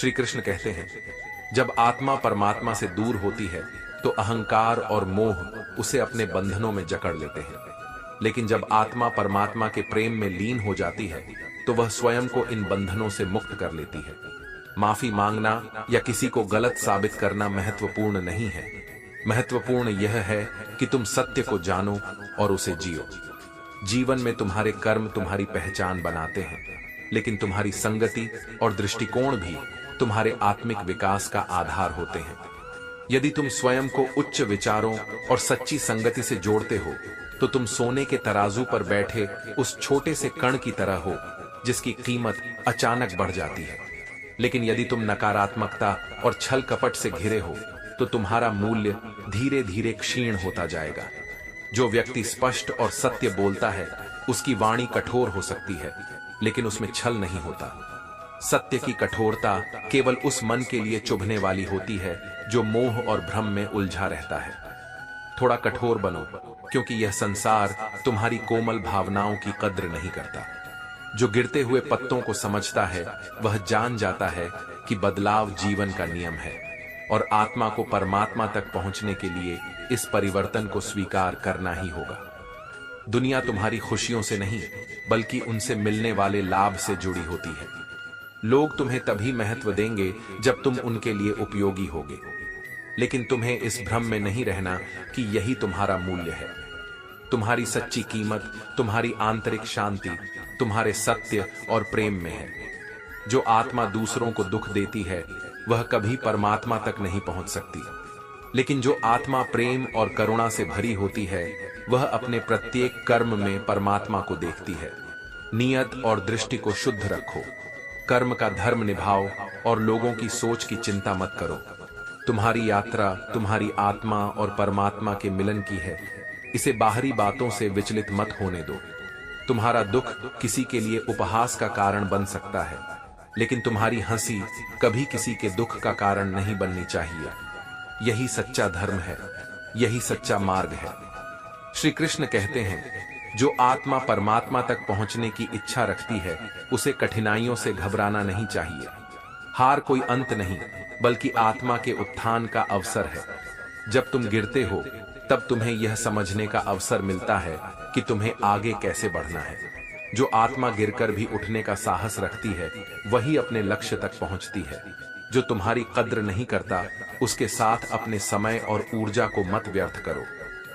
श्री कृष्ण कहते हैं, जब आत्मा परमात्मा से दूर होती है तो अहंकार और मोह उसे अपने बंधनों में जकड़ लेते हैं, लेकिन जब आत्मा परमात्मा के प्रेम में लीन हो जाती है तो वह स्वयं को इन बंधनों से मुक्त कर लेती है। माफी मांगना या किसी को गलत साबित करना महत्वपूर्ण नहीं है। महत्वपूर्ण यह है कि तुम सत्य को जानो और उसे जियो। जीवन में तुम्हारे कर्म तुम्हारी पहचान बनाते हैं, लेकिन तुम्हारी संगति और दृष्टिकोण भी तुम्हारे आत्मिक विकास का आधार होते हैं। यदि तुम स्वयं को उच्च विचारों और सच्ची संगति से जोड़ते हो तो तुम सोने के तराजू पर बैठे उस छोटे से कण की तरह हो जिसकी कीमत अचानक बढ़ जाती है। लेकिन यदि तुम नकारात्मकता और छल कपट से घिरे हो तो तुम्हारा मूल्य धीरे धीरे क्षीण होता जाएगा। जो व्यक्ति स्पष्ट और सत्य बोलता है उसकी वाणी कठोर हो सकती है, लेकिन उसमें छल नहीं होता। सत्य की कठोरता केवल उस मन के लिए चुभने वाली होती है जो मोह और भ्रम में उलझा रहता है। थोड़ा कठोर बनो, क्योंकि यह संसार तुम्हारी कोमल भावनाओं की कद्र नहीं करता। जो गिरते हुए पत्तों को समझता है वह जान जाता है कि बदलाव जीवन का नियम है, और आत्मा को परमात्मा तक पहुंचने के लिए इस परिवर्तन को स्वीकार करना ही होगा। दुनिया तुम्हारी खुशियों से नहीं बल्कि उनसे मिलने वाले लाभ से जुड़ी होती है। लोग तुम्हें तभी महत्व देंगे जब तुम उनके लिए उपयोगी होगे, लेकिन तुम्हें इस भ्रम में नहीं रहना कि यही तुम्हारा मूल्य है। तुम्हारी सच्ची कीमत तुम्हारी आंतरिक शांति, तुम्हारे सत्य और प्रेम में है। जो आत्मा दूसरों को दुख देती है वह कभी परमात्मा तक नहीं पहुंच सकती, लेकिन जो आत्मा प्रेम और करुणा से भरी होती है वह अपने प्रत्येक कर्म में परमात्मा को देखती है। नियत और दृष्टि को शुद्ध रखो, कर्म का धर्म निभाओ और लोगों की सोच की चिंता मत करो। तुम्हारी यात्रा तुम्हारी आत्मा और परमात्मा के मिलन की है, इसे बाहरी बातों से विचलित मत होने दो। तुम्हारा दुख किसी के लिए उपहास का कारण बन सकता है, लेकिन तुम्हारी हंसी कभी किसी के दुख का कारण नहीं बननी चाहिए। यही सच्चा धर्म है, यही सच्चा मार्ग है। श्री कृष्ण कहते हैं, जो आत्मा परमात्मा तक पहुंचने की इच्छा रखती है उसे कठिनाइयों से घबराना नहीं चाहिए। हार कोई अंत नहीं बल्कि आत्मा के उत्थान का अवसर है। जब तुम गिरते हो तब तुम्हें यह समझने का अवसर मिलता है कि तुम्हें आगे कैसे बढ़ना है। जो आत्मा गिरकर भी उठने का साहस रखती है वही अपने लक्ष्य तक पहुंचती है। जो तुम्हारी कद्र नहीं करता उसके साथ अपने समय और ऊर्जा को मत व्यर्थ करो।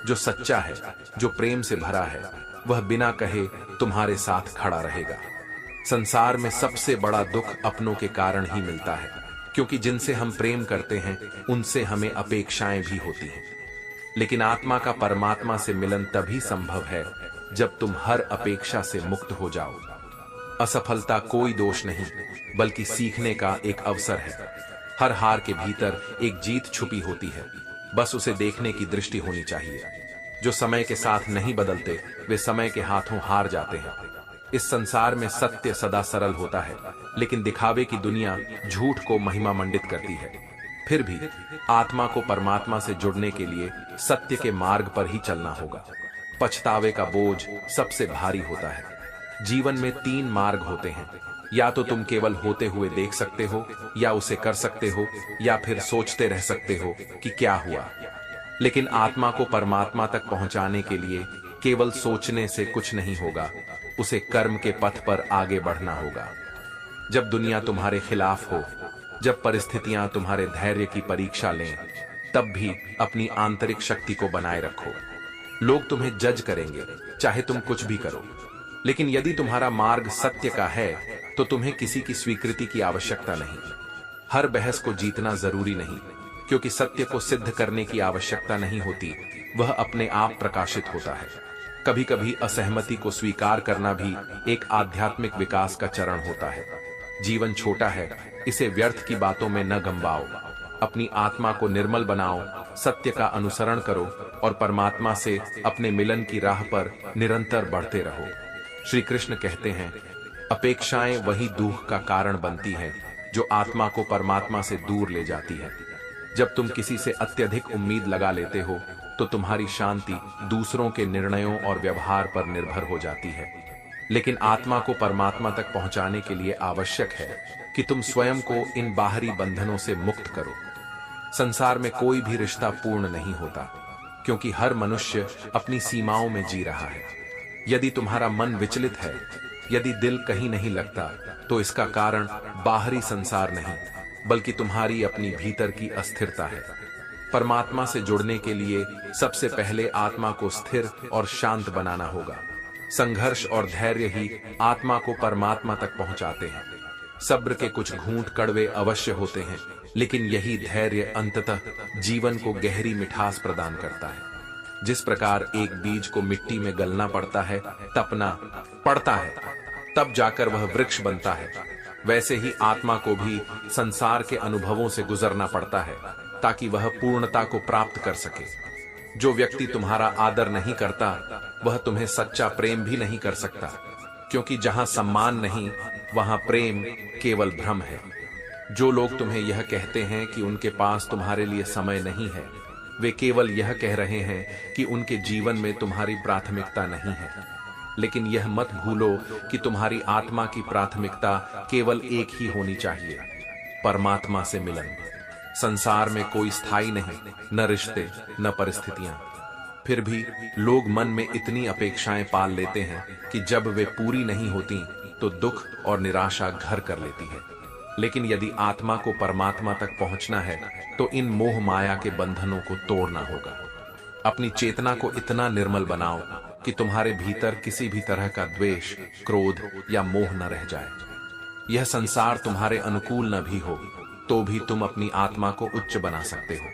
जो सच्चा है, जो प्रेम से भरा है, वह बिना कहे तुम्हारे साथ खड़ा रहेगा। संसार में सबसे बड़ा दुख अपनों के कारण ही मिलता है, क्योंकि जिनसे हम प्रेम करते हैं उनसे हमें अपेक्षाएं भी होती हैं। लेकिन आत्मा का परमात्मा से मिलन तभी संभव है जब तुम हर अपेक्षा से मुक्त हो जाओ। असफलता कोई दोष नहीं बल्कि सीखने का एक अवसर है। हर हार के भीतर एक जीत छुपी होती है, बस उसे देखने की दृष्टि होनी चाहिए। जो समय के साथ नहीं बदलते वे समय के हाथों हार जाते हैं। इस संसार में सत्य सदा सरल होता है, लेकिन दिखावे की दुनिया झूठ को महिमा मंडित करती है। फिर भी आत्मा को परमात्मा से जुड़ने के लिए सत्य के मार्ग पर ही चलना होगा। पछतावे का बोझ सबसे भारी होता है। जीवन में 3 मार्ग होते हैं, या तो तुम केवल होते हुए देख सकते हो, या उसे कर सकते हो, या फिर सोचते रह सकते हो कि क्या हुआ। लेकिन आत्मा को परमात्मा तक पहुंचाने के लिए केवल सोचने से कुछ नहीं होगा, उसे कर्म के पथ पर आगे बढ़ना होगा। जब दुनिया तुम्हारे खिलाफ हो, जब परिस्थितियां तुम्हारे धैर्य की परीक्षा लें, तब भी अपनी आंतरिक शक्ति को बनाए रखो। लोग तुम्हें जज करेंगे चाहे तुम कुछ भी करो, लेकिन यदि तुम्हारा मार्ग सत्य का है तो तुम्हें किसी की स्वीकृति की आवश्यकता नहीं। हर बहस को जीतना जरूरी नहीं, क्योंकि सत्य को सिद्ध करने की आवश्यकता नहीं होती, वह अपने आप प्रकाशित होता है। कभी कभी असहमति को स्वीकार करना भी एक आध्यात्मिक विकास का चरण होता है। जीवन छोटा है, इसे व्यर्थ की बातों में न गंवाओ। अपनी आत्मा को निर्मल बनाओ, सत्य का अनुसरण करो और परमात्मा से अपने मिलन की राह पर निरंतर बढ़ते रहो। श्री कृष्ण कहते हैं, अपेक्षाएं वही दुख का कारण बनती हैं जो आत्मा को परमात्मा से दूर ले जाती है। जब तुम किसी से अत्यधिक उम्मीद लगा लेते हो तो तुम्हारी शांति दूसरों के निर्णयों और व्यवहार पर निर्भर हो जाती है। लेकिन आत्मा को परमात्मा तक पहुंचाने के लिए आवश्यक है कि तुम स्वयं को इन बाहरी बंधनों से मुक्त करो। संसार में कोई भी रिश्ता पूर्ण नहीं होता, क्योंकि हर मनुष्य अपनी सीमाओं में जी रहा है। यदि तुम्हारा मन विचलित है, यदि दिल कहीं नहीं लगता, तो इसका कारण बाहरी संसार नहीं, बल्कि तुम्हारी अपनी भीतर की अस्थिरता है। परमात्मा से जुड़ने के लिए सबसे पहले आत्मा को स्थिर और शांत बनाना होगा। संघर्ष और धैर्य ही आत्मा को परमात्मा तक पहुंचाते हैं। सब्र के कुछ घूंट कड़वे अवश्य होते हैं, लेकिन यही धैर्य अंततः जीवन को गहरी मिठास प्रदान करता है। जिस प्रकार एक बीज को मिट्टी में गलना पड़ता है, तपना पड़ता है, तब जाकर वह वृक्ष बनता है, वैसे ही आत्मा को भी संसार के अनुभवों से गुजरना पड़ता है ताकि वह पूर्णता को प्राप्त कर सके। जो व्यक्ति तुम्हारा आदर नहीं करता, वह तुम्हें सच्चा प्रेम भी नहीं कर सकता, क्योंकि जहां सम्मान नहीं, वहां प्रेम केवल भ्रम है। जो लोग तुम्हें यह कहते हैं कि उनके पास तुम्हारे लिए समय नहीं है, वे केवल यह कह रहे हैं कि उनके जीवन में तुम्हारी प्राथमिकता नहीं है। लेकिन यह मत भूलो कि तुम्हारी आत्मा की प्राथमिकता केवल एक ही होनी चाहिए, परमात्मा से मिलन। संसार में कोई स्थायी नहीं, न रिश्ते न परिस्थितियां। फिर भी लोग मन में इतनी अपेक्षाएं पाल लेते हैं कि जब वे पूरी नहीं होती तो दुख और निराशा घर कर लेती है। लेकिन यदि आत्मा को परमात्मा तक पहुंचना है तो इन मोह माया के बंधनों को तोड़ना होगा। अपनी चेतना को इतना निर्मल बनाओ कि तुम्हारे भीतर किसी भी तरह का द्वेष, क्रोध या मोह न रह जाए। यह संसार तुम्हारे अनुकूल न भी हो तो भी तुम अपनी आत्मा को उच्च बना सकते हो।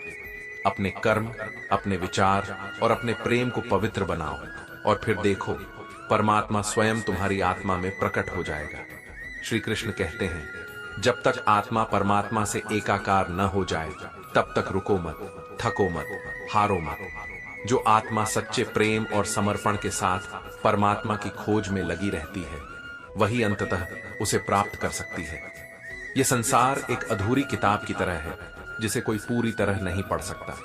अपने कर्म, अपने विचार और अपने प्रेम को पवित्र बनाओ, और फिर देखो परमात्मा स्वयं तुम्हारी आत्मा में प्रकट हो जाएगा। श्री कृष्ण कहते हैं, जब तक आत्मा परमात्मा से एकाकार न हो जाए तब तक रुको मत, थको मत, हारो मत। जो आत्मा सच्चे प्रेम और समर्पण के साथ परमात्मा की खोज में लगी रहती है, वही अंततः उसे प्राप्त कर सकती है। यह संसार एक अधूरी किताब की तरह है जिसे कोई पूरी तरह नहीं पढ़ सकता,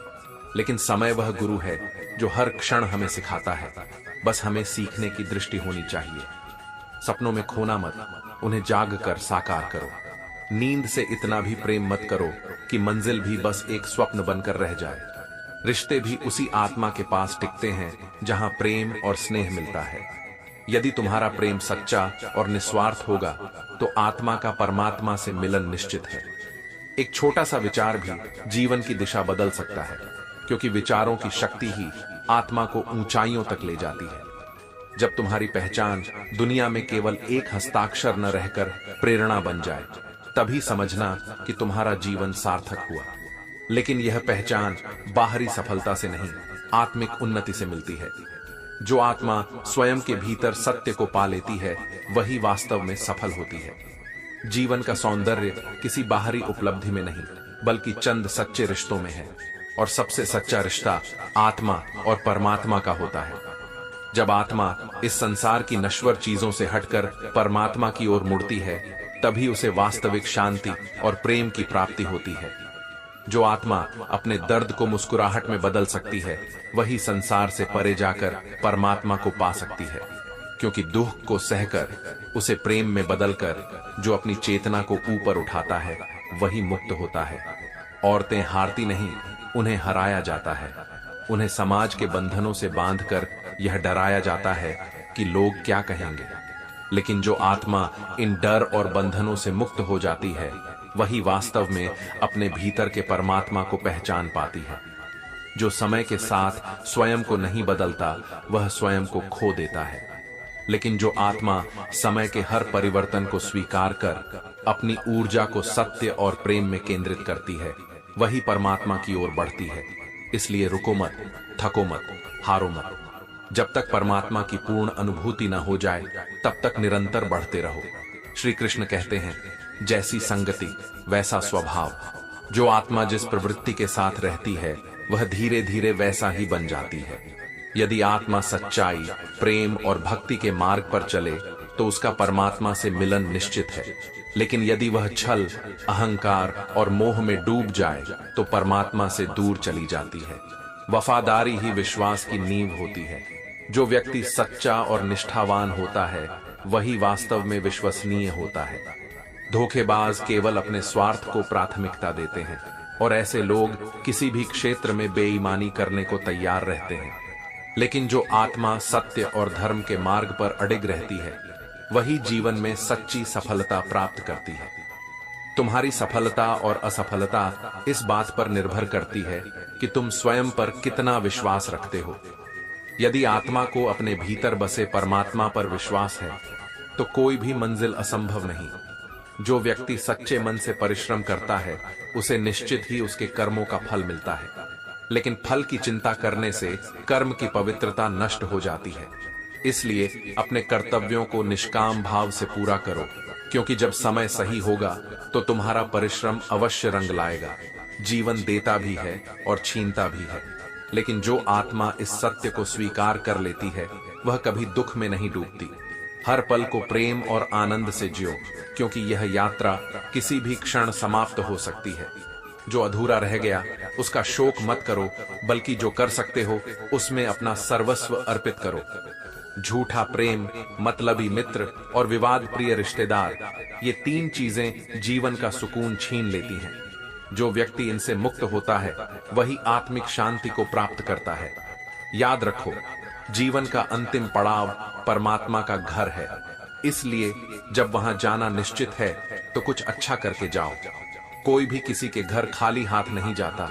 लेकिन समय वह गुरु है जो हर क्षण हमें सिखाता है। बस हमें सीखने की दृष्टि होनी चाहिए। सपनों में खोना मत, उन्हें जाग कर साकार करो। नींद से इतना भी प्रेम मत करो कि मंजिल भी बस एक स्वप्न बनकर रह जाए। रिश्ते भी उसी आत्मा के पास टिकते हैं जहां प्रेम और स्नेह मिलता है। यदि तुम्हारा प्रेम सच्चा और निस्वार्थ होगा तो आत्मा का परमात्मा से मिलन निश्चित है। एक छोटा सा विचार भी जीवन की दिशा बदल सकता है, क्योंकि विचारों की शक्ति ही आत्मा को ऊंचाइयों तक ले जाती है। जब तुम्हारी पहचान दुनिया में केवल एक हस्ताक्षर न रहकर प्रेरणा बन जाए, तभी समझना कि तुम्हारा जीवन सार्थक हुआ। लेकिन यह पहचान बाहरी सफलता से नहीं, आत्मिक उन्नति से मिलती है। जो आत्मा स्वयं के भीतर सत्य को पा लेती है, वही वास्तव में सफल होती है। जीवन का सौंदर्य किसी बाहरी उपलब्धि में नहीं, बल्कि चंद सच्चे रिश्तों में है, और सबसे सच्चा रिश्ता आत्मा और परमात्मा का होता है। जब आत्मा इस संसार की नश्वर चीजों से हटकर परमात्मा की ओर मुड़ती है, तभी उसे वास्तविक शांति और प्रेम की प्राप्ति होती है। जो आत्मा अपने दर्द को मुस्कुराहट में बदल सकती है, वही संसार से परे जाकर परमात्मा को पा सकती है, क्योंकि दुख को सहकर उसे प्रेम में बदलकर जो अपनी चेतना को ऊपर उठाता है, वही मुक्त होता है। औरतें हारती नहीं, उन्हें हराया जाता है। उन्हें समाज के बंधनों से बांधकर यह डराया जाता है कि लोग क्या कहेंगे। लेकिन जो आत्मा इन डर और बंधनों से मुक्त हो जाती है, वही वास्तव में अपने भीतर के परमात्मा को पहचान पाती है। जो समय के साथ स्वयं को नहीं बदलता, वह स्वयं को खो देता है। लेकिन जो आत्मा समय के हर परिवर्तन को स्वीकार कर अपनी ऊर्जा को सत्य और प्रेम में केंद्रित करती है, वही परमात्मा की ओर बढ़ती है। इसलिए रुको मत, थको मत, हारो मत। जब तक परमात्मा की पूर्ण अनुभूति न हो जाए, तब तक निरंतर बढ़ते रहो। श्री कृष्ण कहते हैं, जैसी संगति वैसा स्वभाव। जो आत्मा जिस प्रवृत्ति के साथ रहती है, वह धीरे धीरे वैसा ही बन जाती है। यदि आत्मा सच्चाई, प्रेम और भक्ति के मार्ग पर चले तो उसका परमात्मा से मिलन निश्चित है। लेकिन यदि वह छल, अहंकार और मोह में डूब जाए तो परमात्मा से दूर चली जाती है। वफादारी ही विश्वास की नींव होती है। जो व्यक्ति सच्चा और निष्ठावान होता है, वही वास्तव में विश्वसनीय होता है। धोखेबाज केवल अपने स्वार्थ को प्राथमिकता देते हैं और ऐसे लोग किसी भी क्षेत्र में बेईमानी करने को तैयार रहते हैं। लेकिन जो आत्मा सत्य और धर्म के मार्ग पर अडिग रहती है वही जीवन में सच्ची सफलता प्राप्त करती है। तुम्हारी सफलता और असफलता इस बात पर निर्भर करती है कि तुम स्वयं पर कितना विश्वास रखते हो। यदि आत्मा को अपने भीतर बसे परमात्मा पर विश्वास है तो कोई भी मंजिल असंभव नहीं। जो व्यक्ति सच्चे मन से परिश्रम करता है उसे निश्चित ही उसके कर्मों का फल मिलता है। लेकिन फल की चिंता करने से कर्म की पवित्रता नष्ट हो जाती है। इसलिए अपने कर्तव्यों को निष्काम भाव से पूरा करो, क्योंकि जब समय सही होगा तो तुम्हारा परिश्रम अवश्य रंग लाएगा। जीवन देता भी है और छीनता भी है, लेकिन जो आत्मा इस सत्य को स्वीकार कर लेती है वह कभी दुख में नहीं डूबती। हर पल को प्रेम और आनंद से जियो, क्योंकि यह यात्रा किसी भी क्षण समाप्त हो सकती है। जो अधूरा रह गया उसका शोक मत करो, बल्कि जो कर सकते हो उसमें अपना सर्वस्व अर्पित करो। झूठा प्रेम, मतलबी मित्र और विवाद प्रिय रिश्तेदार, ये तीन चीजें जीवन का सुकून छीन लेती हैं। जो व्यक्ति इनसे मुक्त होता है वही आत्मिक शांति को प्राप्त करता है। याद रखो, जीवन का अंतिम पड़ाव परमात्मा का घर है, इसलिए जब वहां जाना निश्चित है तो कुछ अच्छा करके जाओ। कोई भी किसी के घर खाली हाथ नहीं जाता,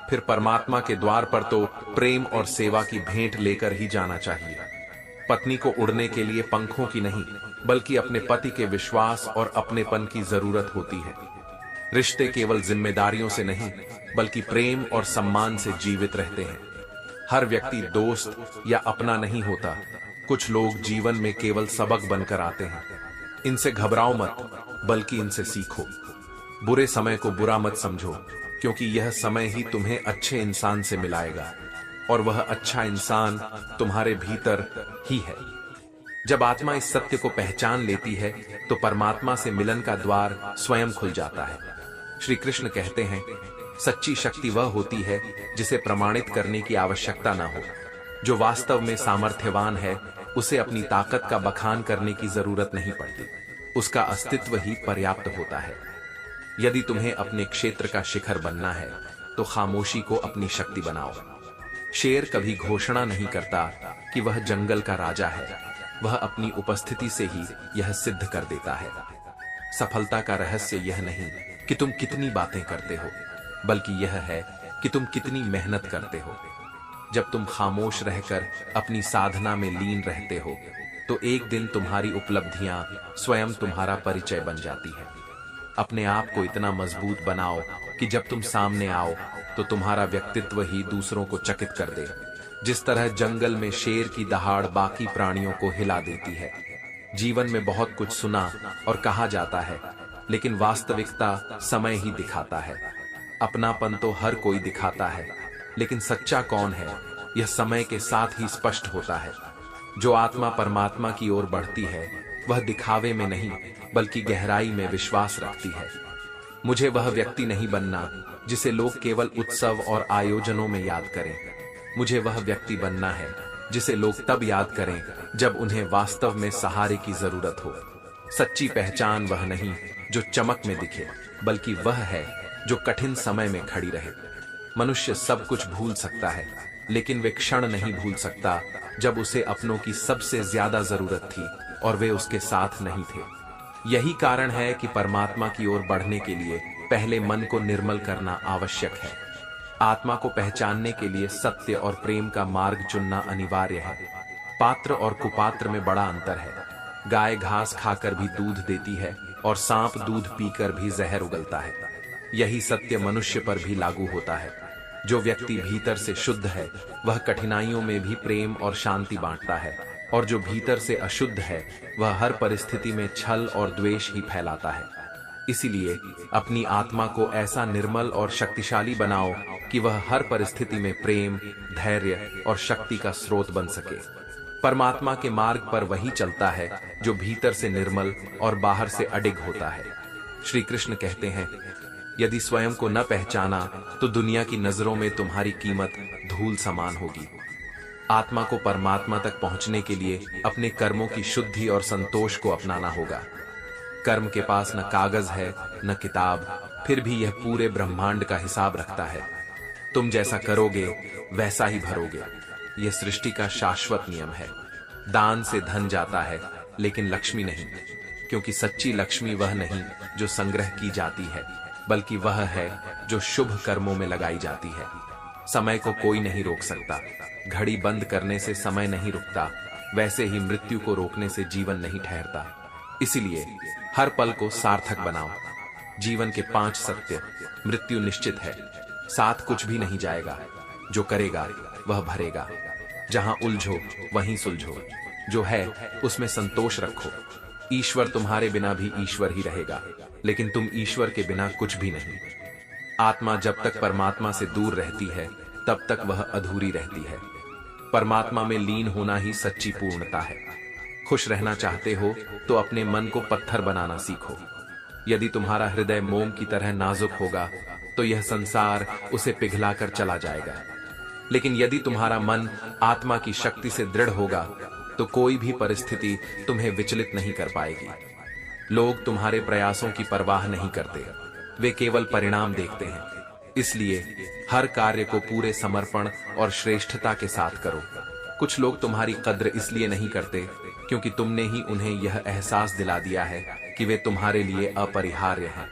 फिर परमात्मा के द्वार पर तो प्रेम और सेवा की भेंट लेकर ही जाना चाहिए। पत्नी को उड़ने के लिए पंखों की नहीं, बल्कि अपने पति के विश्वास और अपनेपन की जरूरत होती है। रिश्ते केवल जिम्मेदारियों से नहीं, बल्कि प्रेम और सम्मान से जीवित रहते हैं। हर व्यक्ति दोस्त या अपना नहीं होता। कुछ लोग जीवन में केवल सबक बनकर आते हैं। इनसे घबराओ मत, बल्कि इनसे सीखो। बुरे समय को बुरा मत समझो, क्योंकि यह समय ही तुम्हें अच्छे इंसान से मिलाएगा, और वह अच्छा इंसान तुम्हारे भीतर ही है। जब आत्मा इस सत्य को पहचान लेती है तो परमात्मा से मिलन का द्वार स्वयं खुल जाता है। श्री कृष्ण कहते हैं, सच्ची शक्ति वह होती है जिसे प्रमाणित करने की आवश्यकता ना हो। जो वास्तव में सामर्थ्यवान है उसे अपनी ताकत का बखान करने की जरूरत नहीं पड़ती, उसका अस्तित्व ही पर्याप्त होता है। यदि तुम्हें अपने क्षेत्र का शिखर बनना है तो खामोशी को अपनी शक्ति बनाओ। शेर कभी घोषणा नहीं करता कि वह जंगल का राजा है, वह अपनी उपस्थिति से ही यह सिद्ध कर देता है। सफलता का रहस्य यह नहीं कि तुम कितनी बातें करते हो, बल्कि यह है कि तुम कितनी मेहनत करते हो। जब तुम खामोश रहकर अपनी साधना में लीन रहते हो तो एक दिन तुम्हारी उपलब्धियां स्वयं तुम्हारा परिचय बन जाती है। अपने आप को इतना मजबूत बनाओ कि जब तुम सामने आओ तो तुम्हारा व्यक्तित्व ही दूसरों को चकित कर दे। जिस तरह जंगल में शेर की दहाड़ बाकी प्राणियों को हिला देती है। जीवन में बहुत कुछ सुना और कहा जाता है, लेकिन वास्तविकता समय ही दिखाता है। अपनापन तो हर कोई दिखाता है, लेकिन सच्चा कौन है यह समय के साथ ही स्पष्ट होता है। जो आत्मा परमात्मा की ओर बढ़ती है वह दिखावे में नहीं, बल्कि गहराई में विश्वास रखती है। मुझे वह व्यक्ति नहीं बनना जिसे लोग केवल उत्सव और आयोजनों में याद करें। मुझे वह व्यक्ति बनना है जिसे लोग तब याद करें जब उन्हें वास्तव में सहारे की जरूरत हो। सच्ची पहचान वह नहीं जो चमक में दिखे, बल्कि वह है जो कठिन समय में खड़ी रहे। मनुष्य सब कुछ भूल सकता है, लेकिन वे क्षण नहीं भूल सकता जब उसे अपनों की सबसे ज्यादा जरूरत थी और वे उसके साथ नहीं थे। यही कारण है कि परमात्मा की ओर बढ़ने के लिए पहले मन को निर्मल करना आवश्यक है। आत्मा को पहचानने के लिए सत्य और प्रेम का मार्ग चुनना अनिवार्य है। पात्र और कुपात्र में बड़ा अंतर है। गाय घास खाकर भी दूध देती है और सांप दूध पीकर भी जहर उगलता है। यही सत्य मनुष्य पर भी लागू होता है। जो व्यक्ति भीतर से शुद्ध है वह कठिनाइयों में भी प्रेम और शांति बांटता है, और जो भीतर से अशुद्ध है वह हर परिस्थिति में छल और द्वेष ही फैलाता है। इसीलिए अपनी आत्मा को ऐसा निर्मल और शक्तिशाली बनाओ कि वह हर परिस्थिति में प्रेम, धैर्य और शक्ति का स्रोत बन सके। परमात्मा के मार्ग पर वही चलता है जो भीतर से निर्मल और बाहर से अडिग होता है। श्री कृष्ण कहते हैं, यदि स्वयं को न पहचाना तो दुनिया की नजरों में तुम्हारी कीमत धूल समान होगी। आत्मा को परमात्मा तक पहुंचने के लिए अपने कर्मों की शुद्धि और संतोष को अपनाना होगा। कर्म के पास न कागज है न किताब, फिर भी यह पूरे ब्रह्मांड का हिसाब रखता है। तुम जैसा करोगे वैसा ही भरोगे। यह सृष्टि का शाश्वत नियम है। दान से धन जाता है लेकिन लक्ष्मी नहीं, क्योंकि सच्ची लक्ष्मी वह नहीं जो संग्रह की जाती है, बल्कि वह है जो शुभ कर्मों में लगाई जाती है। समय को कोई नहीं रोक सकता। घड़ी बंद करने से समय नहीं रुकता, वैसे ही मृत्यु को रोकने से जीवन नहीं ठहरता। इसीलिए हर पल को सार्थक बनाओ। जीवन के 5 सत्य। मृत्यु निश्चित है, साथ कुछ भी नहीं जाएगा। जो करेगा वह भरेगा। जहां उलझो वहीं सुलझो। जो है उसमें संतोष रखो। ईश्वर तुम्हारे बिना भी ईश्वर ही रहेगा, लेकिन तुम ईश्वर के बिना कुछ भी नहीं। आत्मा जब तक परमात्मा से दूर रहती है तब तक वह अधूरी रहती है। परमात्मा में लीन होना ही सच्ची पूर्णता है। खुश रहना चाहते हो तो अपने मन को पत्थर बनाना सीखो। यदि तुम्हारा हृदय मोम की तरह नाजुक होगा तो यह संसार उसे पिघलाकर चला जाएगा। लेकिन यदि तुम्हारा मन आत्मा की शक्ति से दृढ़ होगा तो कोई भी परिस्थिति तुम्हें विचलित नहीं कर पाएगी। लोग तुम्हारे प्रयासों की परवाह नहीं करते, वे केवल परिणाम देखते हैं। इसलिए हर कार्य को पूरे समर्पण और श्रेष्ठता के साथ करो। कुछ लोग तुम्हारी कद्र इसलिए नहीं करते क्योंकि तुमने ही उन्हें यह एहसास दिला दिया है कि वे तुम्हारे लिए अपरिहार्य हैं।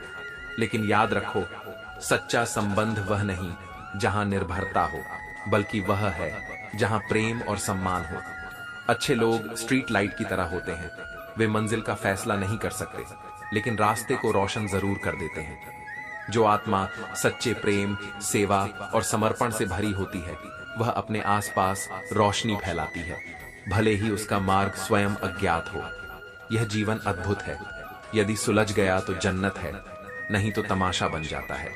लेकिन याद रखो, सच्चा संबंध वह नहीं जहां निर्भरता हो, बल्कि वह है जहां प्रेम और सम्मान हो। अच्छे लोग स्ट्रीट लाइट की तरह होते हैं। वे मंजिल का फैसला नहीं कर सकते, लेकिन रास्ते को रोशन जरूर कर देते हैं। जो आत्मा सच्चे प्रेम, सेवा और समर्पण से भरी होती है, वह अपने आसपास रोशनी फैलाती है, भले ही उसका मार्ग स्वयं अज्ञात हो। यह जीवन अद्भुत है। यदि सुलझ गया तो जन्नत है, नहीं तो तमाशा बन जाता है।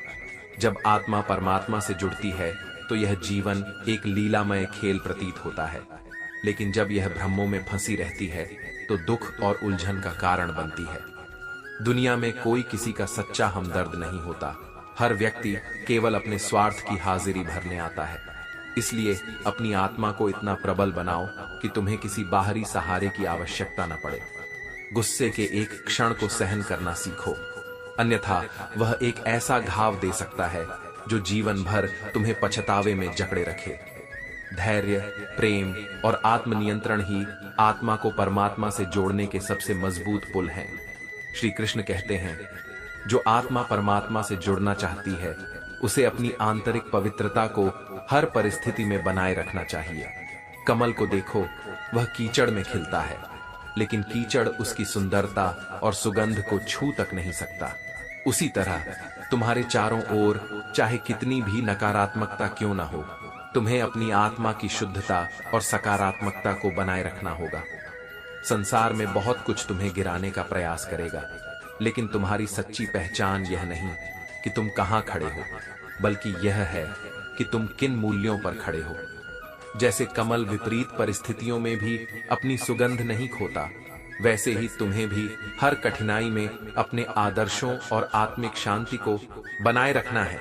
जब आत्मा परमात्मा से जुड़ती है तो यह जीवन एक लीलामय खेल प्रतीत होता है। लेकिन जब यह भ्रमों में फंसी रहती है तो दुख और उलझन का कारण बनती है। दुनिया में कोई किसी का सच्चा हमदर्द नहीं होता। हर व्यक्ति केवल अपने स्वार्थ की हाजिरी भरने आता है। इसलिए अपनी आत्मा को इतना प्रबल बनाओ कि तुम्हें किसी बाहरी सहारे की आवश्यकता न पड़े। गुस्से के एक क्षण को सहन करना सीखो, अन्यथा वह एक ऐसा घाव दे सकता है जो जीवन भर तुम्हें पछतावे में जकड़े रखे। धैर्य, प्रेम और आत्मनियंत्रण ही आत्मा को परमात्मा से जोड़ने के सबसे मजबूत पुल हैं। श्री कृष्ण कहते हैं, जो आत्मा परमात्मा से जुड़ना चाहती है उसे अपनी आंतरिक पवित्रता को हर परिस्थिति में बनाए रखना चाहिए। कमल को देखो, वह कीचड़ में खिलता है, लेकिन कीचड़ उसकी सुंदरता और सुगंध को छू तक नहीं सकता। उसी तरह तुम्हारे चारों ओर चाहे कितनी भी नकारात्मकता क्यों न हो, तुम्हें अपनी आत्मा की शुद्धता और सकारात्मकता को बनाए रखना होगा। संसार में बहुत कुछ तुम्हें गिराने का प्रयास करेगा, लेकिन तुम्हारी सच्ची पहचान यह नहीं कि तुम कहां खड़े हो, बल्कि यह है कि तुम किन मूल्यों पर खड़े हो। जैसे कमल विपरीत परिस्थितियों में भी अपनी सुगंध नहीं खोता, वैसे ही तुम्हें भी हर कठिनाई में अपने आदर्शों और आत्मिक शांति को बनाए रखना है।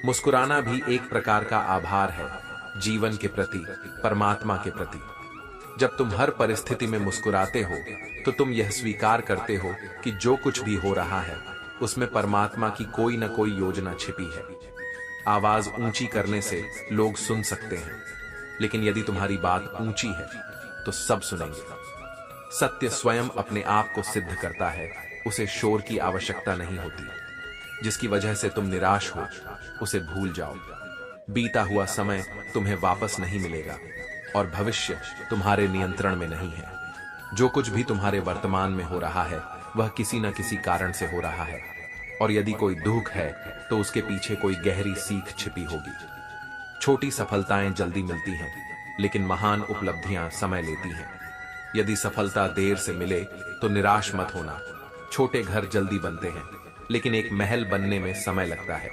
मुस्कुराना भी एक प्रकार का आभार है, जीवन के प्रति, परमात्मा के प्रति। जब तुम हर परिस्थिति में मुस्कुराते हो तो तुम यह स्वीकार करते हो कि जो कुछ भी हो रहा है उसमें परमात्मा की कोई न कोई योजना छिपी है। आवाज ऊंची करने से लोग सुन सकते हैं, लेकिन यदि तुम्हारी बात ऊंची है तो सब सुनेंगे। सत्य स्वयं अपने आप को सिद्ध करता है, उसे शोर की आवश्यकता नहीं होती। जिसकी वजह से तुम निराश हो, उसे भूल जाओ। बीता हुआ समय तुम्हें वापस नहीं मिलेगा और भविष्य तुम्हारे नियंत्रण में नहीं है। जो कुछ भी तुम्हारे वर्तमान में हो रहा है वह किसी न किसी कारण से हो रहा है, और यदि कोई दुख है तो उसके पीछे कोई गहरी सीख छिपी होगी। छोटी सफलताएं जल्दी मिलती हैं, लेकिन महान उपलब्धियां समय लेती हैं। यदि सफलता देर से मिले तो निराश मत होना। छोटे घर जल्दी बनते हैं, लेकिन एक महल बनने में समय लगता है।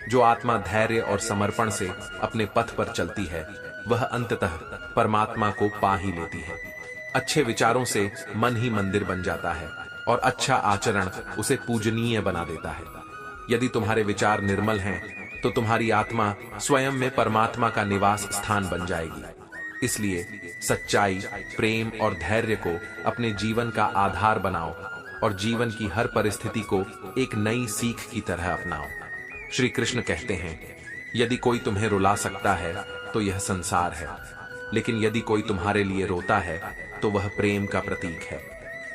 जो आत्मा धैर्य और समर्पण से अपने पथ पर चलती है वह अंततः परमात्मा को पा ही लेती है। अच्छे विचारों से मन ही मंदिर बन जाता है और अच्छा आचरण उसे पूजनीय बना देता है। यदि तुम्हारे विचार निर्मल हैं तो तुम्हारी आत्मा स्वयं में परमात्मा का निवास स्थान बन जाएगी। इसलिए सच्चाई, प्रेम और धैर्य को अपने जीवन का आधार बनाओ और जीवन की हर परिस्थिति को एक नई सीख की तरह अपनाओ। श्री कृष्ण कहते हैं, यदि कोई तुम्हें रुला सकता है तो यह संसार है, लेकिन यदि कोई तुम्हारे लिए रोता है तो वह प्रेम का प्रतीक है।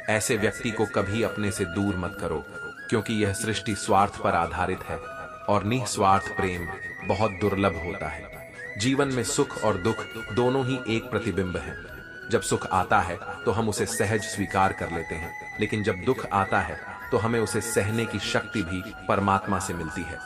ऐसे व्यक्ति को कभी अपने से दूर मत करो, क्योंकि यह सृष्टि स्वार्थ पर आधारित है और निस्वार्थ प्रेम बहुत दुर्लभ होता है। जीवन में सुख और दुख दोनों ही एक प्रतिबिंब हैं। जब सुख आता है तो हम उसे सहज स्वीकार कर लेते हैं, लेकिन जब दुख आता है तो हमें उसे सहने की शक्ति भी परमात्मा से मिलती है।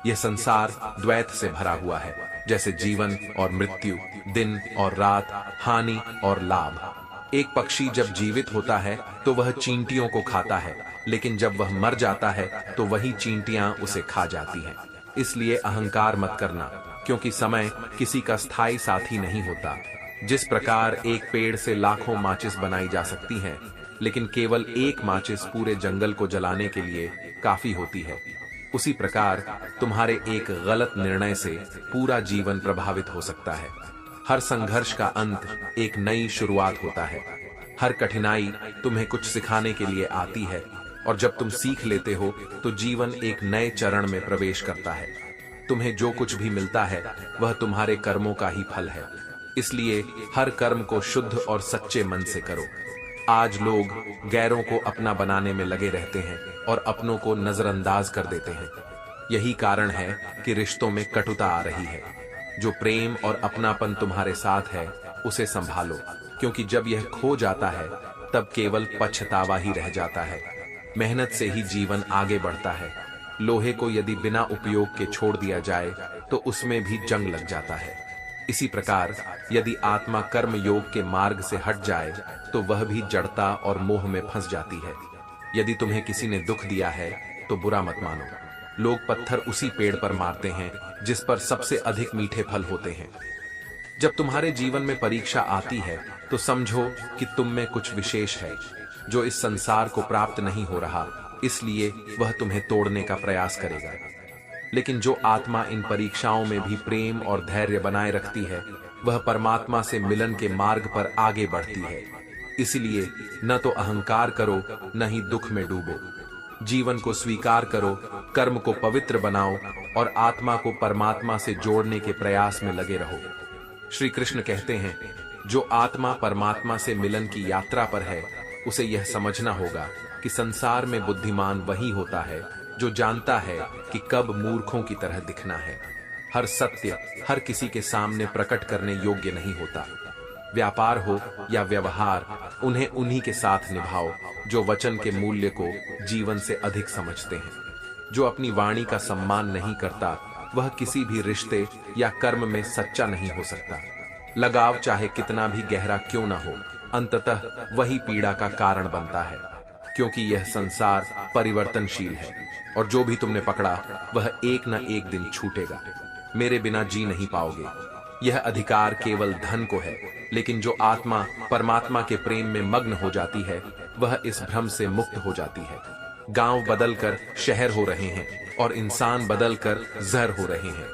यह संसार द्वैत से भरा हुआ है, जैसे जीवन और मृत्यु, दिन और रात, हानि और लाभ। एक पक्षी जब जीवित होता है तो वह चींटियों को खाता है, लेकिन जब वह मर जाता है तो वही चींटियां उसे खा जाती हैं। इसलिए अहंकार मत करना, क्योंकि समय किसी का स्थायी साथी नहीं होता। जिस प्रकार एक पेड़ से लाखों माचिस बनाई जा सकती हैं, लेकिन केवल एक माचिस पूरे जंगल को जलाने के लिए काफी होती है, उसी प्रकार तुम्हारे एक गलत निर्णय से पूरा जीवन प्रभावित हो सकता है। हर संघर्ष का अंत एक नई शुरुआत होता है। हर कठिनाई तुम्हें कुछ सिखाने के लिए आती है, और जब तुम सीख लेते हो तो जीवन एक नए चरण में प्रवेश करता है। तुम्हें जो कुछ भी मिलता है वह तुम्हारे कर्मों का ही फल है। इसलिए हर कर्म को शुद्ध और सच्चे मन से करो। आज लोग गैरों को अपना बनाने में लगे रहते हैं और अपनों को नजरअंदाज कर देते हैं। यही कारण है कि रिश्तों में कटुता आ रही है। जो प्रेम और अपनापन तुम्हारे साथ है उसे संभालो, क्योंकि जब यह खो जाता है तब केवल पछतावा ही रह जाता है। मेहनत से ही जीवन आगे बढ़ता है। लोहे को यदि बिना उपयोग के छोड़ दिया जाए तो उसमें भी जंग लग जाता है। इसी प्रकार यदि आत्मा कर्म योग के मार्ग से हट जाए तो वह भी जड़ता और मोह में फंस जाती है। यदि तुम्हें किसी ने दुख दिया है तो बुरा मत मानो। लोग पत्थर उसी पेड़ पर मारते हैं जिस पर सबसे अधिक मीठे फल होते हैं। जब तुम्हारे जीवन में परीक्षा आती है तो समझो कि तुम में कुछ विशेष है जो इस संसार को प्राप्त नहीं हो रहा, इसलिए वह तुम्हें तोड़ने का प्रयास करेगा। लेकिन जो आत्मा इन परीक्षाओं में भी प्रेम और धैर्य बनाए रखती है, वह परमात्मा से मिलन के मार्ग पर आगे बढ़ती है। इसलिए न तो अहंकार करो, न ही दुख में डूबो। जीवन को स्वीकार करो, कर्म को पवित्र बनाओ और आत्मा को परमात्मा से जोड़ने के प्रयास में लगे रहो। श्री कृष्ण कहते हैं, जो आत्मा परमात्मा से मिलन की यात्रा पर है उसे यह समझना होगा कि संसार में बुद्धिमान वही होता है जो जानता है कि कब मूर्खों की तरह दिखना है। हर सत्य हर किसी के सामने प्रकट करने योग्य नहीं होता। व्यापार हो या व्यवहार, उन्हें उन्हीं के साथ निभाओ जो वचन के मूल्य को जीवन से अधिक समझते हैं। जो अपनी वाणी का सम्मान नहीं करता वह किसी भी रिश्ते या कर्म में सच्चा नहीं हो सकता। लगाव चाहे कितना भी गहरा क्यों न हो, अंततः वही पीड़ा का कारण बनता है, क्योंकि यह संसार परिवर्तनशील है और जो भी तुमने पकड़ा वह एक न एक दिन छूटेगा। मेरे बिना जी नहीं पाओगे, यह अधिकार केवल धन को है। लेकिन जो आत्मा परमात्मा के प्रेम में मग्न हो जाती है वह इस भ्रम से मुक्त हो जाती है। गांव बदलकर शहर हो रहे हैं और इंसान बदलकर जहर हो रहे हैं।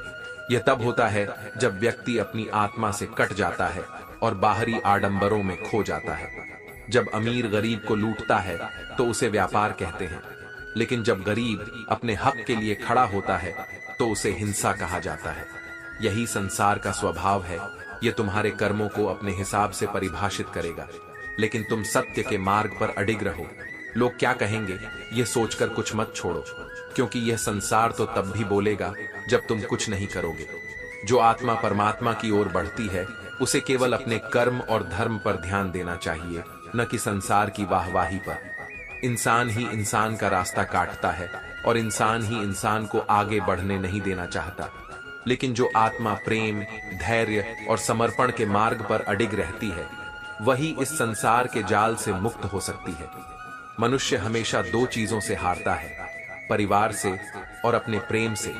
यह तब होता है जब व्यक्ति अपनी आत्मा से कट जाता है और बाहरी आडंबरों में खो जाता है। जब अमीर गरीब को लूटता है तो उसे व्यापार कहते हैं, लेकिन जब गरीब अपने हक के लिए खड़ा होता है तो उसे हिंसा कहा जाता है। यही संसार का स्वभाव है। यह तुम्हारे कर्मों को अपने हिसाब से परिभाषित करेगा, लेकिन तुम सत्य के मार्ग पर अडिग रहो। लोग क्या कहेंगे ये सोचकर कुछ मत छोड़ो, क्योंकि यह संसार तो तब भी बोलेगा जब तुम कुछ नहीं करोगे। जो आत्मा परमात्मा की ओर बढ़ती है उसे केवल अपने कर्म और धर्म पर ध्यान देना चाहिए, न कि संसार की वाहवाही पर। इंसान ही इंसान का रास्ता काटता है और इंसान ही इंसान को आगे बढ़ने नहीं देना चाहता। लेकिन जो आत्मा प्रेम, धैर्य और समर्पण के मार्ग पर अडिग रहती है वही इस संसार के जाल से मुक्त हो सकती है। मनुष्य हमेशा दो चीजों से हारता है, परिवार से और अपने प्रेम से।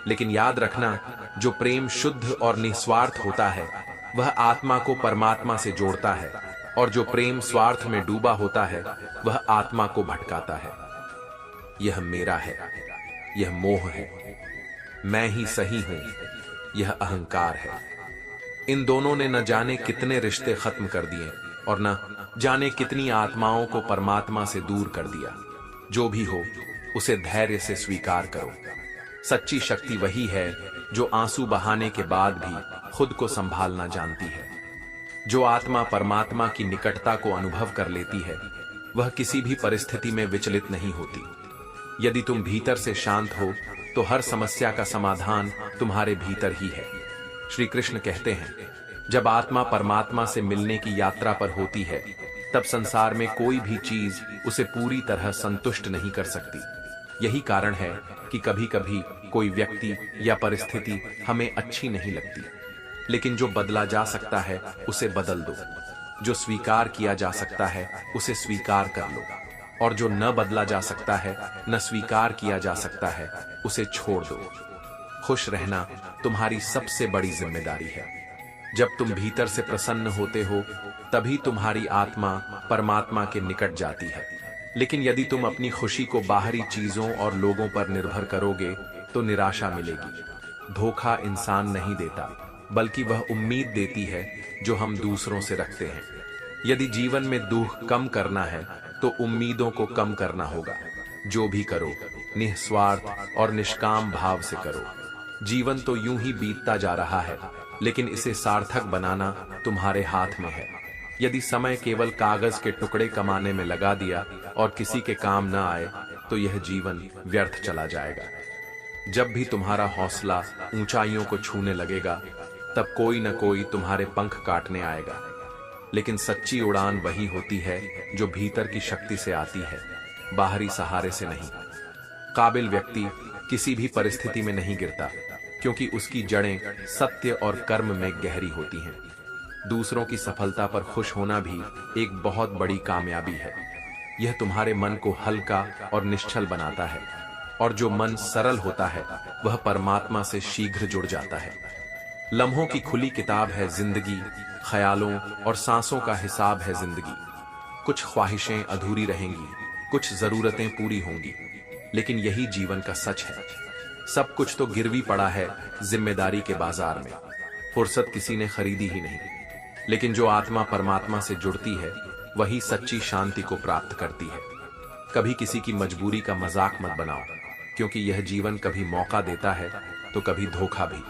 लेकिन याद रखना, जो प्रेम शुद्ध और निस्वार्थ होता है वह आत्मा को परमात्मा से जोड़ता है, और जो प्रेम स्वार्थ में डूबा होता है वह आत्मा को भटकाता है। यह मेरा है, यह मोह है, मैं ही सही हूं, यह अहंकार है। इन दोनों ने न जाने कितने रिश्ते खत्म कर दिए और न जाने कितनी आत्माओं को परमात्मा से दूर कर दिया। जो भी हो, उसे धैर्य से स्वीकार करो। सच्ची शक्ति वही है जो आंसू बहाने के बाद भी खुद को संभालना जानती है। जो आत्मा परमात्मा की निकटता को अनुभव कर लेती है, वह किसी भी परिस्थिति में विचलित नहीं होती। यदि तुम भीतर से शांत हो, तो हर समस्या का समाधान तुम्हारे भीतर ही है। श्री कृष्ण कहते हैं, जब आत्मा परमात्मा से मिलने की यात्रा पर होती है, तब संसार में कोई भी चीज उसे पूरी तरह संतुष्ट नहीं कर सकती। यही कारण है कि कभी कभी कोई व्यक्ति या परिस्थिति हमें अच्छी नहीं लगती, लेकिन जो बदला जा सकता है उसे बदल दो। जो स्वीकार किया जा सकता है उसे स्वीकार कर लो, और जो न बदला जा सकता है, न स्वीकार किया जा सकता है, उसे छोड़ दो। खुश रहना तुम्हारी सबसे बड़ी जिम्मेदारी है। जब तुम भीतर से प्रसन्न होते हो, तभी तुम्हारी आत्मा परमात्मा के निकट जाती है। लेकिन यदि तुम अपनी खुशी को बाहरी चीजों और लोगों पर निर्भर करोगे, तो निराशा मिलेगी। धोखा इंसान नहीं देता, बल्कि वह उम्मीद देती है जो हम दूसरों से रखते हैं। यदि जीवन में दुख कम करना है, तो उम्मीदों को कम करना होगा। जो भी करो, निस्वार्थ और निष्काम भाव से करो। जीवन तो यूं ही बीतता जा रहा है, लेकिन इसे सार्थक बनाना तुम्हारे हाथ में है। यदि समय केवल कागज के टुकड़े कमाने में लगा दिया और किसी के काम न आए, तो यह जीवन व्यर्थ चला जाएगा। जब भी तुम्हारा हौसला ऊंचाइयों को छूने लगेगा, तब कोई न कोई तुम्हारे पंख काटने आएगा। लेकिन सच्ची उड़ान वही होती है जो भीतर की शक्ति से आती है, बाहरी सहारे से नहीं। काबिल व्यक्ति किसी भी परिस्थिति में नहीं गिरता, क्योंकि उसकी जड़ें सत्य और कर्म में गहरी होती हैं। दूसरों की सफलता पर खुश होना भी एक बहुत बड़ी कामयाबी है। यह तुम्हारे मन को हल्का और निश्चल बनाता है, और जो मन सरल होता है, वह परमात्मा से शीघ्र जुड़ जाता है। लम्हों की खुली किताब है जिंदगी, ख्यालों और सांसों का हिसाब है जिंदगी। कुछ ख्वाहिशें अधूरी रहेंगी, कुछ जरूरतें पूरी होंगी, लेकिन यही जीवन का सच है। सब कुछ तो गिरवी पड़ा है जिम्मेदारी के बाजार में। फुर्सत किसी ने खरीदी ही नहीं, लेकिन जो आत्मा परमात्मा से जुड़ती है, वही सच्ची शांति को प्राप्त करती है। कभी किसी की मजबूरी का मजाक मत बनाओ, क्योंकि यह जीवन कभी मौका देता है तो कभी धोखा भी।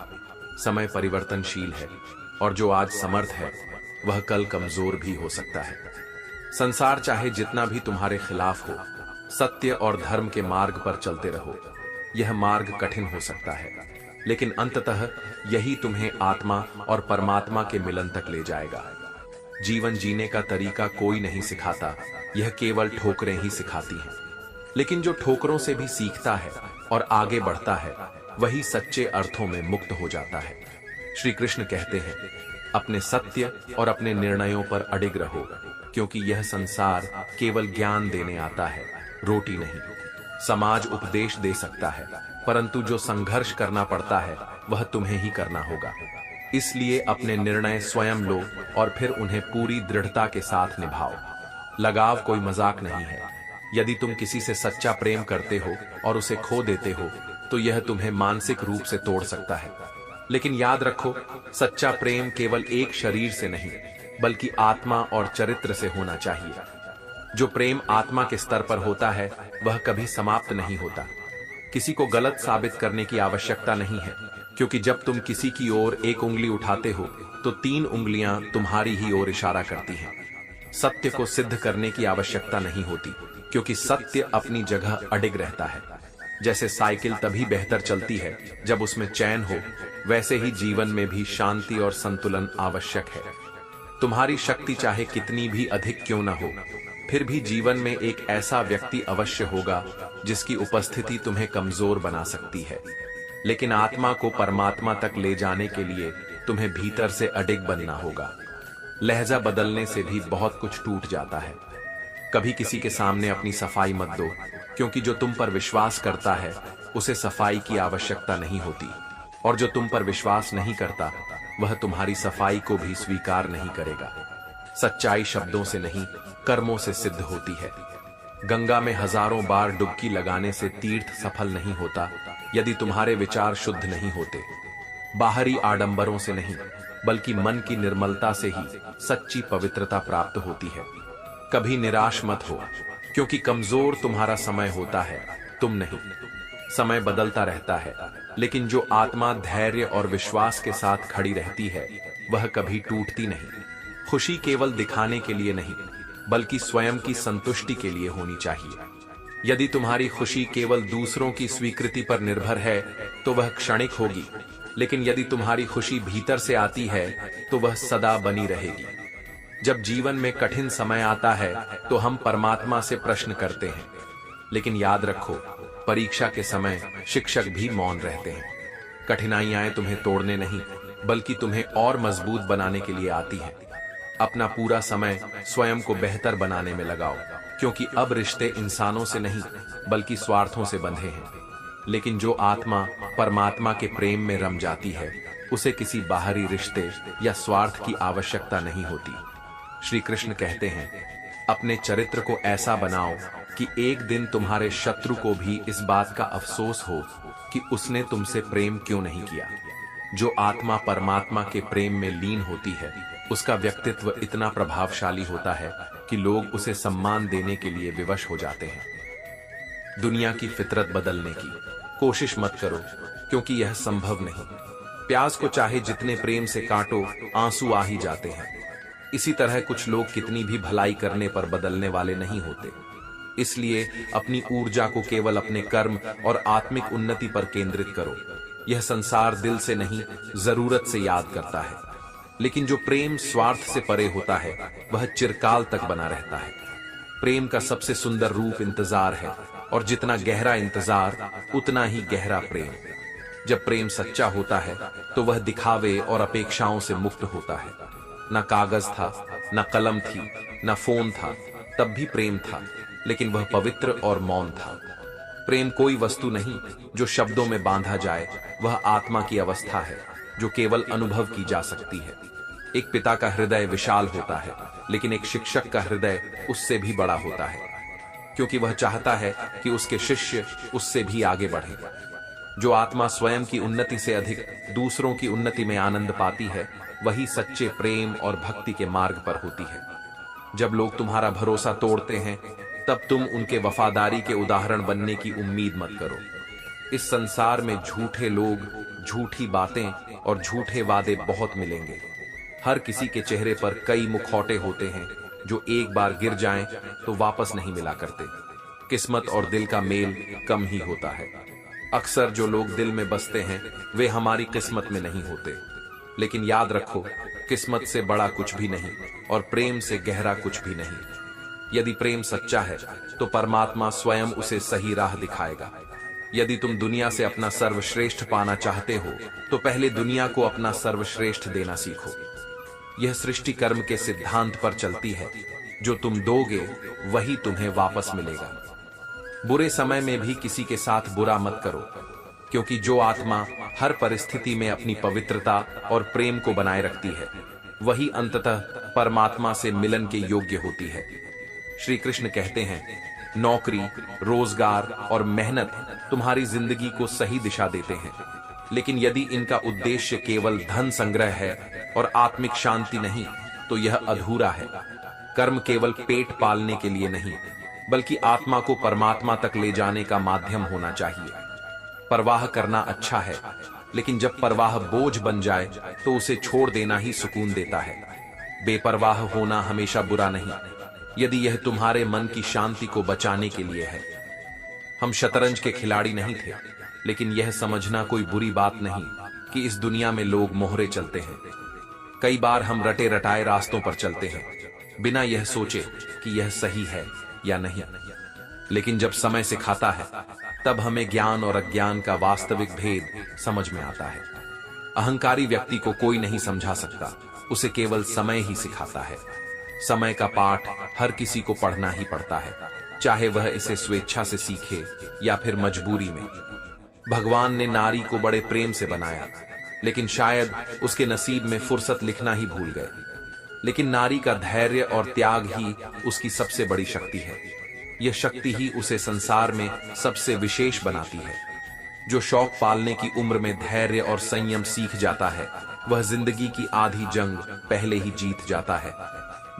समय परिवर्तनशील है, और जो आज समर्थ है, वह कल कमजोर भी हो सकता है। संसार चाहे जितना भी तुम्हारे खिलाफ हो, सत्य और धर्म के मार्ग पर चलते रहो। यह मार्ग कठिन हो सकता है, लेकिन अंततः यही तुम्हें आत्मा और परमात्मा के मिलन तक ले जाएगा। जीवन जीने का तरीका कोई नहीं सिखाता, यह केवल ठोकरें ही सिखाती हैं। लेकिन जो ठोकरों से भी सीखता है और आगे बढ़ता है, वही सच्चे अर्थों में मुक्त हो जाता है। श्री कृष्ण कहते हैं, अपने सत्य और अपने निर्णयों पर अडिग रहो, क्योंकि यह संसार केवल ज्ञान देने आता है, रोटी नहीं। समाज उपदेश दे सकता है, परंतु जो संघर्ष करना पड़ता है, वह तुम्हें ही करना होगा। इसलिए अपने निर्णय स्वयं लो और फिर उन्हें पूरी दृढ़ता के साथ निभाओ। लगाव कोई मजाक नहीं है। यदि तुम किसी से सच्चा प्रेम करते हो और उसे खो देते हो, तो यह तुम्हें मानसिक रूप से तोड़ सकता है। लेकिन याद रखो, सच्चा प्रेम केवल एक शरीर से नहीं, बल्कि आत्मा और चरित्र से होना चाहिए। जो प्रेम आत्मा के स्तर पर होता है, वह कभी समाप्त नहीं होता। किसी को गलत साबित करने की आवश्यकता नहीं है, क्योंकि जब तुम किसी की ओर एक उंगली उठाते हो, तो 3 उंगलियां तुम्हारी ही ओर इशारा करती हैं। सत्य को सिद्ध करने की आवश्यकता नहीं होती, क्योंकि सत्य अपनी जगह अडिग रहता है। जैसे साइकिल तभी बेहतर चलती है जब उसमें चैन हो, वैसे ही जीवन में भी शांति और संतुलन आवश्यक है। तुम्हारी शक्ति चाहे कितनी भी अधिक क्यों न हो, फिर भी जीवन में एक ऐसा व्यक्ति अवश्य होगा जिसकी उपस्थिति तुम्हें कमजोर बना सकती है। लेकिन आत्मा को परमात्मा तक ले जाने के लिए तुम्हें भीतर से अडिग बनना होगा। लहजा बदलने से भी बहुत कुछ टूट जाता है। कभी किसी के सामने अपनी सफाई मत दो, क्योंकि जो तुम पर विश्वास करता है, उसे सफाई की आवश्यकता नहीं होती, और जो तुम पर विश्वास नहीं करता, वह तुम्हारी सफाई को भी स्वीकार नहीं करेगा। सच्चाई शब्दों से नहीं, कर्मों से सिद्ध होती है। गंगा में हजारों बार डुबकी लगाने से तीर्थ सफल नहीं होता, यदि तुम्हारे विचार शुद्ध नहीं होते। बाहरी आडंबरों से नहीं, बल्कि मन की निर्मलता से ही सच्ची पवित्रता प्राप्त होती है। कभी निराश मत हो, क्योंकि कमजोर तुम्हारा समय होता है, तुम नहीं। समय बदलता रहता है, लेकिन जो आत्मा धैर्य और विश्वास के साथ खड़ी रहती है वह कभी टूटती नहीं। खुशी केवल दिखाने के लिए नहीं, बल्कि स्वयं की संतुष्टि के लिए होनी चाहिए। यदि तुम्हारी खुशी केवल दूसरों की स्वीकृति पर निर्भर है तो वह क्षणिक होगी, लेकिन यदि तुम्हारी खुशी भीतर से आती है तो वह सदा बनी रहेगी। जब जीवन में कठिन समय आता है तो हम परमात्मा से प्रश्न करते हैं, लेकिन याद रखो, परीक्षा के समय शिक्षक भी मौन रहते हैं। कठिनाइयां तुम्हें तोड़ने नहीं, बल्कि तुम्हें और मजबूत बनाने के लिए आती हैं। अपना पूरा समय स्वयं को बेहतर बनाने में लगाओ, क्योंकि अब रिश्ते इंसानों से नहीं बल्कि स्वार्थों से बंधे हैं। लेकिन जो आत्मा परमात्मा के प्रेम में रम जाती है, उसे किसी बाहरी रिश्ते या स्वार्थ की आवश्यकता नहीं होती। श्री कृष्ण कहते हैं, अपने चरित्र को ऐसा बनाओ कि एक दिन तुम्हारे शत्रु को भी इस बात का अफसोस हो कि उसने तुमसे प्रेम क्यों नहीं किया। जो आत्मा परमात्मा के प्रेम में लीन होती है, उसका व्यक्तित्व इतना प्रभावशाली होता है कि लोग उसे सम्मान देने के लिए विवश हो जाते हैं। दुनिया की फितरत बदलने की कोशिश मत करो, क्योंकि यह संभव नहीं। प्याज को चाहे जितने प्रेम से काटो, आंसू आ ही जाते हैं। इसी तरह कुछ लोग कितनी भी भलाई करने पर बदलने वाले नहीं होते। इसलिए अपनी ऊर्जा को केवल अपने कर्म और आत्मिक उन्नति पर केंद्रित करो। यह संसार दिल से नहीं, जरूरत से याद करता है, लेकिन जो प्रेम स्वार्थ से परे होता है वह चिरकाल तक बना रहता है। प्रेम का सबसे सुंदर रूप इंतजार है, और जितना गहरा इंतजार उतना ही गहरा प्रेम। जब प्रेम सच्चा होता है तो वह दिखावे और अपेक्षाओं से मुक्त होता है। न कागज था, न कलम थी, न फोन था, तब भी प्रेम था, लेकिन वह पवित्र और मौन था। प्रेम कोई वस्तु नहीं जो शब्दों में बांधा जाए, वह आत्मा की अवस्था है जो केवल अनुभव की जा सकती है। एक पिता का हृदय विशाल होता है, लेकिन एक शिक्षक का हृदय उससे भी बड़ा होता है, क्योंकि वह चाहता है कि उसके शिष्य उससे भी आगे बढ़े। जो आत्मा स्वयं की उन्नति से अधिक दूसरों की उन्नति में आनंद पाती है, वही सच्चे प्रेम और भक्ति के मार्ग पर होती है। जब लोग तुम्हारा भरोसा तोड़ते हैं, तब तुम उनके वफादारी के उदाहरण बनने की उम्मीद मत करो। इस संसार में झूठे लोग, झूठी बातें और झूठे वादे बहुत मिलेंगे। हर किसी के चेहरे पर कई मुखौटे होते हैं जो एक बार गिर जाएं तो वापस नहीं मिला करते। किस्मत और दिल का मेल कम ही होता है। अक्सर जो लोग दिल में बसते हैं वे हमारी किस्मत में नहीं होते। लेकिन याद रखो, किस्मत से बड़ा कुछ भी नहीं और प्रेम से गहरा कुछ भी नहीं। यदि प्रेम सच्चा है तो परमात्मा स्वयं उसे सही राह दिखाएगा। यदि तुम दुनिया से अपना सर्वश्रेष्ठ पाना चाहते हो तो पहले दुनिया को अपना सर्वश्रेष्ठ देना सीखो। यह सृष्टि कर्म के सिद्धांत पर चलती है, जो तुम दोगे वही तुम्हें वापस मिलेगा। बुरे समय में भी किसी के साथ बुरा मत करो, क्योंकि जो आत्मा हर परिस्थिति में अपनी पवित्रता और प्रेम को बनाए रखती है, वही अंततः परमात्मा से मिलन के योग्य होती है। श्री कृष्ण कहते हैं, नौकरी, रोजगार और मेहनत तुम्हारी जिंदगी को सही दिशा देते हैं, लेकिन यदि इनका उद्देश्य केवल धन संग्रह है और आत्मिक शांति नहीं, तो यह अधूरा है। कर्म केवल पेट पालने के लिए नहीं, बल्कि आत्मा को परमात्मा तक ले जाने का माध्यम होना चाहिए। परवाह करना अच्छा है, लेकिन जब परवाह बोझ बन जाए तो उसे छोड़ देना ही सुकून देता है। बेपरवाह होना हमेशा बुरा नहीं, यदि यह तुम्हारे मन की शांति को बचाने के लिए है। हम शतरंज के खिलाड़ी नहीं थे, लेकिन यह समझना कोई बुरी बात नहीं कि इस दुनिया में लोग मोहरे चलते हैं। कई बार हम रटे रटाए रास्तों पर चलते हैं, बिना यह सोचे कि यह सही है या नहीं। लेकिन जब समय सिखाता है, तब हमें ज्ञान और अज्ञान का वास्तविक भेद समझ में आता है। अहंकारी व्यक्ति को कोई नहीं समझा सकता, उसे केवल समय ही सिखाता है। समय का पाठ हर किसी को पढ़ना ही पड़ता है, चाहे वह इसे स्वेच्छा से सीखे या फिर मजबूरी में। भगवान ने नारी को बड़े प्रेम से बनाया, लेकिन शायद उसके नसीब में फुर्सत लिखना ही भूल गए। लेकिन नारी का धैर्य और त्याग ही उसकी सबसे बड़ी शक्ति है। यह शक्ति ही उसे संसार में सबसे विशेष बनाती है। जो शौक पालने की उम्र में धैर्य और संयम सीख जाता है, वह जिंदगी की आधी जंग पहले ही जीत जाता है।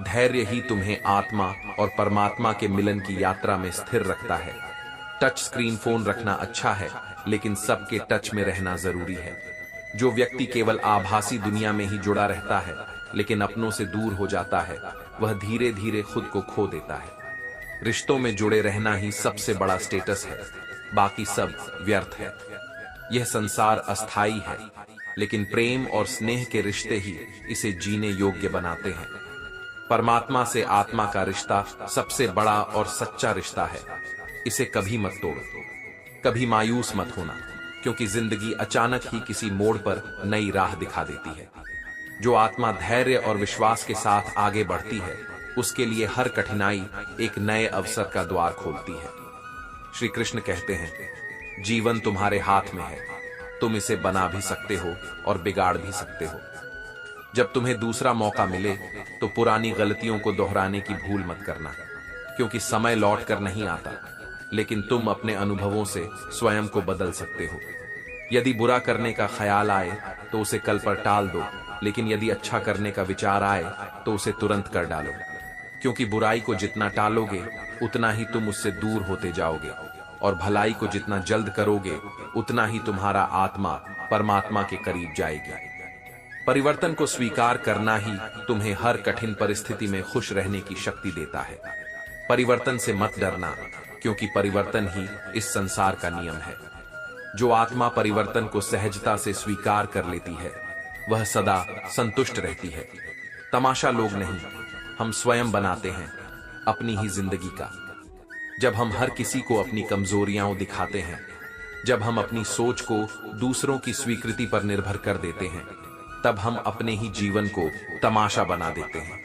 धैर्य ही तुम्हें आत्मा और परमात्मा के मिलन की यात्रा में स्थिर रखता है। टच स्क्रीन फोन रखना अच्छा है, लेकिन सबके टच में रहना जरूरी है। जो व्यक्ति केवल आभासी दुनिया में ही जुड़ा रहता है लेकिन अपनों से दूर हो जाता है, वह धीरे धीरे खुद को खो देता है। रिश्तों में जुड़े रहना ही सबसे बड़ा स्टेटस है, बाकी सब व्यर्थ है। यह संसार अस्थाई है, लेकिन प्रेम और स्नेह के रिश्ते ही इसे जीने योग्य बनाते हैं। परमात्मा से आत्मा का रिश्ता सबसे बड़ा और सच्चा रिश्ता है। इसे कभी मत तोड़ो, कभी मायूस मत होना, क्योंकि जिंदगी अचानक ही किसी मोड़ पर नई राह दिखा देती है। जो आत्मा धैर्य और विश्वास के साथ आगे बढ़ती है, उसके लिए हर कठिनाई एक नए अवसर का द्वार खोलती है। श्री कृष्ण कहते हैं, जीवन तुम्हारे हाथ में है, तुम इसे बना भी सकते हो और बिगाड़ भी सकते हो। जब तुम्हें दूसरा मौका मिले तो पुरानी गलतियों को दोहराने की भूल मत करना, क्योंकि समय लौट कर नहीं आता, लेकिन तुम अपने अनुभवों से स्वयं को बदल सकते हो। यदि बुरा करने का ख्याल आए तो उसे कल पर टाल दो, लेकिन यदि अच्छा करने का विचार आए तो उसे तुरंत कर डालो, क्योंकि बुराई को जितना टालोगे उतना ही तुम उससे दूर होते जाओगे, और भलाई को जितना जल्द करोगे उतना ही तुम्हारा आत्मा परमात्मा के करीब जाएगी। परिवर्तन को स्वीकार करना ही तुम्हें हर कठिन परिस्थिति में खुश रहने की शक्ति देता है। परिवर्तन से मत डरना, क्योंकि परिवर्तन ही इस संसार का नियम है। जो आत्मा परिवर्तन को सहजता से स्वीकार कर लेती है, वह सदा संतुष्ट रहती है। तमाशा लोग नहीं, हम स्वयं बनाते हैं अपनी ही जिंदगी का। जब हम हर किसी को अपनी कमजोरियां दिखाते हैं, जब हम अपनी सोच को दूसरों की स्वीकृति पर निर्भर कर देते हैं, तब हम अपने ही जीवन को तमाशा बना देते हैं।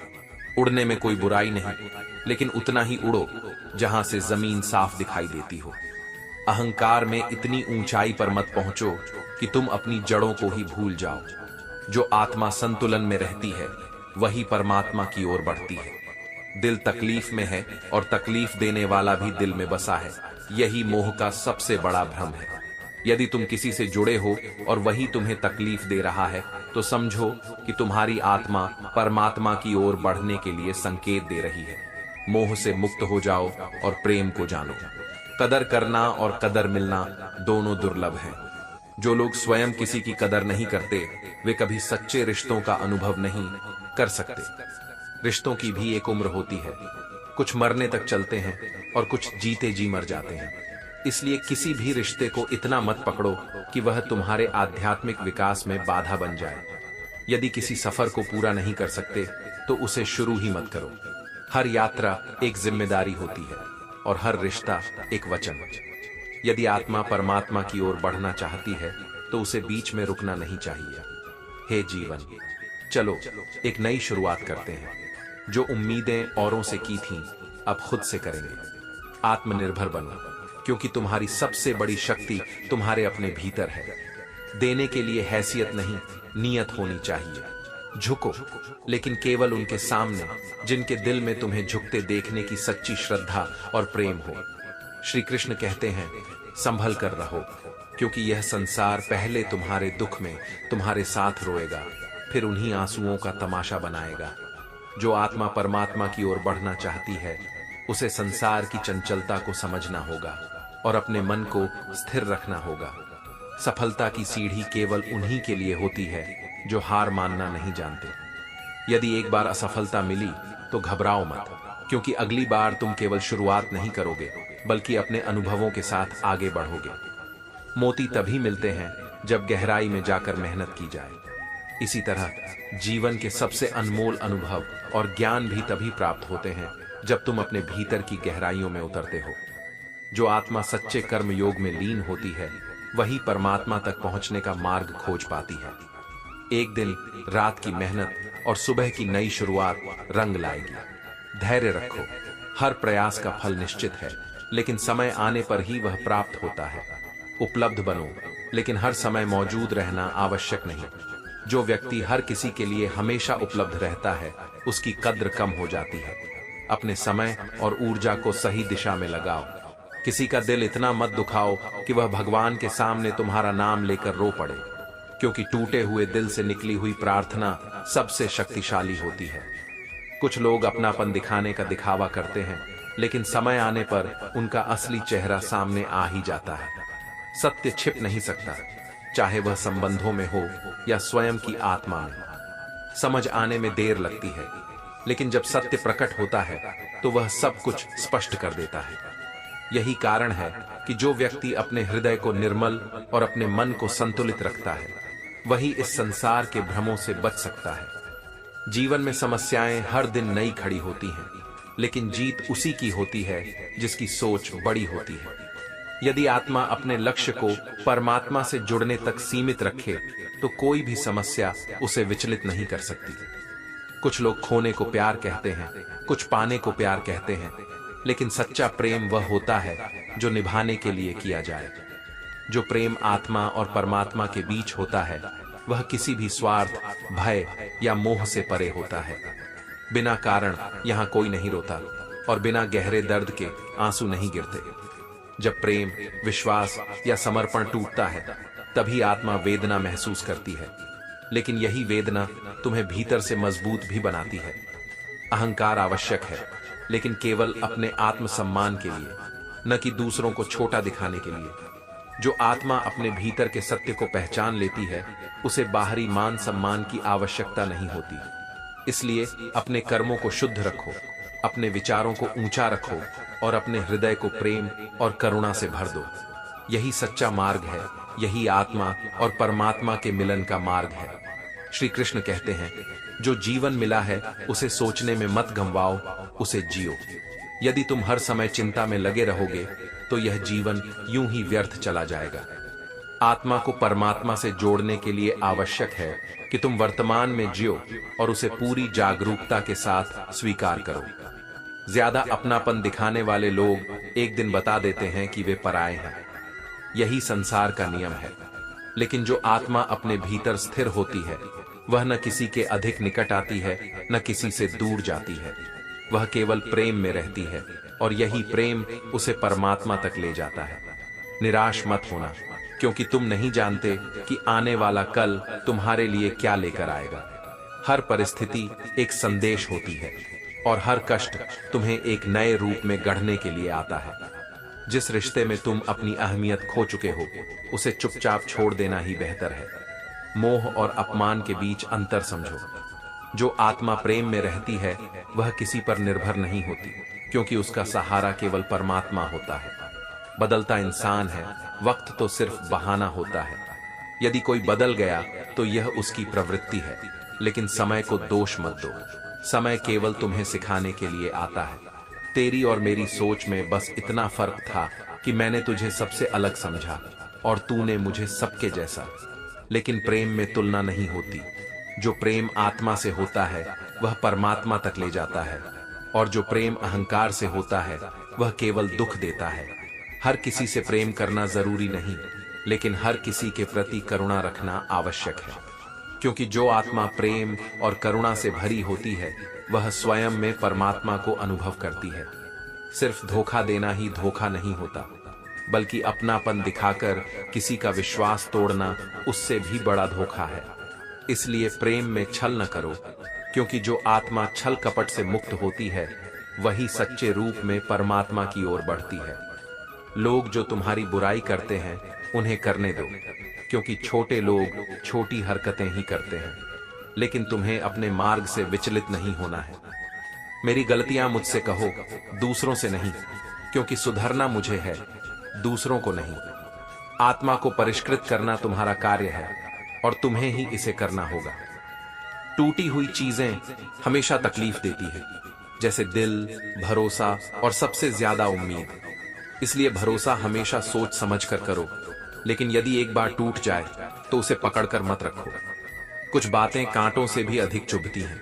उड़ने में कोई बुराई नहीं, लेकिन उतना ही उड़ो जहां से जमीन साफ दिखाई देती हो। अहंकार में इतनी ऊंचाई पर मत पहुंचो कि तुम अपनी जड़ों को ही भूल जाओ। जो आत्मा संतुलन में रहती है, वही परमात्मा की ओर बढ़ती है। दिल तकलीफ में है और तकलीफ देने वाला भी दिल में बसा है। यही मोह का सबसे बड़ा भ्रम है। यदि तुम किसी से जुड़े हो और वही तुम्हें तकलीफ दे रहा है, तो समझो कि तुम्हारी आत्मा परमात्मा की ओर बढ़ने के लिए संकेत दे रही है। मोह से मुक्त हो जाओ और प्रेम को जानो। कदर करना और कदर मिलना दोनों दुर्लभ हैं। जो लोग स्वयं किसी की कदर नहीं करते, वे कभी सच्चे रिश्तों का अनुभव नहीं कर सकते। रिश्तों की भी एक उम्र होती है, कुछ मरने तक चलते हैं और कुछ जीते जी मर जाते हैं। इसलिए किसी भी रिश्ते को इतना मत पकड़ो कि वह तुम्हारे आध्यात्मिक विकास में बाधा बन जाए। यदि किसी सफर को पूरा नहीं कर सकते तो उसे शुरू ही मत करो। हर यात्रा एक जिम्मेदारी होती है और हर रिश्ता एक वचन। यदि आत्मा परमात्मा की ओर बढ़ना चाहती है तो उसे बीच में रुकना नहीं चाहिए। हे जीवन, चलो एक नई शुरुआत करते हैं। जो उम्मीदें औरों से की थीं, अब खुद से करेंगे। आत्मनिर्भर बनो, क्योंकि तुम्हारी सबसे बड़ी शक्ति तुम्हारे अपने भीतर है। देने के लिए हैसियत नहीं, नियत होनी चाहिए। झुको, लेकिन केवल उनके सामने जिनके दिल में तुम्हें झुकते देखने की सच्ची श्रद्धा और प्रेम हो। श्री कृष्ण कहते हैं, संभल कर रहो, क्योंकि यह संसार पहले तुम्हारे दुख में तुम्हारे साथ रोएगा, फिर उन्हीं आंसुओं का तमाशा बनाएगा। जो आत्मा परमात्मा की ओर बढ़ना चाहती है, उसे संसार की चंचलता को समझना होगा और अपने मन को स्थिर रखना होगा। सफलता की सीढ़ी केवल उन्हीं के लिए होती है जो हार मानना नहीं जानते। यदि एक बार असफलता मिली तो घबराओ मत, क्योंकि अगली बार तुम केवल शुरुआत नहीं करोगे, बल्कि अपने अनुभवों के साथ आगे बढ़ोगे। मोती तभी मिलते हैं जब गहराई में जाकर मेहनत की जाए। इसी तरह जीवन के सबसे अनमोल अनुभव और ज्ञान भी तभी प्राप्त होते हैं जब तुम अपने भीतर की गहराइयों में उतरते हो। जो आत्मा सच्चे कर्म योग में लीन होती है, वही परमात्मा तक पहुंचने का मार्ग खोज पाती है। एक दिन रात की मेहनत और सुबह की नई शुरुआत रंग लाएगी। धैर्य रखो, हर प्रयास का फल निश्चित है, लेकिन समय आने पर ही वह प्राप्त होता है। उपलब्ध बनो, लेकिन हर समय मौजूद रहना आवश्यक नहीं। जो व्यक्ति हर किसी के लिए हमेशा उपलब्ध रहता है, उसकी कद्र कम हो जाती है। अपने समय और ऊर्जा को सही दिशा में लगाओ। किसी का दिल इतना मत दुखाओ कि वह भगवान के सामने तुम्हारा नाम लेकर रो पड़े, क्योंकि टूटे हुए दिल से निकली हुई प्रार्थना सबसे शक्तिशाली होती है। कुछ लोग अपनापन दिखाने का दिखावा करते हैं, लेकिन समय आने पर उनका असली चेहरा सामने आ ही जाता है। सत्य छिप नहीं सकता, चाहे वह संबंधों में हो या स्वयं की आत्मा में। समझ आने में देर लगती है, लेकिन जब सत्य प्रकट होता है तो वह सब कुछ स्पष्ट कर देता है। यही कारण है कि जो व्यक्ति अपने हृदय को निर्मल और अपने मन को संतुलित रखता है, वही इस संसार के भ्रमों से बच सकता है। जीवन में समस्याएं हर दिन नई खड़ी होती हैं, लेकिन जीत उसी की होती है जिसकी सोच बड़ी होती है। यदि आत्मा अपने लक्ष्य को परमात्मा से जुड़ने तक सीमित रखे तो कोई भी समस्या उसे विचलित नहीं कर सकती। कुछ लोग खोने को प्यार कहते हैं, कुछ पाने को प्यार कहते हैं, लेकिन सच्चा प्रेम वह होता है जो निभाने के लिए किया जाए। जो प्रेम आत्मा और परमात्मा के बीच होता है, वह किसी भी स्वार्थ, भय या मोह से परे होता है। बिना कारण यहाँ कोई नहीं रोता और बिना गहरे दर्द के आंसू नहीं गिरते। जब प्रेम, विश्वास या समर्पण टूटता है, तभी आत्मा वेदना महसूस करती है, लेकिन यही वेदना तुम्हें भीतर से मजबूत भी बनाती है। अहंकार आवश्यक है, लेकिन केवल अपने आत्मसम्मान के लिए, न कि दूसरों को छोटा दिखाने के लिए। जो आत्मा अपने भीतर के सत्य को पहचान लेती है, उसे बाहरी मान सम्मान की आवश्यकता नहीं होती। इसलिए अपने कर्मों को शुद्ध रखो, अपने विचारों को ऊंचा रखो और अपने हृदय को प्रेम और करुणा से भर दो। यही सच्चा मार्ग है, यही आत्मा और परमात्मा के मिलन का मार्ग है। श्री कृष्ण कहते हैं, जो जीवन मिला है उसे सोचने में मत गंवाओ, उसे जियो। यदि तुम हर समय चिंता में लगे रहोगे तो यह जीवन यूं ही व्यर्थ चला जाएगा। आत्मा को परमात्मा से जोड़ने के लिए आवश्यक है कि तुम वर्तमान में जियो और उसे पूरी जागरूकता के साथ स्वीकार करो। ज्यादा अपनापन दिखाने वाले लोग एक दिन बता देते हैं कि वे पराये हैं। यही संसार का नियम है। लेकिन जो आत्मा अपने भीतर स्थिर होती है, वह न किसी के अधिक निकट आती है, न किसी से दूर जाती है। वह केवल प्रेम में रहती है और यही प्रेम उसे परमात्मा तक ले जाता है। निराश मत होना, क्योंकि तुम नहीं जानते कि आने वाला कल तुम्हारे लिए क्या लेकर आएगा। हर परिस्थिति एक संदेश होती है और हर कष्ट तुम्हें एक नए रूप में गढ़ने के लिए आता है। जिस रिश्ते में तुम अपनी अहमियत खो चुके हो, उसे चुपचाप छोड़ देना ही बेहतर है। मोह और अपमान के बीच अंतर समझो। जो आत्मा प्रेम में रहती है, वह किसी पर निर्भर नहीं होती, क्योंकि उसका सहारा केवल परमात्मा होता है। बदलता इंसान है, वक्त तो सिर्फ बहाना होता है। यदि कोई बदल गया तो यह उसकी प्रवृत्ति है, लेकिन समय को दोष मत दो। समय केवल तुम्हें सिखाने के लिए आता है। तेरी और मेरी सोच में बस इतना फर्क था कि मैंने तुझे सबसे अलग समझा और तूने मुझे सबके जैसा। लेकिन प्रेम में तुलना नहीं होती। जो प्रेम आत्मा से होता है, वह परमात्मा तक ले जाता है, और जो प्रेम अहंकार से होता है, वह केवल दुख देता है। हर किसी से प्रेम करना जरूरी नहीं, लेकिन हर किसी के प्रति करुणा रखना आवश्यक है, क्योंकि जो आत्मा प्रेम और करुणा से भरी होती है, वह स्वयं में परमात्मा को अनुभव करती है। सिर्फ धोखा देना ही धोखा नहीं होता, बल्कि अपनापन दिखाकर किसी का विश्वास तोड़ना उससे भी बड़ा धोखा है। इसलिए प्रेम में छल न करो, क्योंकि जो आत्मा छल कपट से मुक्त होती है, वही सच्चे रूप में परमात्मा की ओर बढ़ती है। लोग जो तुम्हारी बुराई करते हैं, उन्हें करने दो, क्योंकि छोटे लोग छोटी हरकतें ही करते हैं। लेकिन तुम्हें अपने मार्ग से विचलित नहीं होना है। मेरी गलतियां मुझसे कहो, दूसरों से नहीं, क्योंकि सुधरना मुझे है, दूसरों को नहीं। आत्मा को परिष्कृत करना तुम्हारा कार्य है और तुम्हें ही इसे करना होगा। टूटी हुई चीजें हमेशा तकलीफ देती है, जैसे दिल, भरोसा और सबसे ज्यादा उम्मीद। इसलिए भरोसा हमेशा सोच समझ कर करो, लेकिन यदि एक बार टूट जाए तो उसे पकड़कर मत रखो। कुछ बातें कांटों से भी अधिक चुभती हैं।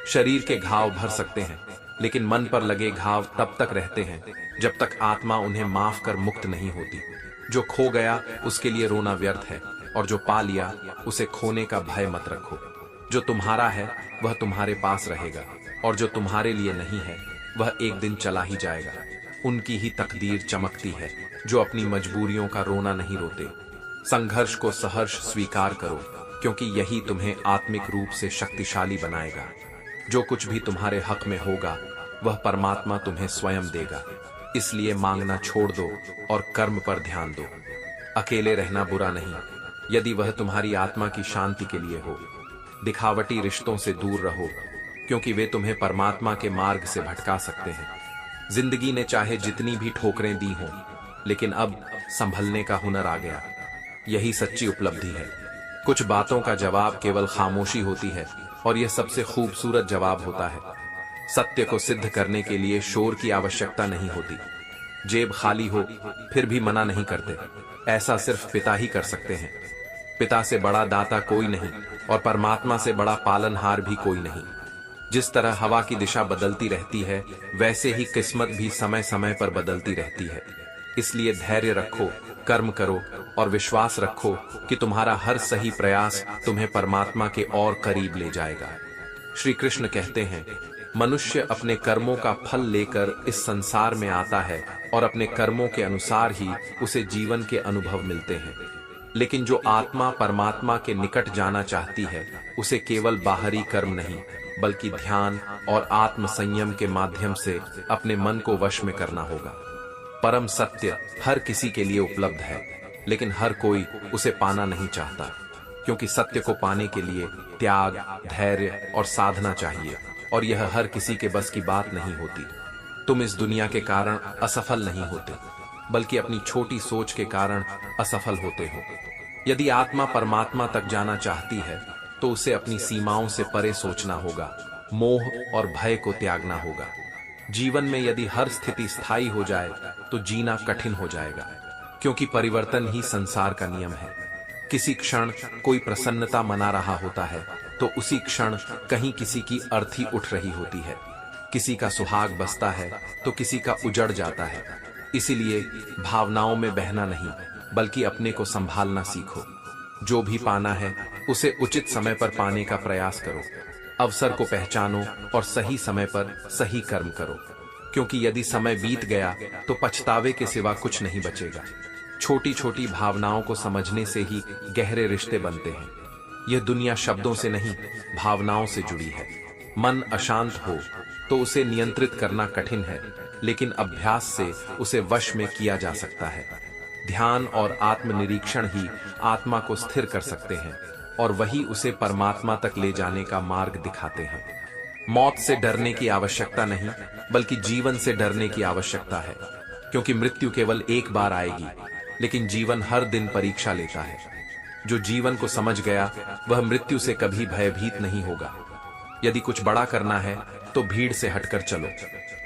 शरीर के घाव भर सकते हैं, लेकिन मन पर लगे घाव तब तक रहते हैं जब तक आत्मा उन्हें माफ कर मुक्त नहीं होती। जो खो गया उसके लिए रोना व्यर्थ है, और जो पा लिया उसे खोने का भय मत रखो। जो तुम्हारा है वह तुम्हारे पास रहेगा, और जो तुम्हारे लिए नहीं है वह एक दिन चला ही जाएगा। उनकी ही तकदीर चमकती है जो अपनी मजबूरियों का रोना नहीं रोते। संघर्ष को सहर्ष स्वीकार करो, क्योंकि यही तुम्हें आत्मिक रूप से शक्तिशाली बनाएगा। जो कुछ भी तुम्हारे हक में होगा वह परमात्मा तुम्हें स्वयं देगा। इसलिए मांगना छोड़ दो और कर्म पर ध्यान दो। अकेले रहना बुरा नहीं, यदि वह तुम्हारी आत्मा की शांति के लिए हो। दिखावटी रिश्तों से दूर रहो, क्योंकि वे तुम्हें परमात्मा के मार्ग से भटका सकते हैं। जिंदगी ने चाहे जितनी भी ठोकरें दी हों, लेकिन अब संभलने का हुनर आ गया। यही सच्ची उपलब्धि है। कुछ बातों का जवाब केवल खामोशी होती है, और यह सबसे खूबसूरत जवाब होता है। सत्य को सिद्ध करने के लिए शोर की आवश्यकता नहीं होती। जेब खाली हो फिर भी मना नहीं करते, ऐसा सिर्फ पिता ही कर सकते हैं। पिता से बड़ा दाता कोई नहीं, और परमात्मा से बड़ा पालनहार भी कोई नहीं। जिस तरह हवा की दिशा बदलती रहती है, वैसे ही किस्मत भी समय समय पर बदलती रहती है। इसलिए धैर्य रखो, कर्म करो और विश्वास रखो कि तुम्हारा हर सही प्रयास तुम्हें परमात्मा के और करीब ले जाएगा। श्री कृष्ण कहते हैं, मनुष्य अपने कर्मों का फल लेकर इस संसार में आता है और अपने कर्मों के अनुसार ही उसे जीवन के अनुभव मिलते हैं। लेकिन जो आत्मा परमात्मा के निकट जाना चाहती है, उसे केवल बाहरी कर्म नहीं, बल्कि ध्यान और आत्म संयम के माध्यम से अपने मन को वश में करना होगा। परम सत्य हर किसी के लिए उपलब्ध है, लेकिन हर कोई उसे पाना नहीं चाहता, क्योंकि सत्य को पाने के लिए त्याग, धैर्य और साधना चाहिए, और यह हर किसी के बस की बात नहीं होती। तुम इस दुनिया के कारण असफल नहीं होते, बल्कि अपनी छोटी सोच के कारण असफल होते हो। यदि आत्मा परमात्मा तक जाना चाहती है, तो उसे अपनी सीमाओं से परे सोचना होगा, मोह और भय को त्यागना होगा। जीवन में यदि हर स्थिति स्थायी हो जाए तो जीना कठिन हो जाएगा, क्योंकि परिवर्तन ही संसार का नियम है। किसी क्षण कोई प्रसन्नता मना रहा होता है, तो उसी क्षण कहीं किसी की अर्थी उठ रही होती है। किसी का सुहाग बसता है तो किसी का उजड़ जाता है। इसीलिए भावनाओं में बहना नहीं, बल्कि अपने को संभालना सीखो। जो भी पाना है उसे उचित समय पर पाने का प्रयास करो। अवसर को पहचानो और सही समय पर सही कर्म करो, क्योंकि यदि समय बीत गया तो पछतावे के सिवा कुछ नहीं बचेगा। छोटी छोटी भावनाओं को समझने से ही गहरे रिश्ते बनते हैं। यह दुनिया शब्दों से नहीं, भावनाओं से जुड़ी है। मन अशांत हो तो उसे नियंत्रित करना कठिन है, लेकिन अभ्यास से उसे वश में किया जा सकता है। ध्यान और आत्मनिरीक्षण ही आत्मा को स्थिर कर सकते हैं, और वही उसे परमात्मा तक ले जाने का मार्ग दिखाते हैं। मौत से डरने की आवश्यकता नहीं, बल्कि जीवन से डरने की आवश्यकता है, क्योंकि मृत्यु केवल एक बार आएगी, लेकिन जीवन हर दिन परीक्षा लेता है। जो जीवन को समझ गया वह मृत्यु से कभी भयभीत नहीं होगा। यदि कुछ बड़ा करना है तो भीड़ से हटकर चलो।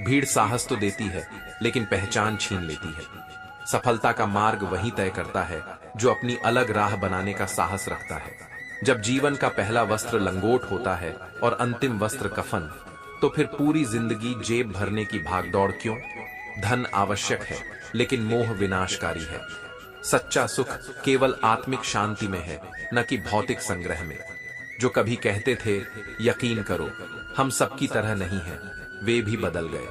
भीड़ साहस तो देती है, लेकिन पहचान छीन लेती है। सफलता का मार्ग वही तय करता है जो अपनी अलग राह बनाने का साहस रखता है। जब जीवन का पहला वस्त्र लंगोट होता है और अंतिम वस्त्र कफन, तो फिर पूरी जिंदगी जेब भरने की भागदौड़ क्यों? धन आवश्यक है, लेकिन मोह विनाशकारी है। सच्चा सुख केवल आत्मिक शांति में है, न कि भौतिक संग्रह में। जो कभी कहते थे यकीन करो हम सबकी तरह नहीं हैं, वे भी बदल गए,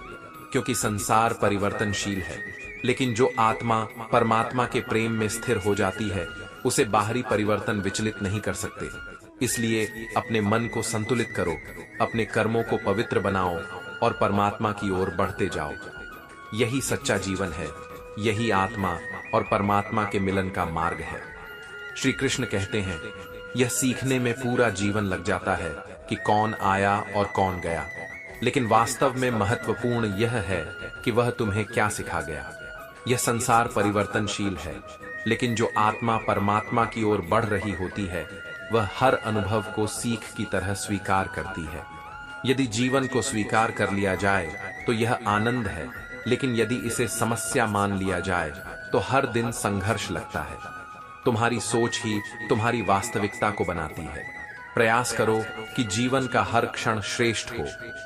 क्योंकि संसार परिवर्तनशील है। लेकिन जो आत्मा परमात्मा के प्रेम में स्थिर हो जाती है, उसे बाहरी परिवर्तन विचलित नहीं कर सकते। इसलिए अपने मन को संतुलित करो, अपने कर्मों को पवित्र बनाओ और परमात्मा की ओर बढ़ते जाओ। यही सच्चा जीवन है, यही आत्मा और परमात्मा के मिलन का मार्ग है। श्री कृष्ण कहते हैं, यह सीखने में पूरा जीवन लग जाता है कि कौन आया और कौन गया, लेकिन वास्तव में महत्वपूर्ण यह है कि वह तुम्हें क्या सिखा गया। यह संसार परिवर्तनशील है, लेकिन जो आत्मा परमात्मा की ओर बढ़ रही होती है, वह हर अनुभव को सीख की तरह स्वीकार करती है। यदि जीवन को स्वीकार कर लिया जाए तो यह आनंद है, लेकिन यदि इसे समस्या मान लिया जाए तो हर दिन संघर्ष लगता है। तुम्हारी सोच ही तुम्हारी वास्तविकता को बनाती है। प्रयास करो कि जीवन का हर क्षण श्रेष्ठ हो,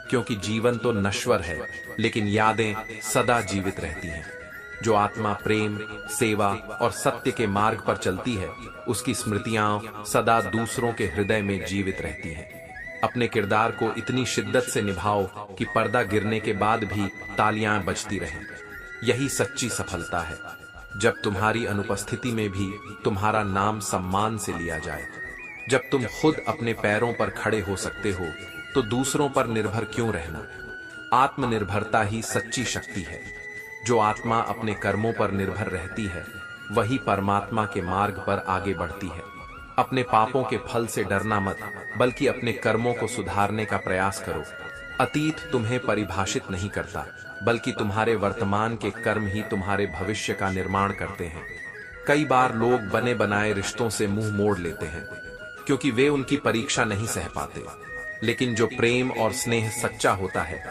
क्योंकि जीवन तो नश्वर है, लेकिन यादें सदा जीवित रहती हैं। जो आत्मा प्रेम, सेवा और सत्य के मार्ग पर चलती है, उसकी स्मृतियां सदा दूसरों के हृदय में जीवित रहती हैं। अपने किरदार को इतनी शिद्दत से निभाओ कि पर्दा गिरने के बाद भी तालियां बजती रहें। यही सच्ची सफलता है, जब तुम्हारी अनुपस्थिति में भी तुम्हारा नाम सम्मान से लिया जाए। जब तुम खुद अपने पैरों पर खड़े हो सकते हो, तो दूसरों पर निर्भर क्यों रहना। आत्मनिर्भरता ही सच्ची शक्ति है। जो आत्मा अपने कर्मों पर निर्भर रहती है वही परमात्मा के मार्ग पर आगे बढ़ती है। अपने पापों के फल से डरना मत, बल्कि अपने कर्मों को सुधारने का प्रयास करो। अतीत तुम्हें परिभाषित नहीं करता, बल्कि तुम्हारे वर्तमान के कर्म ही तुम्हारे भविष्य का निर्माण करते हैं। कई बार लोग बने बनाए रिश्तों से मुंह मोड़ लेते हैं क्योंकि वे उनकी परीक्षा नहीं सह पाते, लेकिन जो प्रेम और स्नेह सच्चा होता है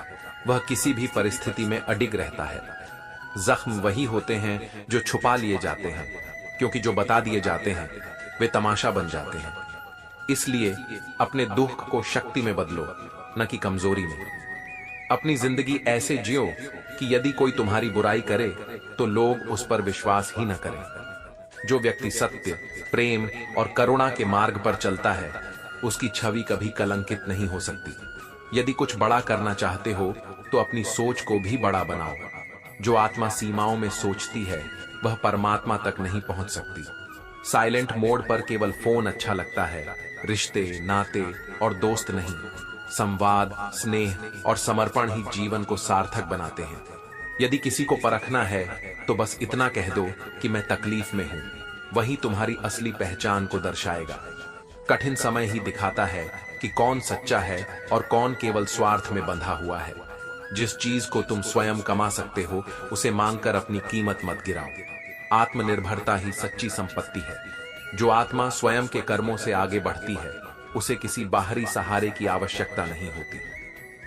वह किसी भी परिस्थिति में अडिग रहता है। जख्म वही होते हैं जो छुपा लिए जाते हैं, क्योंकि जो बता दिए जाते हैं वे तमाशा बन जाते हैं। इसलिए अपने दुख को शक्ति में बदलो, न कि कमजोरी में। अपनी जिंदगी ऐसे जियो कि यदि कोई तुम्हारी बुराई करे तो लोग उस पर विश्वास ही न करें। जो व्यक्ति सत्य, प्रेम और करुणा के मार्ग पर चलता है उसकी छवि कभी कलंकित नहीं हो सकती। यदि कुछ बड़ा करना चाहते हो तो अपनी सोच को भी बड़ा बनाओ। जो आत्मा सीमाओं में सोचती है वह परमात्मा तक नहीं पहुंच सकती। साइलेंट मोड पर केवल फोन अच्छा लगता है, रिश्ते, नाते और दोस्त नहीं। संवाद, स्नेह और समर्पण ही जीवन को सार्थक बनाते हैं। यदि किसी को परखना है तो बस इतना कह दो कि मैं तकलीफ में हूं, वही तुम्हारी असली पहचान को दर्शाएगा। कठिन समय ही दिखाता है कि कौन सच्चा है और कौन केवल स्वार्थ में बंधा हुआ है। जिस चीज को तुम स्वयं कमा सकते हो उसे मांगकर अपनी कीमत मत गिराओ। आत्मनिर्भरता ही सच्ची संपत्ति है। जो आत्मा स्वयं के कर्मों से आगे बढ़ती है उसे किसी बाहरी सहारे की आवश्यकता नहीं होती।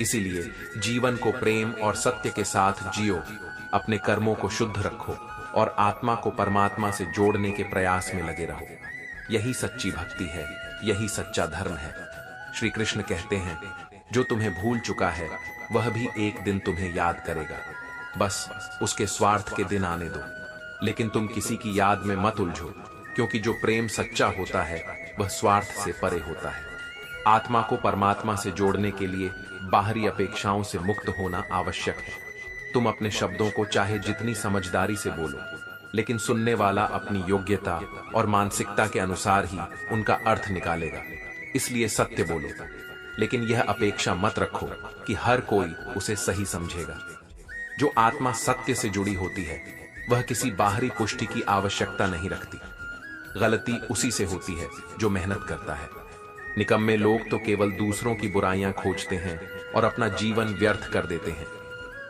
इसीलिए जीवन को प्रेम और सत्य के साथ जियो, अपने कर्मों को शुद्ध रखो और आत्मा को परमात्मा से जोड़ने के प्रयास में लगे रहो। यही सच्ची भक्ति है, यही सच्चा धर्म है। श्री कृष्ण कहते हैं, जो तुम्हें भूल चुका है वह भी एक दिन तुम्हें याद करेगा। बस उसके स्वार्थ के दिन आने दो, लेकिन तुम किसी की याद में मत उलझो, क्योंकि जो प्रेम सच्चा होता है वह स्वार्थ से परे होता है। आत्मा को परमात्मा से जोड़ने के लिए बाहरी अपेक्षाओं से मुक्त होना आवश्यक है। तुम अपने शब्दों को चाहे जितनी समझदारी से बोलो, लेकिन सुनने वाला अपनी योग्यता और मानसिकता के अनुसार ही उनका अर्थ निकालेगा। इसलिए सत्य बोलो, लेकिन यह अपेक्षा मत रखो कि हर कोई उसे सही समझेगा। जो आत्मा सत्य से जुड़ी होती है वह किसी बाहरी पुष्टि की आवश्यकता नहीं रखती। गलती उसी से होती है जो मेहनत करता है। निकम्मे लोग तो केवल दूसरों की बुराइयां खोजते हैं और अपना जीवन व्यर्थ कर देते हैं।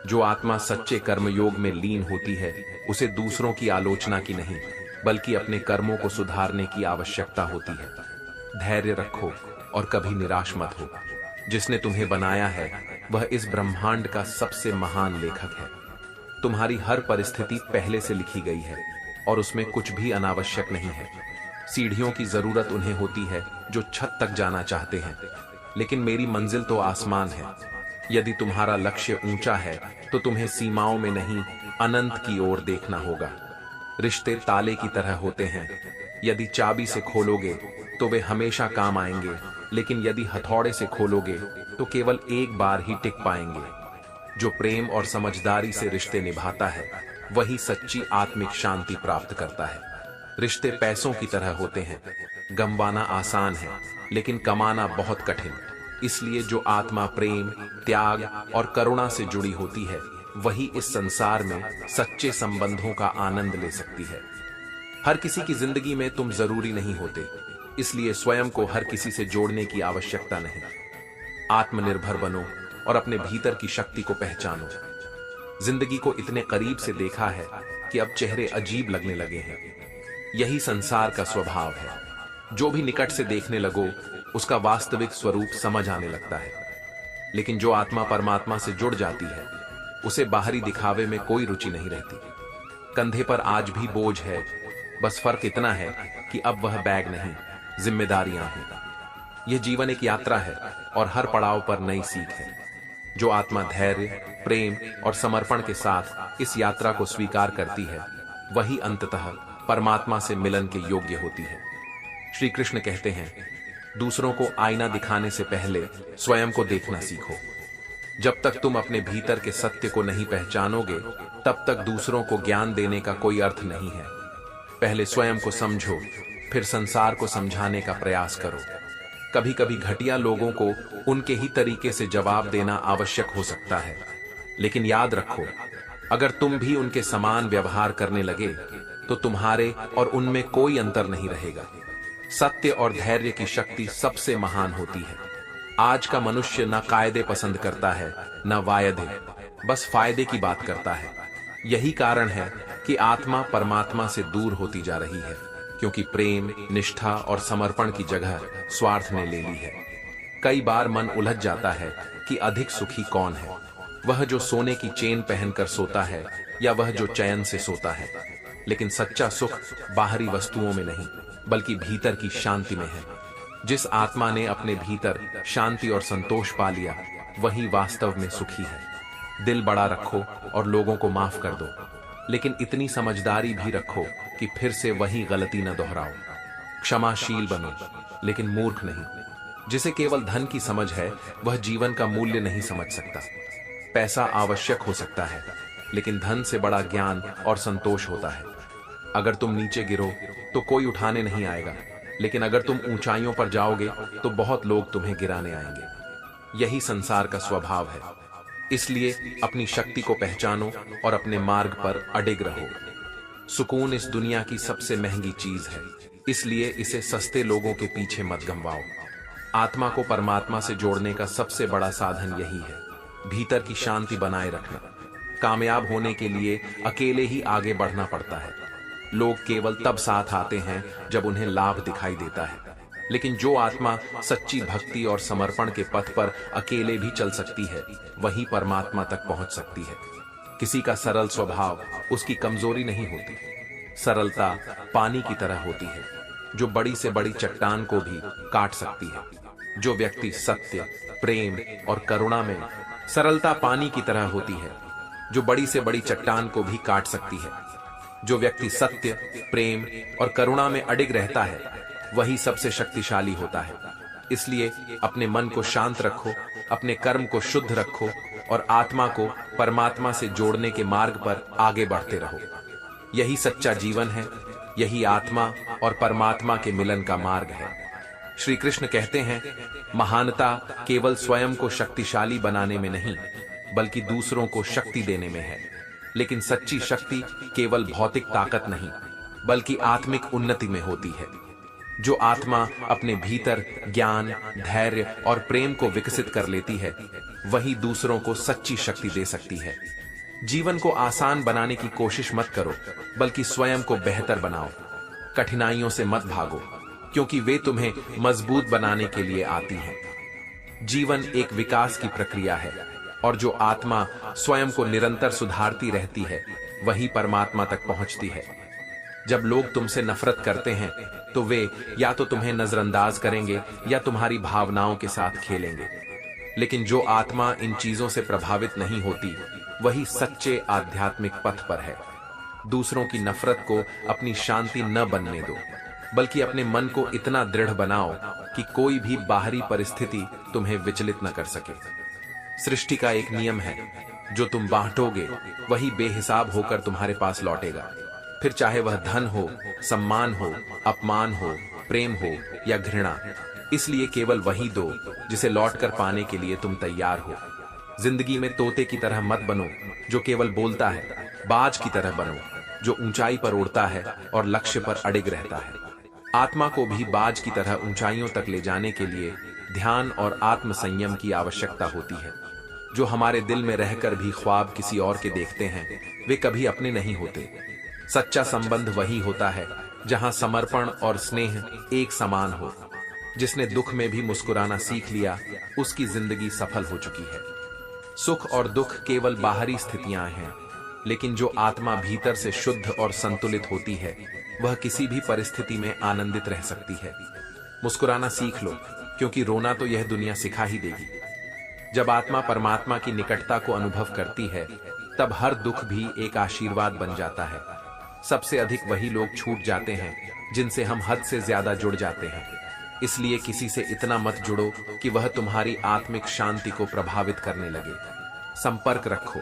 जो आत्मा सच्चे कर्मयोग में लीन होती है उसे दूसरों की आलोचना की नहीं, बल्कि अपने कर्मों को सुधारने की आवश्यकता होती है। धैर्य रखो और कभी निराश मत हो। जिसने तुम्हें बनाया है वह इस ब्रह्मांड का सबसे महान लेखक है। तुम्हारी हर परिस्थिति पहले से लिखी गई है और उसमें कुछ भी अनावश्यक नहीं है। सीढ़ियों की जरूरत उन्हें होती है जो छत तक जाना चाहते हैं, लेकिन मेरी मंजिल तो आसमान है। यदि तुम्हारा लक्ष्य ऊंचा है तो तुम्हें सीमाओं में नहीं, अनंत की ओर देखना होगा। रिश्ते ताले की तरह होते हैं, यदि चाबी से खोलोगे तो वे हमेशा काम आएंगे, लेकिन यदि हथौड़े से खोलोगे तो केवल एक बार ही टिक पाएंगे। जो प्रेम और समझदारी से रिश्ते निभाता है वही सच्ची आत्मिक शांति प्राप्त करता है। रिश्ते पैसों की तरह होते हैं, गंवाना आसान है लेकिन कमाना बहुत कठिन। इसलिए जो आत्मा प्रेम, त्याग और करुणा से जुड़ी होती है वही इस संसार में सच्चे संबंधों का आनंद ले सकती है। हर किसी की जिंदगी में तुम जरूरी नहीं होते, इसलिए स्वयं को हर किसी से जोड़ने की आवश्यकता नहीं। आत्मनिर्भर बनो और अपने भीतर की शक्ति को पहचानो। जिंदगी को इतने करीब से देखा है कि अब चेहरे अजीब लगने लगे हैं। यही संसार का स्वभाव है। जो भी निकट से देखने लगो उसका वास्तविक स्वरूप समझ आने लगता है। लेकिन जो आत्मा परमात्मा से जुड़ जाती है उसे बाहरी दिखावे में कोई रुचि नहीं रहती। कंधे पर आज भी बोझ है, बस फर्क इतना है कि अब वह बैग नहीं, जिम्मेदारियां हैं। यह जीवन एक यात्रा है और हर पड़ाव पर नई सीख है। जो आत्मा धैर्य, प्रेम और समर्पण के साथ इस यात्रा को स्वीकार करती है वही अंततः परमात्मा से मिलन के योग्य होती है। श्री कृष्ण कहते हैं, दूसरों को आईना दिखाने से पहले स्वयं को देखना सीखो। जब तक तुम अपने भीतर के सत्य को नहीं पहचानोगे तब तक दूसरों को ज्ञान देने का कोई अर्थ नहीं है। पहले स्वयं को समझो, फिर संसार को समझाने का प्रयास करो। कभी कभी घटिया लोगों को उनके ही तरीके से जवाब देना आवश्यक हो सकता है, लेकिन याद रखो, अगर तुम भी उनके समान व्यवहार करने लगे तो तुम्हारे और उनमें कोई अंतर नहीं रहेगा। सत्य और धैर्य की शक्ति सबसे महान होती है। आज का मनुष्य न कायदे पसंद करता है न वायदे, बस फायदे की बात करता है। यही कारण है कि आत्मा परमात्मा से दूर होती जा रही है, क्योंकि प्रेम, निष्ठा और समर्पण की जगह स्वार्थ ने ले ली है। कई बार मन उलझ जाता है कि अधिक सुखी कौन है, वह जो सोने की चेन पहनकर सोता है या वह जो चैन से सोता है। लेकिन सच्चा सुख बाहरी वस्तुओं में नहीं, बल्कि भीतर की शांति में है। जिस आत्मा ने अपने भीतर शांति और संतोष पा लिया, वही वास्तव में सुखी है। दिल बड़ा रखो और लोगों को माफ कर दो, लेकिन इतनी समझदारी भी रखो कि फिर से वही गलती न दोहराओ। क्षमाशील बनो, लेकिन मूर्ख नहीं। जिसे केवल धन की समझ है, वह जीवन का मूल्य नहीं समझ सकता। पैसा आवश्यक हो सकता है, लेकिन धन से बड़ा ज्ञान और संतोष होता है। अगर तुम नीचे गिरो तो कोई उठाने नहीं आएगा, लेकिन अगर तुम ऊंचाइयों पर जाओगे तो बहुत लोग तुम्हें गिराने आएंगे। यही संसार का स्वभाव है। इसलिए अपनी शक्ति को पहचानो और अपने मार्ग पर अडिग रहो। सुकून इस दुनिया की सबसे महंगी चीज है, इसलिए इसे सस्ते लोगों के पीछे मत गंवाओ। आत्मा को परमात्मा से जोड़ने का सबसे बड़ा साधन यही है, भीतर की शांति बनाए रखना। कामयाब होने के लिए अकेले ही आगे बढ़ना पड़ता है। लोग केवल तब साथ आते हैं जब उन्हें लाभ दिखाई देता है, लेकिन जो आत्मा सच्ची भक्ति और समर्पण के पथ पर अकेले भी चल सकती है, वही परमात्मा तक पहुंच सकती है। किसी का सरल स्वभाव उसकी कमजोरी नहीं होती। सरलता पानी की तरह होती है, जो बड़ी से बड़ी चट्टान को भी काट सकती है। जो व्यक्ति सत्य, प्रेम और करुणा में सरलता पानी की तरह होती है, जो बड़ी से बड़ी चट्टान को भी काट सकती है। जो व्यक्ति सत्य, प्रेम और करुणा में अडिग रहता है, वही सबसे शक्तिशाली होता है। इसलिए अपने मन को शांत रखो, अपने कर्म को शुद्ध रखो और आत्मा को परमात्मा से जोड़ने के मार्ग पर आगे बढ़ते रहो। यही सच्चा जीवन है, यही आत्मा और परमात्मा के मिलन का मार्ग है। श्री कृष्ण कहते हैं, महानता केवल स्वयं को शक्तिशाली बनाने में नहीं, बल्कि दूसरों को शक्ति देने में है। लेकिन सच्ची शक्ति केवल भौतिक ताकत नहीं, बल्कि आत्मिक उन्नति में होती है। जो आत्मा अपने भीतर ज्ञान, धैर्य और प्रेम को विकसित कर लेती है, वही दूसरों को सच्ची शक्ति दे सकती है। जीवन को आसान बनाने की कोशिश मत करो, बल्कि स्वयं को बेहतर बनाओ। कठिनाइयों से मत भागो, क्योंकि वे तुम्हें मजबूत बनाने के लिए आती हैं। जीवन एक विकास की प्रक्रिया है, और जो आत्मा स्वयं को निरंतर सुधारती रहती है, वही परमात्मा तक पहुंचती है। जब लोग तुमसे नफरत करते हैं, तो वे या तो तुम्हें नजरअंदाज करेंगे या तुम्हारी भावनाओं के साथ खेलेंगे। लेकिन जो आत्मा इन चीजों से प्रभावित नहीं होती, वही सच्चे आध्यात्मिक पथ पर है। दूसरों की नफरत को अपनी शांति न बनने दो, बल्कि अपने मन को इतना दृढ़ बनाओ कि कोई भी बाहरी परिस्थिति तुम्हें विचलित न कर सके। सृष्टि का एक नियम है, जो तुम बांटोगे वही बेहिसाब होकर तुम्हारे पास लौटेगा। फिर चाहे वह धन हो, सम्मान हो, अपमान हो, प्रेम हो या घृणा। इसलिए केवल वही दो जिसे लौटकर पाने के लिए तुम तैयार हो। जिंदगी में तोते की तरह मत बनो, जो केवल बोलता है। बाज की तरह बनो, जो ऊंचाई पर उड़ता है और लक्ष्य पर अडिग रहता है। आत्मा को भी बाज की तरह ऊंचाइयों तक ले जाने के लिए ध्यान और आत्म संयम की आवश्यकता होती है। जो हमारे दिल में रहकर भी ख्वाब किसी और के देखते हैं, वे कभी अपने नहीं होते। सच्चा संबंध वही होता है जहां समर्पण और स्नेह एक समान हो। जिसने दुख में भी मुस्कुराना सीख लिया, उसकी जिंदगी सफल हो चुकी है। सुख और दुख केवल बाहरी स्थितियां हैं, लेकिन जो आत्मा भीतर से शुद्ध और संतुलित होती है, वह किसी भी परिस्थिति में आनंदित रह सकती है। मुस्कुराना सीख लो, क्योंकि रोना तो यह दुनिया सिखा ही देगी। जब आत्मा परमात्मा की निकटता को अनुभव करती है, तब हर दुख भी एक आशीर्वाद बन जाता है। सबसे अधिक वही लोग छूट जाते हैं जिनसे हम हद से ज्यादा जुड़ जाते हैं। इसलिए किसी से इतना मत जुड़ो कि वह तुम्हारी आत्मिक शांति को प्रभावित करने लगे। संपर्क रखो,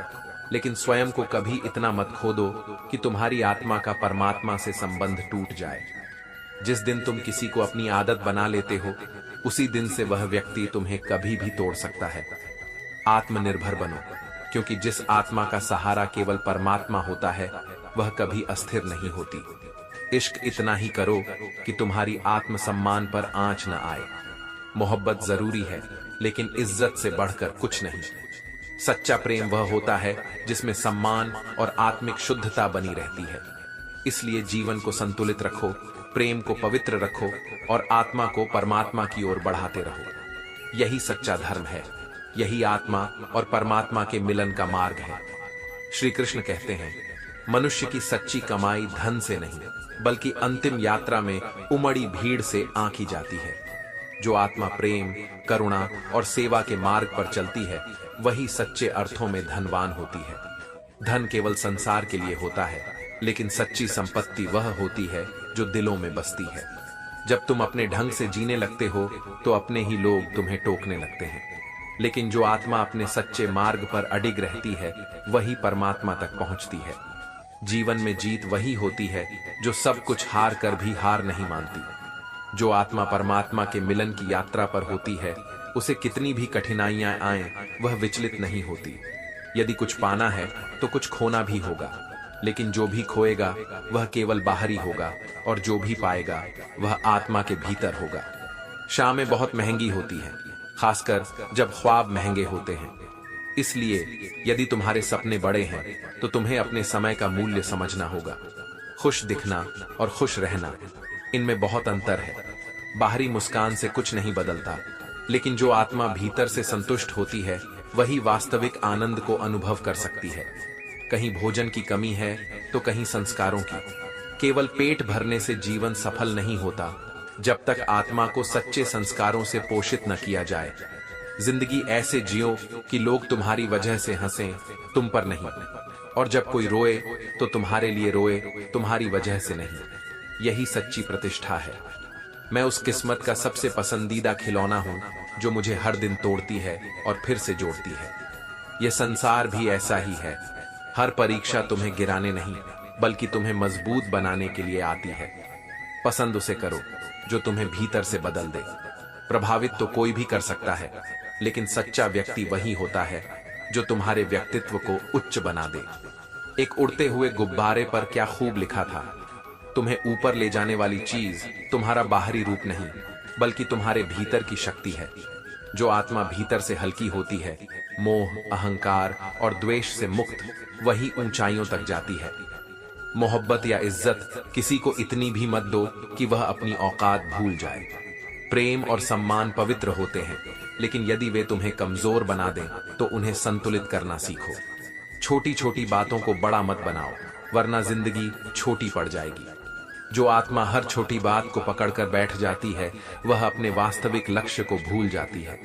लेकिन स्वयं को कभी इतना मत खो दो कि तुम्हारी आत्मा का परमात्मा से संबंध टूट जाए। जिस दिन तुम किसी को अपनी आदत बना लेते हो, उसी दिन से वह व्यक्ति तुम्हें कभी भी तोड़ सकता है। आत्मनिर्भर बनो, क्योंकि जिस आत्मा का सहारा केवल परमात्मा होता है वह कभी अस्थिर नहीं होती। इश्क इतना ही करो कि तुम्हारी आत्मसम्मान पर आंच न आए। मोहब्बत जरूरी है, लेकिन इज्जत से बढ़कर कुछ नहीं। सच्चा प्रेम वह होता है जिसमें सम्मान और आत्मिक शुद्धता बनी रहती है। इसलिए जीवन को संतुलित रखो, प्रेम को पवित्र रखो और आत्मा को परमात्मा की ओर बढ़ाते रहो। यही सच्चा धर्म है, यही आत्मा और परमात्मा के मिलन का मार्ग है। श्री कृष्ण कहते हैं, मनुष्य की सच्ची कमाई धन से नहीं, बल्कि अंतिम यात्रा में उमड़ी भीड़ से आंकी जाती है। जो आत्मा प्रेम, करुणा और सेवा के मार्ग पर चलती है, वही सच्चे अर्थों में धनवान होती है। धन केवल संसार के लिए होता है, लेकिन सच्ची संपत्ति वह होती है जो दिलों में बसती है। जब तुम अपने ढंग से जीने लगते हो तो अपने ही लोग तुम्हें टोकने लगते हैं, लेकिन जो आत्मा अपने सच्चे मार्ग पर अडिग रहती है वही परमात्मा तक पहुंचती है। जीवन में जीत वही होती है जो सब कुछ हार कर भी हार नहीं मानती। जो आत्मा परमात्मा के मिलन की यात्रा पर होती है, उसे कितनी भी कठिनाइयां आएं, वह विचलित नहीं होती। यदि कुछ पाना है तो कुछ खोना भी होगा, लेकिन जो भी खोएगा वह केवल बाहरी होगा और जो भी पाएगा वह आत्मा के भीतर होगा। शामें बहुत महंगी होती हैं, खासकर जब ख्वाब महंगे होते हैं। इसलिए यदि तुम्हारे सपने बड़े हैं तो तुम्हें अपने समय का मूल्य समझना होगा। खुश दिखना और खुश रहना, इनमें बहुत अंतर है। बाहरी मुस्कान से कुछ नहीं बदलता, लेकिन जो आत्मा भीतर से संतुष्ट होती है वही वास्तविक आनंद को अनुभव कर सकती है। कहीं भोजन की कमी है तो कहीं संस्कारों की। केवल पेट भरने से जीवन सफल नहीं होता जब तक आत्मा को सच्चे संस्कारों से पोषित न किया जाए। जिंदगी ऐसे जियो कि लोग तुम्हारी वजह से हंसें, तुम पर नहीं। और जब कोई रोए तो तुम्हारे लिए रोए, तुम्हारी वजह से नहीं। यही सच्ची प्रतिष्ठा है। मैं उस किस्मत का सबसे पसंदीदा खिलौना हूं जो मुझे हर दिन तोड़ती है और फिर से जोड़ती है। यह संसार भी ऐसा ही है। हर परीक्षा तुम्हें गिराने नहीं, बल्कि तुम्हें मजबूत बनाने के लिए आती है। पसंद उसे करो जो तुम्हें भीतर से बदल दे। प्रभावित तो कोई भी कर सकता है, लेकिन सच्चा व्यक्ति वही होता है जो तुम्हारे व्यक्तित्व को उच्च बना दे। एक उड़ते हुए गुब्बारे पर क्या खूब लिखा था, तुम्हें ऊपर ले जाने वाली चीज तुम्हारा बाहरी रूप नहीं, बल्कि तुम्हारे भीतर की शक्ति है। जो आत्मा भीतर से हल्की होती है, मोह, अहंकार और द्वेष से मुक्त, वही ऊंचाइयों तक जाती है। मोहब्बत या इज्जत किसी को इतनी भी मत दो कि वह अपनी औकात भूल जाए। प्रेम और सम्मान पवित्र होते हैं, लेकिन यदि वे तुम्हें कमजोर बना दें तो उन्हें संतुलित करना सीखो। छोटी छोटी बातों को बड़ा मत बनाओ, वरना जिंदगी छोटी पड़ जाएगी। जो आत्मा हर छोटी बात को पकड़कर बैठ जाती है वह अपने वास्तविक लक्ष्य को भूल जाती है।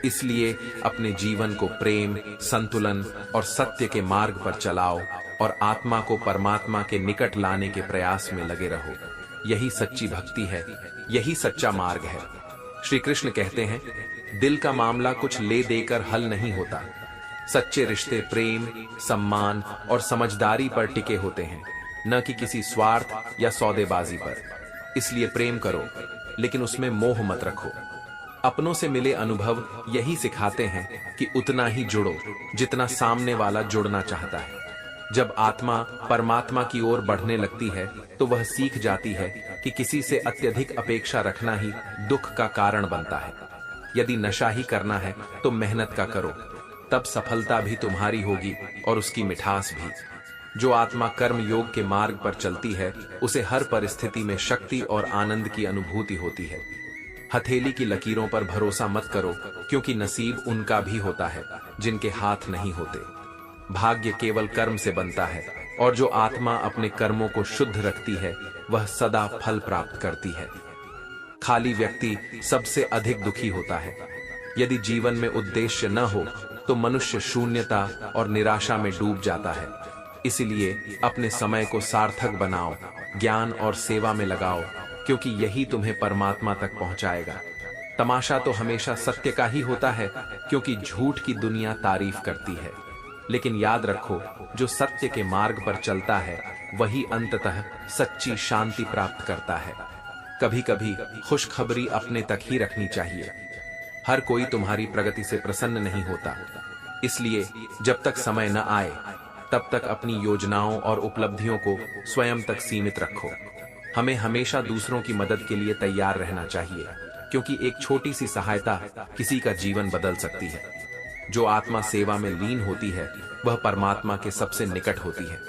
इसलिए अपने जीवन को प्रेम, संतुलन और सत्य के मार्ग पर चलाओ और आत्मा को परमात्मा के निकट लाने के प्रयास में लगे रहो। यही सच्ची भक्ति है, यही सच्चा मार्ग है। श्री कृष्ण कहते हैं, दिल का मामला कुछ ले देकर हल नहीं होता। सच्चे रिश्ते प्रेम, सम्मान और समझदारी पर टिके होते हैं, न कि किसी स्वार्थ या सौदेबाजी पर। इसलिए प्रेम करो, लेकिन उसमें मोह मत रखो। अपनों से मिले अनुभव यही सिखाते हैं कि उतना ही जुड़ो जितना सामने वाला जुड़ना चाहता है। जब आत्मा परमात्मा की ओर बढ़ने लगती है तो वह सीख जाती है कि किसी से अत्यधिक अपेक्षा रखना ही दुख का कारण बनता है। यदि नशा ही करना है तो मेहनत का करो, तब सफलता भी तुम्हारी होगी और उसकी मिठास भी। जो आत्मा कर्म योग के मार्ग पर चलती है उसे हर परिस्थिति में शक्ति और आनंद की अनुभूति होती है। हथेली की लकीरों पर भरोसा मत करो, क्योंकि नसीब उनका भी होता है जिनके हाथ नहीं होते। भाग्य केवल कर्म से बनता है, और जो आत्मा अपने कर्मों को शुद्ध रखती है वह सदा फल प्राप्त करती है। खाली व्यक्ति सबसे अधिक दुखी होता है। यदि जीवन में उद्देश्य न हो तो मनुष्य शून्यता और निराशा में डूब जाता है। इसलिए अपने समय को सार्थक बनाओ, ज्ञान और सेवा में लगाओ, क्योंकि यही तुम्हें परमात्मा तक पहुंचाएगा। तमाशा तो हमेशा सत्य का ही होता है, क्योंकि झूठ की दुनिया तारीफ करती है। लेकिन याद रखो, जो सत्य के मार्ग पर चलता है वही अंततः सच्ची शांति प्राप्त करता है। कभी कभी खुशखबरी अपने तक ही रखनी चाहिए। हर कोई तुम्हारी प्रगति से प्रसन्न नहीं होता, इसलिए जब तक समय न आए तब तक अपनी योजनाओं और उपलब्धियों को स्वयं तक सीमित रखो। हमें हमेशा दूसरों की मदद के लिए तैयार रहना चाहिए, क्योंकि एक छोटी सी सहायता किसी का जीवन बदल सकती है। जो आत्मा सेवा में लीन होती है वह परमात्मा के सबसे निकट होती है।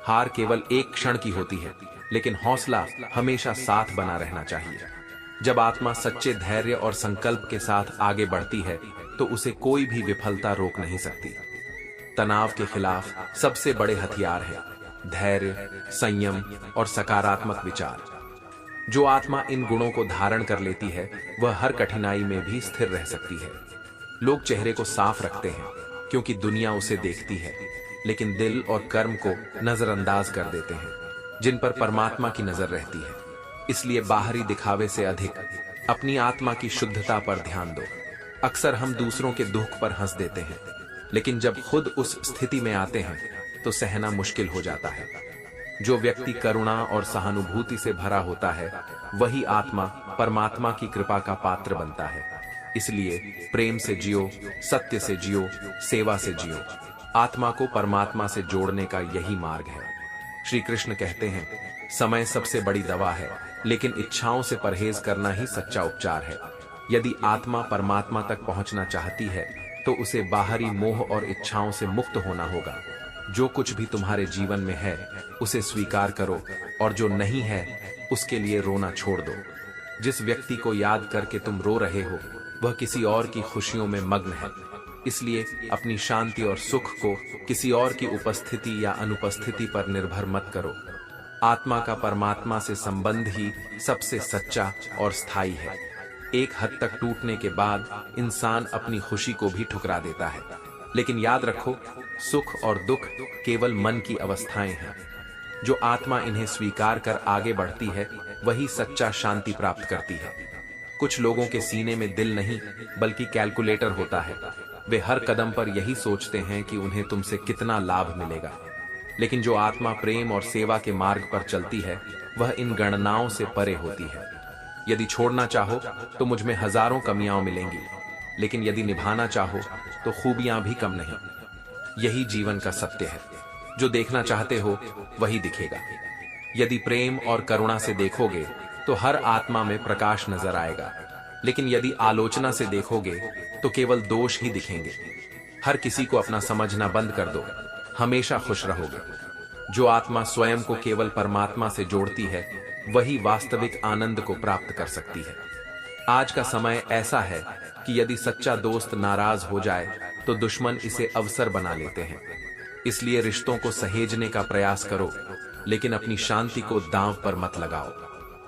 हार केवल एक क्षण की होती है, लेकिन हौसला हमेशा साथ बना रहना चाहिए। जब आत्मा सच्चे धैर्य और संकल्प के साथ आगे बढ़ती है तो उसे कोई भी विफलता रोक नहीं सकती। तनाव के खिलाफ सबसे बड़े हथियार है धैर्य, संयम और सकारात्मक विचार। जो आत्मा इन गुणों को धारण कर लेती है वह हर कठिनाई में भी स्थिर रह सकती है। लोग चेहरे को साफ रखते हैं क्योंकि दुनिया उसे देखती है, लेकिन दिल और कर्म को नजरअंदाज कर देते हैं, जिन पर परमात्मा की नजर रहती है। इसलिए बाहरी दिखावे से अधिक अपनी आत्मा की शुद्धता पर ध्यान दो। अक्सर हम दूसरों के दुख पर हंस देते हैं, लेकिन जब खुद उस स्थिति में आते हैं तो सहना मुश्किल हो जाता है। जो व्यक्ति करुणा और सहानुभूति से भरा होता है वही आत्मा परमात्मा की कृपा का पात्र बनता है। इसलिए प्रेम से जियो, सत्य से जियो, सेवा से जियो। आत्मा को परमात्मा से जोड़ने का यही मार्ग है। श्री कृष्ण कहते हैं, समय सबसे बड़ी दवा है, लेकिन इच्छाओं से परहेज करना ही सच्चा उपचार है। यदि आत्मा परमात्मा तक पहुंचना चाहती है तो उसे बाहरी मोह और इच्छाओं से मुक्त होना होगा। जो कुछ भी तुम्हारे जीवन में है उसे स्वीकार करो, और जो नहीं है उसके लिए रोना छोड़ दो। जिस व्यक्ति को याद करके तुम रो रहे हो वह किसी और की खुशियों में मग्न है। इसलिए अपनी शांति और सुख को किसी और की उपस्थिति या अनुपस्थिति पर निर्भर मत करो। आत्मा का परमात्मा से संबंध ही सबसे सच्चा और स्थायी है। एक हद तक टूटने के बाद इंसान अपनी खुशी को भी ठुकरा देता है, लेकिन याद रखो, सुख और दुख केवल मन की अवस्थाएं हैं। जो आत्मा इन्हें स्वीकार कर आगे बढ़ती है वही सच्चा शांति प्राप्त करती है। कुछ लोगों के सीने में दिल नहीं बल्कि कैलकुलेटर होता है। वे हर कदम पर यही सोचते हैं कि उन्हें तुमसे कितना लाभ मिलेगा। लेकिन जो आत्मा प्रेम और सेवा के मार्ग पर चलती है वह इन गणनाओं से परे होती है। यदि छोड़ना चाहो तो मुझ में हजारों कमियां मिलेंगी, लेकिन यदि निभाना चाहो तो खूबियां भी कम नहीं। यही जीवन का सत्य है। जो देखना चाहते हो वही दिखेगा। यदि प्रेम और करुणा से देखोगे तो हर आत्मा में प्रकाश नजर आएगा, लेकिन यदि आलोचना से देखोगे तो केवल दोष ही दिखेंगे। हर किसी को अपना समझना बंद कर दो, हमेशा खुश रहोगे। जो आत्मा स्वयं को केवल परमात्मा से जोड़ती है वही वास्तविक आनंद को प्राप्त कर सकती है। आज का समय ऐसा है कि यदि सच्चा दोस्त नाराज हो जाए तो दुश्मन इसे अवसर बना लेते हैं। इसलिए रिश्तों को सहेजने का प्रयास करो, लेकिन अपनी शांति को दांव पर मत लगाओ।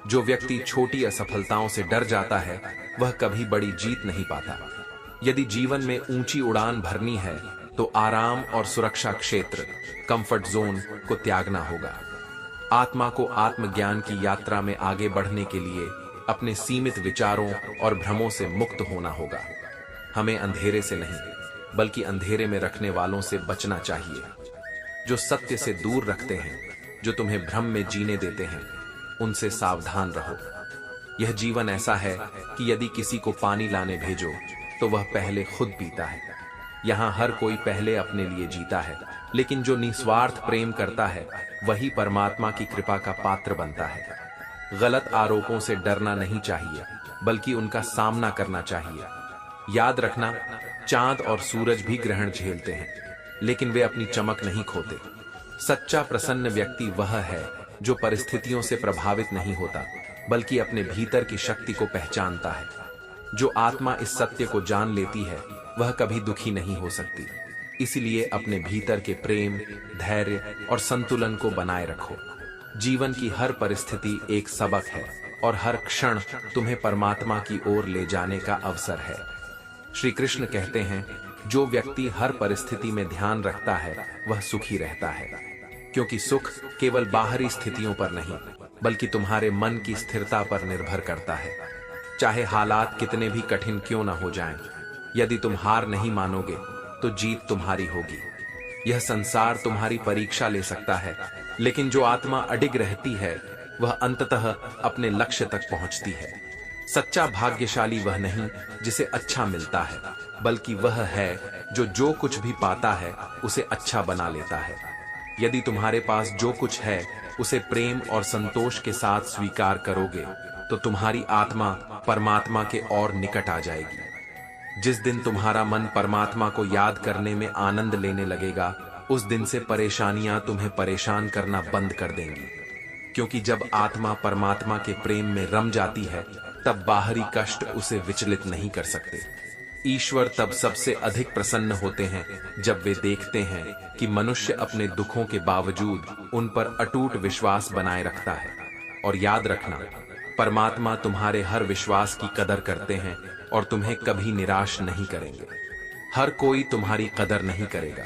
जो व्यक्ति छोटी असफलताओं से डर जाता है वह कभी बड़ी जीत नहीं पाता। यदि जीवन में ऊंची उड़ान भरनी है तो आराम और सुरक्षा क्षेत्र, कंफर्ट जोन को त्यागना होगा। आत्मा को आत्मज्ञान की यात्रा में आगे बढ़ने के लिए अपने सीमित विचारों और भ्रमों से मुक्त होना होगा। हमें अंधेरे से नहीं बल्कि अंधेरे में रखने वालों से बचना चाहिए। जो सत्य से दूर रखते हैं, जो तुम्हें भ्रम में जीने देते हैं, उनसे सावधान रहो। यह जीवन ऐसा है कि यदि किसी को पानी लाने भेजो तो वह पहले खुद पीता है। यहाँ हर कोई पहले अपने लिए जीता है, लेकिन जो निस्वार्थ प्रेम करता है वही परमात्मा की कृपा का पात्र बनता है। गलत आरोपों से डरना नहीं चाहिए बल्कि उनका सामना करना चाहिए। याद रखना, चांद और सूरज भी ग्रहण झेलते हैं, लेकिन वे अपनी चमक नहीं खोते। सच्चा प्रसन्न व्यक्ति वह है जो परिस्थितियों से प्रभावित नहीं होता बल्कि अपने भीतर की शक्ति को पहचानता है। जो आत्मा इस सत्य को जान लेती है वह कभी दुखी नहीं हो सकती। इसलिए अपने भीतर के प्रेम, धैर्य और संतुलन को बनाए रखो। जीवन की हर परिस्थिति एक सबक है और हर क्षण तुम्हें परमात्मा की ओर ले जाने का अवसर है। श्री कृष्ण कहते हैं, जो व्यक्ति हर परिस्थिति में ध्यान रखता है वह सुखी रहता है, क्योंकि सुख केवल बाहरी स्थितियों पर नहीं बल्कि तुम्हारे मन की स्थिरता पर निर्भर करता है। चाहे हालात कितने भी कठिन क्यों न हो जाएं, यदि तुम हार नहीं मानोगे तो जीत तुम्हारी होगी। यह संसार तुम्हारी परीक्षा ले सकता है, लेकिन जो आत्मा अडिग रहती है वह अंततः अपने लक्ष्य तक पहुंचती है। सच्चा भाग्यशाली वह नहीं जिसे अच्छा मिलता है, बल्कि वह है जो कुछ भी पाता है उसे अच्छा बना लेता है। यदि तुम्हारे पास जो कुछ है उसे प्रेम और संतोष के साथ स्वीकार करोगे तो तुम्हारी आत्मा परमात्मा के और निकट आ जाएगी। जिस दिन तुम्हारा मन परमात्मा को याद करने में आनंद लेने लगेगा, उस दिन से परेशानियां तुम्हें परेशान करना बंद कर देंगी। क्योंकि जब आत्मा परमात्मा के प्रेम में रम जाती है, तब बाहरी कष्ट उसे विचलित नहीं कर सकते। ईश्वर तब सबसे अधिक प्रसन्न होते हैं जब वे देखते हैं कि मनुष्य अपने दुखों के बावजूद उन पर अटूट विश्वास बनाए रखता है। और याद रखना, परमात्मा तुम्हारे हर विश्वास की कदर करते हैं और तुम्हें कभी निराश नहीं करेंगे। हर कोई तुम्हारी कदर नहीं करेगा,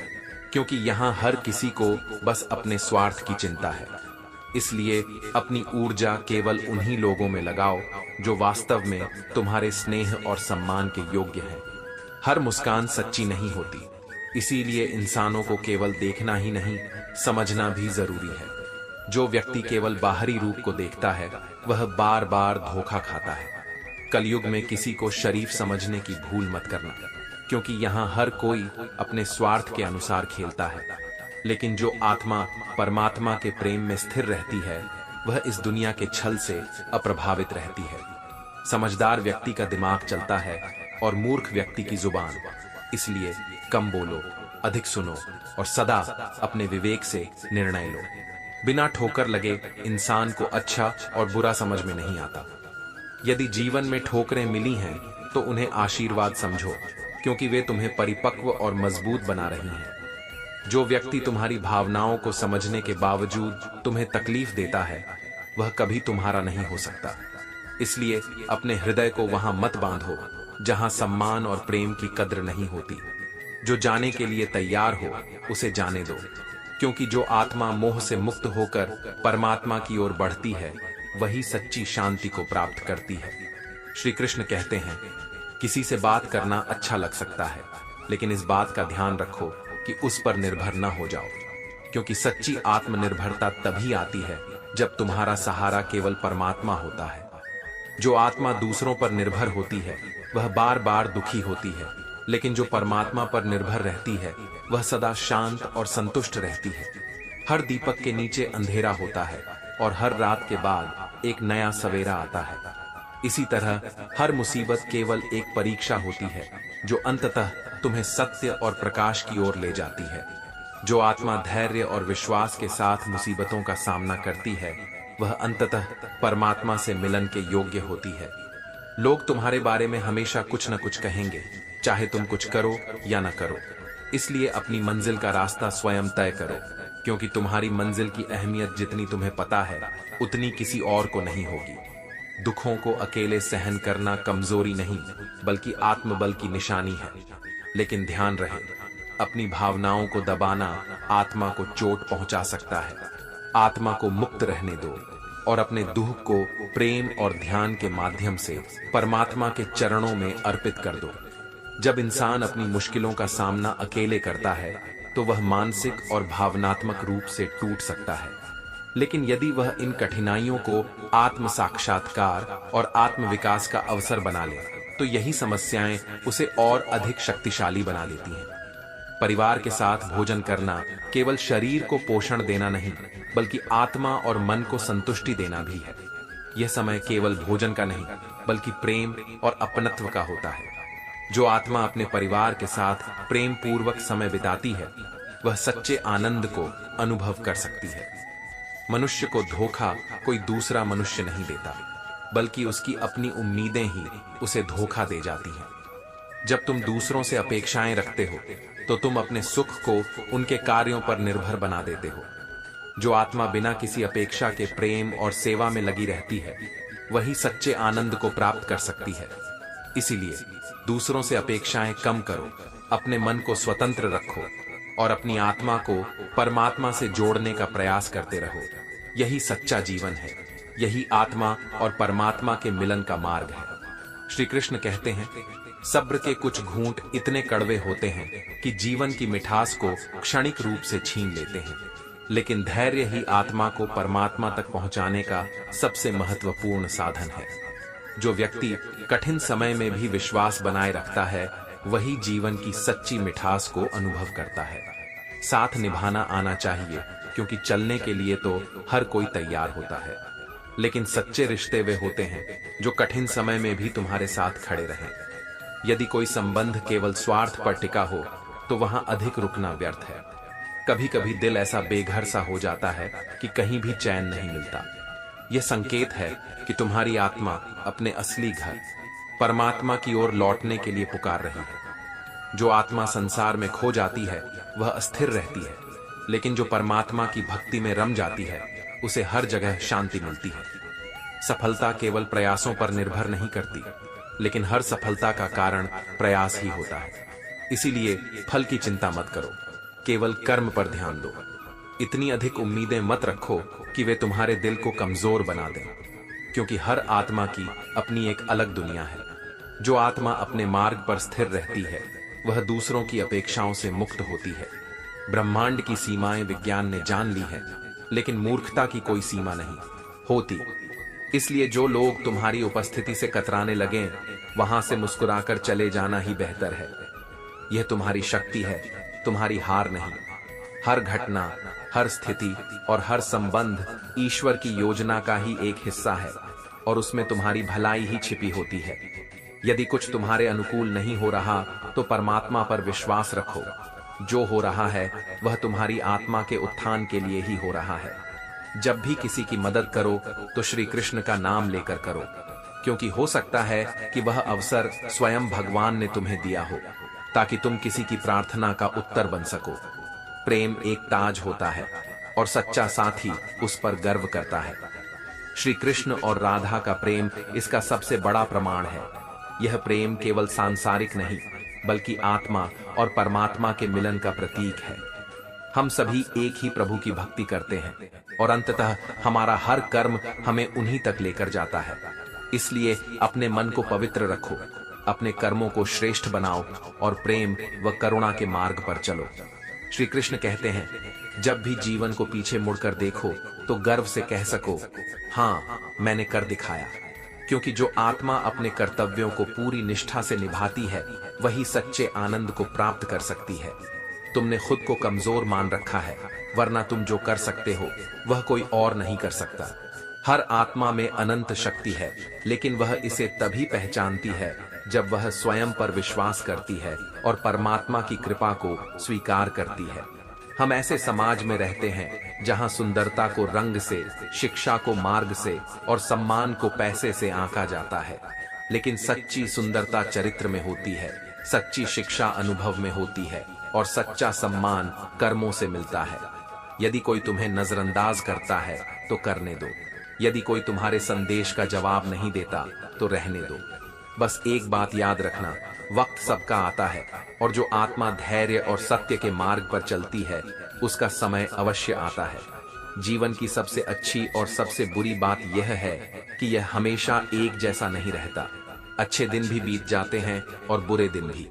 क्योंकि यहाँ हर किसी को बस अपने स्वार्थ की चिंता है। इसलिए अपनी ऊर्जा केवल उन्हीं लोगों में लगाओ जो वास्तव में तुम्हारे स्नेह और सम्मान के योग्य हैं। हर मुस्कान सच्ची नहीं होती, इसीलिए इंसानों को केवल देखना ही नहीं, समझना भी जरूरी है। जो व्यक्ति केवल बाहरी रूप को देखता है, वह बार बार धोखा खाता है। कलयुग में किसी को शरीफ समझने की भूल मत करना, क्योंकि यहाँ हर कोई अपने स्वार्थ के अनुसार खेलता है। लेकिन जो आत्मा परमात्मा के प्रेम में स्थिर रहती है, वह इस दुनिया के छल से अप्रभावित रहती है। समझदार व्यक्ति का दिमाग चलता है और मूर्ख व्यक्ति की जुबान। इसलिए कम बोलो, अधिक सुनो और सदा अपने विवेक से निर्णय लो। बिना ठोकर लगे इंसान को अच्छा और बुरा समझ में नहीं आता। यदि जीवन में ठोकरें मिली हैं तो उन्हें आशीर्वाद समझो, क्योंकि वे तुम्हें परिपक्व और मजबूत बना रही हैं। जो व्यक्ति तुम्हारी भावनाओं को समझने के बावजूद तुम्हें तकलीफ देता है, वह कभी तुम्हारा नहीं हो सकता। इसलिए अपने हृदय को वहां मत बांधो जहां सम्मान और प्रेम की कद्र नहीं होती। जो जाने के लिए तैयार हो उसे जाने दो, क्योंकि जो आत्मा मोह से मुक्त होकर परमात्मा की ओर बढ़ती है, वही सच्ची शांति को प्राप्त करती है। श्री कृष्ण कहते हैं, किसी से बात करना अच्छा लग सकता है, लेकिन इस बात का ध्यान रखो कि उस पर निर्भर न हो जाओ, क्योंकि सच्ची आत्मनिर्भरता तभी आती है जब तुम्हारा सहारा केवल परमात्मा होता है। जो आत्मा दूसरों पर निर्भर होती है, वह बार बार दुखी होती है, लेकिन जो परमात्मा पर निर्भर रहती है, वह सदा शांत और संतुष्ट रहती है। हर दीपक के नीचे अंधेरा होता है और हर रात के बाद एक नया सवेरा आता है। इसी तरह हर मुसीबत केवल एक परीक्षा होती है, जो अंततः तुम्हें सत्य और प्रकाश की ओर ले जाती है। जो आत्मा धैर्य और विश्वास के साथ मुसीबतों का सामना करती है, वह अंततः परमात्मा से मिलन के योग्य होती है। लोग तुम्हारे बारे में हमेशा कुछ न कुछ कहेंगे, चाहे तुम कुछ करो या न करो। इसलिए अपनी मंजिल का रास्ता स्वयं तय करो, क्योंकि तुम्हारी मंजिल की अहमियत जितनी तुम्हें पता है, उतनी किसी और को नहीं होगी। दुखों को अकेले सहन करना कमजोरी नहीं, बल्कि आत्मबल की निशानी है। लेकिन ध्यान रहे, अपनी भावनाओं को दबाना आत्मा को चोट पहुंचा सकता है। आत्मा को मुक्त रहने दो और अपने दुख को प्रेम और ध्यान के माध्यम से परमात्मा के चरणों में अर्पित कर दो। जब इंसान अपनी मुश्किलों का सामना अकेले करता है, तो वह मानसिक और भावनात्मक रूप से टूट सकता है। लेकिन यदि वह इन कठिनाइयों को आत्म साक्षात्कार और आत्म विकास का अवसर बना ले, तो यही समस्याएं उसे और अधिक शक्तिशाली बना देती हैं। परिवार के साथ भोजन करना केवल शरीर को पोषण देना नहीं, बल्कि आत्मा और मन को संतुष्टि देना भी है। यह समय केवल भोजन का नहीं, बल्कि प्रेम और अपनत्व का होता है। जो आत्मा अपने परिवार के साथ प्रेम पूर्वक समय बिताती है, वह सच्चे आनंद को अनुभव कर सकती है। मनुष्य को धोखा कोई दूसरा मनुष्य नहीं देता, बल्कि उसकी अपनी उम्मीदें ही उसे धोखा दे जाती हैं। जब तुम दूसरों से अपेक्षाएं रखते हो, तो तुम अपने सुख को उनके कार्यों पर निर्भर बना देते हो। जो आत्मा बिना किसी अपेक्षा के प्रेम और सेवा में लगी रहती है, वही सच्चे आनंद को प्राप्त कर सकती है। इसीलिए दूसरों से अपेक्षाएं कम करो, अपने मन को स्वतंत्र रखो और अपनी आत्मा को परमात्मा से जोड़ने का प्रयास करते रहो। यही सच्चा जीवन है, यही आत्मा और परमात्मा के मिलन का मार्ग है। श्री कृष्ण कहते हैं, सब्र के कुछ घूंट इतने कड़वे होते हैं कि जीवन की मिठास को क्षणिक रूप से छीन लेते हैं। लेकिन धैर्य ही आत्मा को परमात्मा तक पहुंचाने का सबसे महत्वपूर्ण साधन है। जो व्यक्ति कठिन समय में भी विश्वास बनाए रखता है, वही जीवन की सच्ची मिठास को अनुभव करता है। साथ निभाना आना चाहिए, क्योंकि चलने के लिए तो हर कोई तैयार होता है, लेकिन सच्चे रिश्ते वे होते हैं जो कठिन समय में भी तुम्हारे साथ खड़े रहें। यदि कोई संबंध केवल स्वार्थ पर टिका हो, तो वहां अधिक रुकना व्यर्थ है। कभी कभी दिल ऐसा बेघर सा हो जाता है कि कहीं भी चैन नहीं मिलता। यह संकेत है कि तुम्हारी आत्मा अपने असली घर परमात्मा की ओर लौटने के लिए पुकार रही है। जो आत्मा संसार में खो जाती है वह अस्थिर रहती है, लेकिन जो परमात्मा की भक्ति में रम जाती है उसे हर जगह शांति मिलती है। सफलता केवल प्रयासों पर निर्भर नहीं करती, लेकिन हर सफलता का कारण प्रयास ही होता है। इसीलिए फल की चिंता मत करो, केवल कर्म पर ध्यान दो। इतनी अधिक उम्मीदें मत रखो कि वे तुम्हारे दिल को कमजोर बना दें, क्योंकि हर आत्मा की अपनी एक अलग दुनिया है। जो आत्मा अपने मार्ग पर स्थिर रहती है वह दूसरों की अपेक्षाओं से मुक्त होती है। ब्रह्मांड की सीमाएं विज्ञान ने जान ली है, लेकिन मूर्खता की कोई सीमा नहीं होती। इसलिए जो लोग तुम्हारी उपस्थिति से कतराने लगें, वहां से मुस्कुराकर चले जाना ही बेहतर है। यह तुम्हारी शक्ति है, तुम्हारी हार नहीं। हर घटना, हर स्थिति और हर संबंध ईश्वर की योजना का ही एक हिस्सा है, और उसमें तुम्हारी भलाई ही छिपी होती है। यदि कुछ तुम्हारे अनुकूल नहीं हो रहा, तो परमात्मा पर विश्वास रखो। जो हो रहा है वह तुम्हारी आत्मा के उत्थान के लिए ही हो रहा है। जब भी किसी की मदद करो तो श्री कृष्ण का नाम लेकर करो, क्योंकि हो सकता है कि वह अवसर स्वयं भगवान ने तुम्हें दिया हो, ताकि तुम किसी की प्रार्थना का उत्तर बन सको। प्रेम एक ताज होता है और सच्चा साथी उस पर गर्व करता है। श्री कृष्ण और राधा का प्रेम इसका सबसे बड़ा प्रमाण है। यह प्रेम केवल सांसारिक नहीं, बल्कि आत्मा और परमात्मा के मिलन का प्रतीक है। हम सभी एक ही प्रभु की भक्ति करते हैं, और अंततः हमारा हर कर्म हमें उन्हीं तक लेकर जाता है। इसलिए अपने मन को पवित्र रखो, अपने कर्मों को श्रेष्ठ बनाओ और प्रेम व करुणा के मार्ग पर चलो। श्री कृष्ण कहते हैं, जब भी जीवन को पीछे मुड़कर देखो तो गर्व से कह सको, हाँ, मैंने कर दिखाया। क्योंकि जो आत्मा अपने कर्तव्यों को पूरी निष्ठा से निभाती है, वही सच्चे आनंद को प्राप्त कर सकती है। तुमने खुद को कमजोर मान रखा है, वरना तुम जो कर सकते हो वह कोई और नहीं कर सकता। हर आत्मा में अनंत शक्ति है, लेकिन वह इसे तभी पहचानती है जब वह स्वयं पर विश्वास करती है और परमात्मा की कृपा को स्वीकार करती है। हम ऐसे समाज में रहते हैं जहां सुंदरता को रंग से, शिक्षा को मार्ग से और सम्मान को पैसे से आंका जाता है, लेकिन सच्ची सुंदरता चरित्र में होती है, सच्ची शिक्षा अनुभव में होती है और सच्चा सम्मान कर्मों से मिलता है। यदि कोई तुम्हें नजरअंदाज करता है तो करने दो, यदि कोई तुम्हारे संदेश का जवाब नहीं देता तो रहने दो। बस एक बात याद रखना, वक्त सबका आता है, और जो आत्मा धैर्य और सत्य के मार्ग पर चलती है उसका समय अवश्य आता है। जीवन की सबसे अच्छी और सबसे बुरी बात यह है कि यह हमेशा एक जैसा नहीं रहता। अच्छे दिन भी बीत जाते हैं और बुरे दिन भी।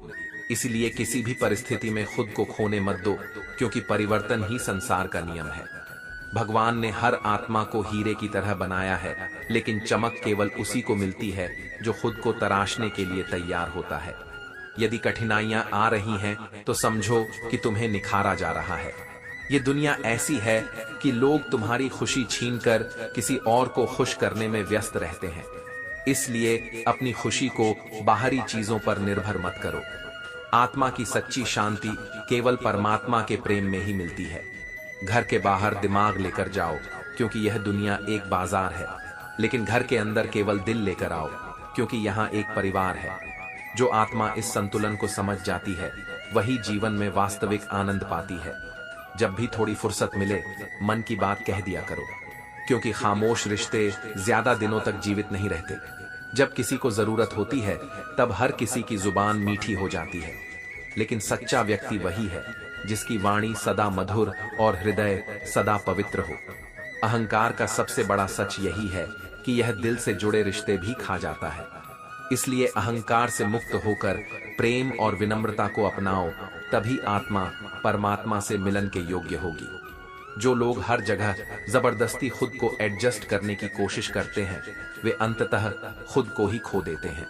इसलिए किसी भी परिस्थिति में खुद को खोने मत दो, क्योंकि परिवर्तन ही संसार का नियम है। भगवान ने हर आत्मा को हीरे की तरह बनाया है, लेकिन चमक केवल उसी को मिलती है जो खुद को तराशने के लिए तैयार होता है। यदि कठिनाइयां आ रही हैं तो समझो कि तुम्हें निखारा जा रहा है। ये दुनिया ऐसी है कि लोग तुम्हारी खुशी छीनकर किसी और को खुश करने में व्यस्त रहते हैं। इसलिए अपनी खुशी को बाहरी चीजों पर निर्भर मत करो। आत्मा की सच्ची शांति केवल परमात्मा के प्रेम में ही मिलती है। घर के बाहर दिमाग लेकर जाओ, क्योंकि यह दुनिया एक बाजार है, लेकिन घर के अंदर केवल दिल लेकर आओ, क्योंकि यहाँ एक परिवार है। जो आत्मा इस संतुलन को समझ जाती है वही जीवन में वास्तविक आनंद पाती है। जब भी थोड़ी फुर्सत मिले मन की बात कह दिया करो, क्योंकि खामोश रिश्ते ज्यादा दिनों तक जीवित नहीं रहते। जब किसी को जरूरत होती है तब हर किसी की जुबान मीठी हो जाती है, लेकिन सच्चा व्यक्ति वही है जिसकी वाणी सदा मधुर और हृदय सदा पवित्र हो। अहंकार का सबसे बड़ा सच यही है कि यह दिल से जुड़े रिश्ते भी खा जाता है। इसलिए अहंकार से मुक्त होकर प्रेम और विनम्रता को अपनाओ, तभी आत्मा परमात्मा से मिलन के योग्य होगी। जो लोग हर जगह जबरदस्ती खुद को एडजस्ट करने की कोशिश करते हैं वे अंततः खुद को ही खो देते हैं।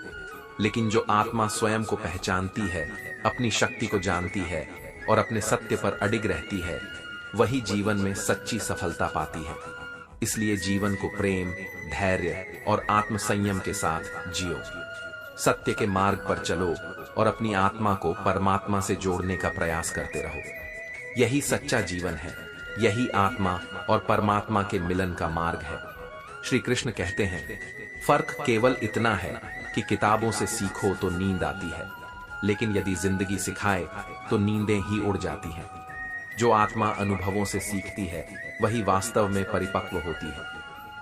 लेकिन जो आत्मा स्वयं को पहचानती है, अपनी शक्ति को जानती है और अपने सत्य पर अडिग रहती है, वही जीवन में सच्ची सफलता पाती है। इसलिए जीवन को प्रेम, धैर्य और आत्मसंयम के साथ जियो। सत्य के मार्ग पर चलो और अपनी आत्मा को परमात्मा से जोड़ने का प्रयास करते रहो। यही सच्चा जीवन है, यही आत्मा और परमात्मा के मिलन का मार्ग है। श्री कृष्ण कहते हैं, फर्क केवल इतना है कि किताबों से सीखो तो नींद आती है, लेकिन यदि जिंदगी सिखाए तो नींदें ही उड़ जाती हैं। जो आत्मा अनुभवों से सीखती है वही वास्तव में परिपक्व होती है।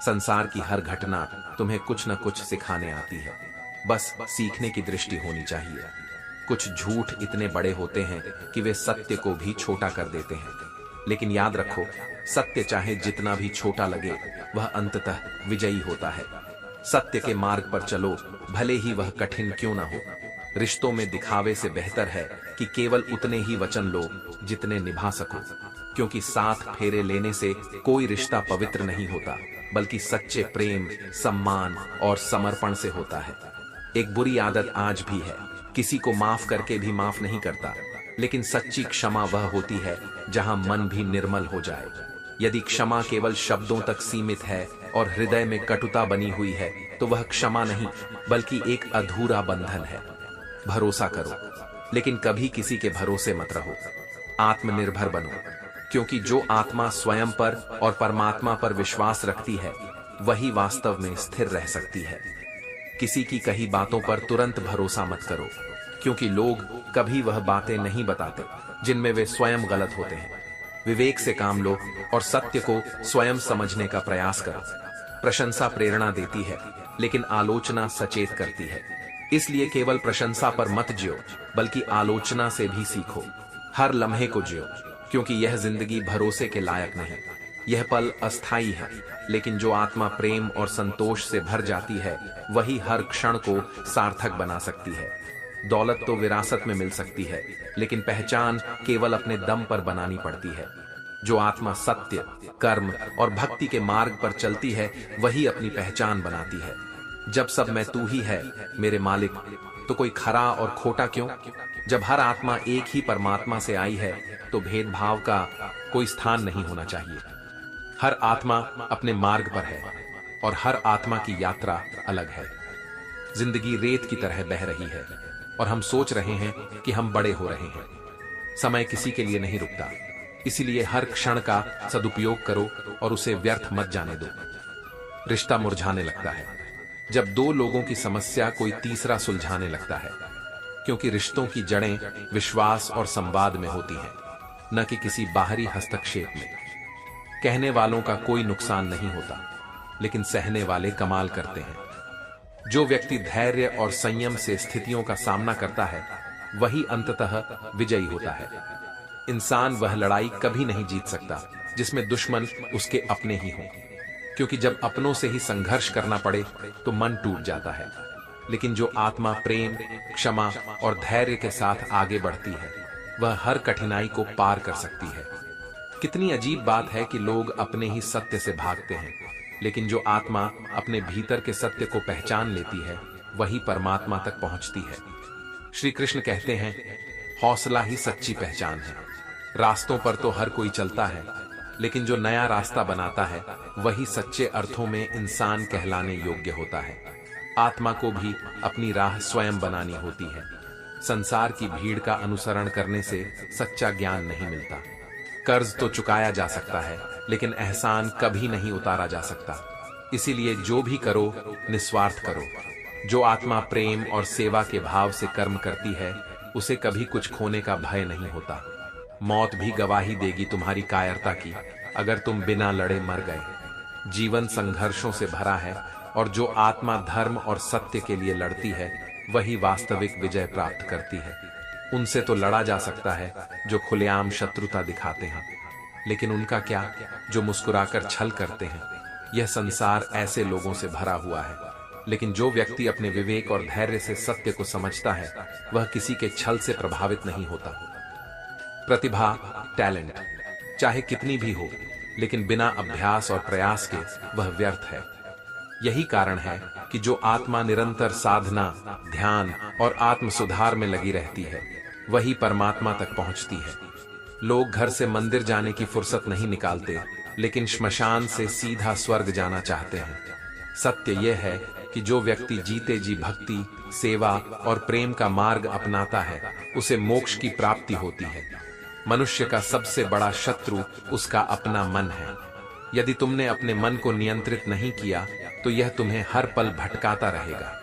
संसार की हर घटना तुम्हें कुछ न कुछ सिखाने आती है, बस सीखने की दृष्टि होनी चाहिए। कुछ झूठ इतने बड़े होते हैं कि वे सत्य को भी छोटा कर देते हैं, लेकिन याद रखो, सत्य चाहे जितना भी छोटा लगे वह अंततः विजयी होता है। सत्य के मार्ग पर चलो, भले ही वह कठिन क्यों ना हो। रिश्तों में दिखावे से बेहतर है कि केवल उतने ही वचन लो जितने निभा सको, क्योंकि साथ फेरे लेने से कोई रिश्ता पवित्र नहीं होता, बल्कि सच्चे प्रेम, सम्मान और समर्पण से होता है। एक बुरी आदत आज भी है, किसी को माफ करके भी माफ नहीं करता, लेकिन सच्ची क्षमा वह होती है जहां मन भी निर्मल हो जाए। यदि क्षमा केवल शब्दों तक सीमित है और हृदय में कटुता बनी हुई है तो वह क्षमा नहीं बल्कि एक अधूरा बंधन है। भरोसा करो, लेकिन कभी किसी के भरोसे मत रहो। आत्मनिर्भर बनो, क्योंकि जो आत्मा स्वयं पर और परमात्मा पर विश्वास रखती है वही वास्तव में स्थिर रह सकती है। किसी की कही बातों पर तुरंत भरोसा मत करो, क्योंकि लोग कभी वह बातें नहीं बताते जिनमें वे स्वयं गलत होते हैं। विवेक से काम लो और सत्य को स्वयं समझने का प्रयास करो। प्रशंसा प्रेरणा देती है, लेकिन आलोचना सचेत करती है। इसलिए केवल प्रशंसा पर मत जियो, बल्कि आलोचना से भी सीखो। हर लम्हे को जियो, क्योंकि यह जिंदगी भरोसे के लायक नहीं। यह पल अस्थाई है, लेकिन जो आत्मा प्रेम और संतोष से भर जाती है वही हर क्षण को सार्थक बना सकती है। दौलत तो विरासत में मिल सकती है, लेकिन पहचान केवल अपने दम पर बनानी पड़ती है। जो आत्मा सत्य, कर्म और भक्ति के मार्ग पर चलती है वही अपनी पहचान बनाती है। जब सब मैं तू ही है मेरे मालिक, तो कोई खरा और खोटा क्यों? जब हर आत्मा एक ही परमात्मा से आई है तो भेदभाव का कोई स्थान नहीं होना चाहिए। हर आत्मा अपने मार्ग पर है और हर आत्मा की यात्रा अलग है। जिंदगी रेत की तरह बह रही है और हम सोच रहे हैं कि हम बड़े हो रहे हैं। समय किसी के लिए नहीं रुकता, इसीलिए हर क्षण का सदुपयोग करो और उसे व्यर्थ मत जाने दो। रिश्ता मुरझाने लगता है जब दो लोगों की समस्या कोई तीसरा सुलझाने लगता है, क्योंकि रिश्तों की जड़ें विश्वास और संवाद में होती हैं, न कि किसी बाहरी हस्तक्षेप में। कहने वालों का कोई नुकसान नहीं होता, लेकिन सहने वाले कमाल करते हैं। जो व्यक्ति धैर्य और संयम से स्थितियों का सामना करता है वही अंततः विजयी होता है। इंसान वह लड़ाई कभी नहीं जीत सकता जिसमें दुश्मन उसके अपने ही हों, क्योंकि जब अपनों से ही संघर्ष करना पड़े तो मन टूट जाता है। लेकिन जो आत्मा प्रेम, क्षमा और धैर्य के साथ आगे बढ़ती है वह हर कठिनाई को पार कर सकती है। कितनी अजीब बात है कि लोग अपने ही सत्य से भागते हैं, लेकिन जो आत्मा अपने भीतर के सत्य को पहचान लेती है वही परमात्मा तक पहुंचती है। श्री कृष्ण कहते हैं, हौसला ही सच्ची पहचान है। रास्तों पर तो हर कोई चलता है, लेकिन जो नया रास्ता बनाता है वही सच्चे अर्थों में इंसान कहलाने योग्य होता है। आत्मा को भी अपनी राह स्वयं बनानी होती है। संसार की भीड़ का अनुसरण करने से सच्चा ज्ञान नहीं मिलता। कर्ज तो चुकाया जा सकता है, लेकिन एहसान कभी नहीं उतारा जा सकता। इसीलिए जो भी करो निस्वार्थ करो। जो आत्मा प्रेम और सेवा के भाव से कर्म करती है उसे कभी कुछ खोने का भय नहीं होता। मौत भी गवाही देगी तुम्हारी कायरता की अगर तुम बिना लड़े मर गए। जीवन संघर्षों से भरा है और जो आत्मा धर्म और सत्य के लिए लड़ती है वही वास्तविक विजय प्राप्त करती है। उनसे तो लड़ा जा सकता है जो खुलेआम शत्रुता दिखाते हैं, लेकिन उनका क्या जो मुस्कुराकर छल करते हैं। यह संसार ऐसे लोगों से भरा हुआ है, लेकिन जो व्यक्ति अपने विवेक और धैर्य से सत्य को समझता है वह किसी के छल से प्रभावित नहीं होता। प्रतिभा, टैलेंट चाहे कितनी भी हो, लेकिन बिना अभ्यास और प्रयास के वह व्यर्थ है। यही कारण है कि जो आत्मा निरंतर साधना, ध्यान और आत्म सुधार में लगी रहती है, वही परमात्मा तक पहुंचती है। लोग घर से मंदिर जाने की फुर्सत नहीं निकालते, लेकिन श्मशान से सीधा स्वर्ग जाना चाहते हैं। सत्य यह है कि जो व्यक्ति जीते जी भक्ति, सेवा और प्रेम का मार्ग अपनाता है, उसे मोक्ष की प्राप्ति होती है। मनुष्य का सबसे बड़ा शत्रु उसका अपना मन है। यदि तुमने अपने मन को नियंत्रित नहीं किया तो यह तुम्हें हर पल भटकाता रहेगा।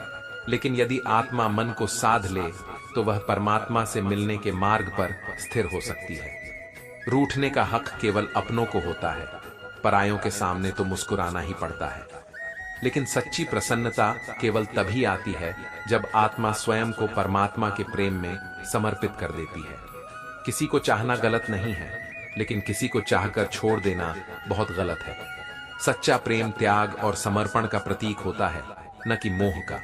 लेकिन यदि आत्मा मन को साध ले तो वह परमात्मा से मिलने के मार्ग पर स्थिर हो सकती है। रूठने का हक केवल अपनों को होता है, परायों के सामने तो मुस्कुराना ही पड़ता है। लेकिन सच्ची प्रसन्नता केवल तभी आती है जब आत्मा स्वयं को परमात्मा के प्रेम में समर्पित कर देती है। किसी को चाहना गलत नहीं है, लेकिन किसी को चाहकर छोड़ देना बहुत गलत है। सच्चा प्रेम त्याग और समर्पण का प्रतीक होता है, न कि मोह का।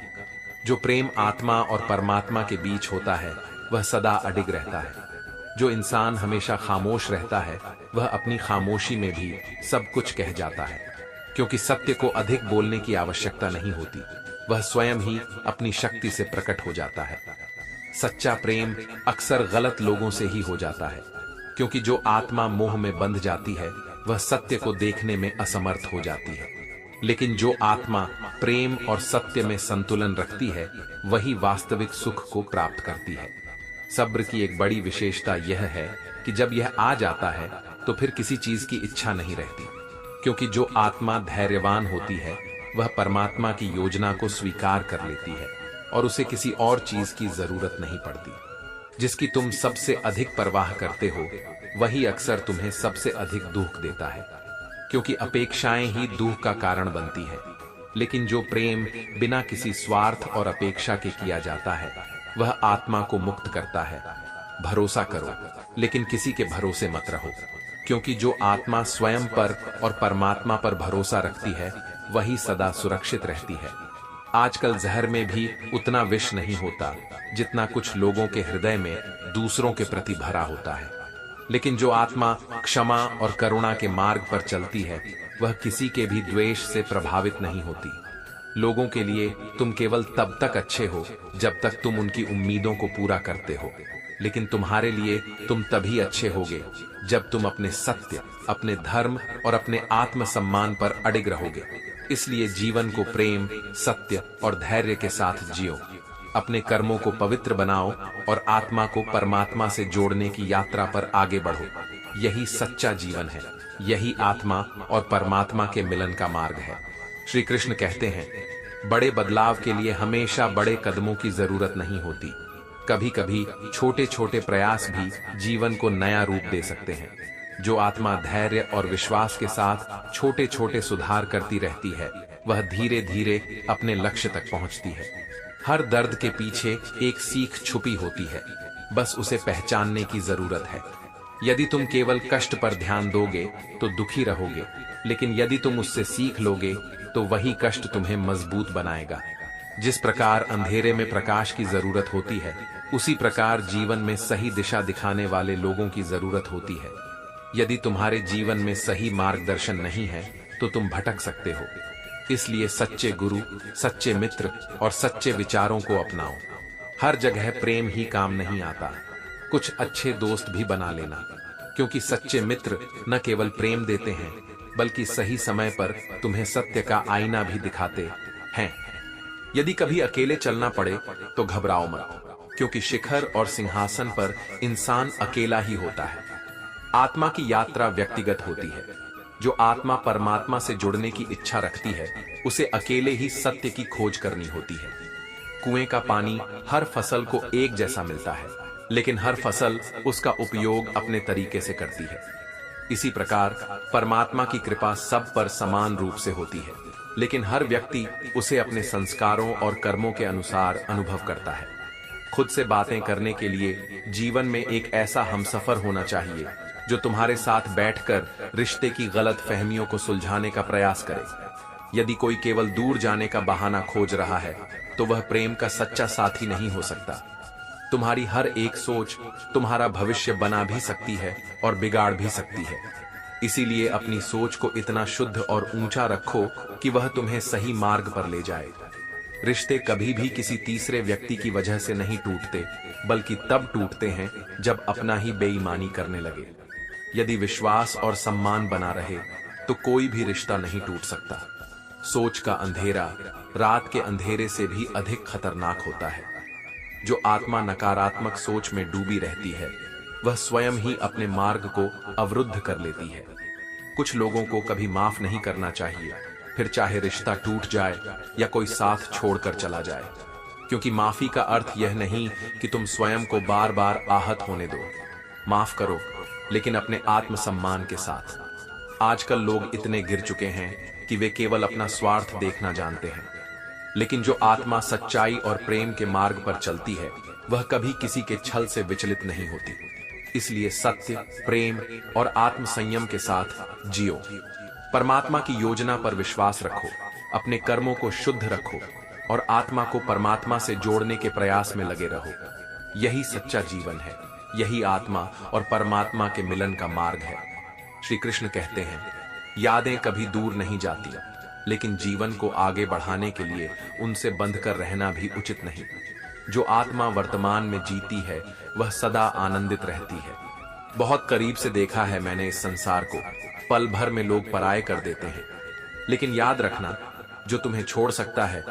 जो प्रेम आत्मा और परमात्मा के बीच होता है, वह सदा अडिग रहता है। जो इंसान हमेशा खामोश रहता है, वह अपनी खामोशी में भी सब कुछ कह जाता है, क्योंकि सत्य को अधिक बोलने की आवश्यकता नहीं होती, वह स्वयं ही अपनी शक्ति से प्रकट हो जाता है। सच्चा प्रेम अक्सर गलत लोगों से ही हो जाता है, क्योंकि जो आत्मा मोह में बंध जाती है, वह सत्य को देखने में असमर्थ हो जाती है। लेकिन जो आत्मा प्रेम और सत्य में संतुलन रखती है, वही वास्तविक सुख को प्राप्त करती है। सब्र की एक बड़ी विशेषता यह है कि जब यह आ जाता है तो फिर किसी चीज की इच्छा नहीं रहती, क्योंकि जो आत्मा धैर्यवान होती है, वह परमात्मा की योजना को स्वीकार कर लेती है और उसे किसी और चीज की जरूरत नहीं पड़ती। जिसकी तुम सबसे अधिक परवाह करते हो, वही अक्सर तुम्हें सबसे अधिक दुख देता है, क्योंकि अपेक्षाएं ही दुख का कारण बनती है। लेकिन जो प्रेम बिना किसी स्वार्थ और अपेक्षा के किया जाता है, वह आत्मा को मुक्त करता है। भरोसा करो, लेकिन किसी के भरोसे मत रहो, क्योंकि जो आत्मा स्वयं पर और परमात्मा पर भरोसा रखती है, वही सदा सुरक्षित रहती है। आजकल जहर में भी उतना विष नहीं होता जितना कुछ लोगों के हृदय में दूसरों के प्रति भरा होता है। लेकिन जो आत्मा क्षमा और करुणा के मार्ग पर चलती है, वह किसी के भी द्वेष से प्रभावित नहीं होती। लोगों के लिए तुम केवल तब तक अच्छे हो जब तक तुम उनकी उम्मीदों को पूरा करते हो, लेकिन तुम्हारे लिए तुम तभी अच्छे होगे जब तुम अपने सत्य, अपने धर्म और अपने आत्मसम्मान पर अडिग रहोगे। इसलिए जीवन को प्रेम, सत्य और धैर्य के साथ जियो। अपने कर्मों को पवित्र बनाओ और आत्मा को परमात्मा से जोड़ने की यात्रा पर आगे बढ़ो। यही सच्चा जीवन है, यही आत्मा और परमात्मा के मिलन का मार्ग है। श्री कृष्ण कहते हैं, बड़े बदलाव के लिए हमेशा बड़े कदमों की जरूरत नहीं होती। कभी कभी छोटे छोटे प्रयास भी जीवन को नया रूप दे सकते हैं। जो आत्मा धैर्य और विश्वास के साथ छोटे छोटे सुधार करती रहती है, वह धीरे धीरे अपने लक्ष्य तक पहुंचती है। हर दर्द के पीछे एक सीख छुपी होती है, बस उसे पहचानने की जरूरत है। यदि तुम केवल कष्ट पर ध्यान दोगे तो दुखी रहोगे, लेकिन यदि तुम उससे सीख लोगे तो वही कष्ट तुम्हें मजबूत बनाएगा। जिस प्रकार अंधेरे में प्रकाश की जरूरत होती है, उसी प्रकार जीवन में सही दिशा दिखाने वाले लोगों की जरूरत होती है। यदि तुम्हारे जीवन में सही मार्गदर्शन नहीं है तो तुम भटक सकते हो। इसलिए सच्चे गुरु, सच्चे मित्र और सच्चे विचारों को अपनाओ। हर जगह प्रेम ही काम नहीं आता, कुछ अच्छे दोस्त भी बना लेना, क्योंकि सच्चे मित्र न केवल प्रेम देते हैं, बल्कि सही समय पर तुम्हें सत्य का आईना भी दिखाते हैं। यदि कभी अकेले चलना पड़े तो घबराओ मत, क्योंकि शिखर और सिंहासन पर इंसान अकेला ही होता है। आत्मा की यात्रा व्यक्तिगत होती है। जो आत्मा परमात्मा से जुड़ने की इच्छा रखती है, उसे अकेले ही सत्य की खोज करनी होती है। कुएं का पानी हर फसल को एक जैसा मिलता है, लेकिन हर फसल उसका उपयोग अपने तरीके से करती है। इसी प्रकार परमात्मा की कृपा सब पर समान रूप से होती है, लेकिन हर व्यक्ति उसे अपने संस्कारों और कर्मों के अनुसार अनुभव करता है। खुद से बातें करने के लिए जीवन में एक ऐसा हमसफर होना चाहिए जो तुम्हारे साथ बैठकर रिश्ते की गलत फहमियों को सुलझाने का प्रयास करे। यदि कोई केवल दूर जाने का बहाना खोज रहा है तो वह प्रेम का सच्चा साथी नहीं हो सकता। तुम्हारी हर एक सोच तुम्हारा भविष्य बना भी सकती है और बिगाड़ भी सकती है। इसीलिए अपनी सोच को इतना शुद्ध और ऊंचा रखो कि वह तुम्हें सही मार्ग पर ले जाए। रिश्ते कभी भी किसी तीसरे व्यक्ति की वजह से नहीं टूटते, बल्कि तब टूटते हैं जब अपना ही बेईमानी करने लगे। यदि विश्वास और सम्मान बना रहे तो कोई भी रिश्ता नहीं टूट सकता। सोच का अंधेरा रात के अंधेरे से भी अधिक खतरनाक होता है। जो आत्मा नकारात्मक सोच में डूबी रहती है वह स्वयं ही अपने मार्ग को अवरुद्ध कर लेती है। कुछ लोगों को कभी माफ नहीं करना चाहिए, फिर चाहे रिश्ता टूट जाए या कोई साथ छोड़कर चला जाए, क्योंकि माफी का अर्थ यह नहीं कि तुम स्वयं को बार बार आहत होने दो। माफ करो, लेकिन अपने आत्मसम्मान के साथ। आजकल लोग इतने गिर चुके हैं कि वे केवल अपना स्वार्थ देखना जानते हैं, लेकिन जो आत्मा सच्चाई और प्रेम के मार्ग पर चलती है वह कभी किसी के छल से विचलित नहीं होती। इसलिए सत्य, प्रेम और आत्म संयम के साथ जियो। परमात्मा की योजना पर विश्वास रखो, अपने कर्मों को शुद्ध रखो और आत्मा को परमात्मा से जोड़ने के प्रयास में लगे रहो। यही सच्चा जीवन है, यही आत्मा और परमात्मा के मिलन का मार्ग है। श्री कृष्ण कहते हैं, यादें कभी दूर नहीं जाती, लेकिन जीवन को आगे बढ़ाने के लिए उनसे बंध कर रहना भी उचित नहीं। जो आत्मा वर्तमान में जीती है वह सदा आनंदित रहती है। बहुत करीब से देखा है मैंने इस संसार को। पल भर में लोग पराये कर देते हैं, लेकिन याद रखना, जो तुम्हें छोड़ सकता है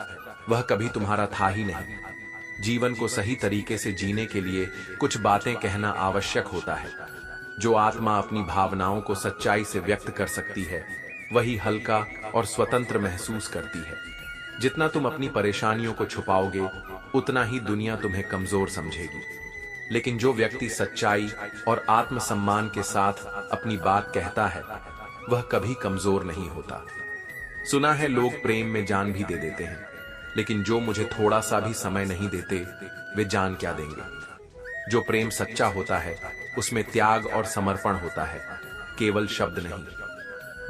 वह कभी तुम्हारा था ही नहीं। जीवन को सही तरीके से जीने के लिए कुछ बातें कहना आवश्यक होता है। जो आत्मा अपनी भावनाओं को सच्चाई से व्यक्त कर सकती है वही हल्का और स्वतंत्र महसूस करती है। जितना तुम अपनी परेशानियों को छुपाओगे उतना ही दुनिया तुम्हें कमजोर समझेगी, लेकिन जो व्यक्ति सच्चाई और आत्मसम्मान के साथ अपनी बात कहता है वह कभी कमजोर नहीं होता। सुना है लोग प्रेम में जान भी दे देते हैं, लेकिन जो मुझे थोड़ा सा भी समय नहीं देते वे जान क्या देंगे। जो प्रेम सच्चा होता है उसमें त्याग और समर्पण होता है, केवल शब्द नहीं।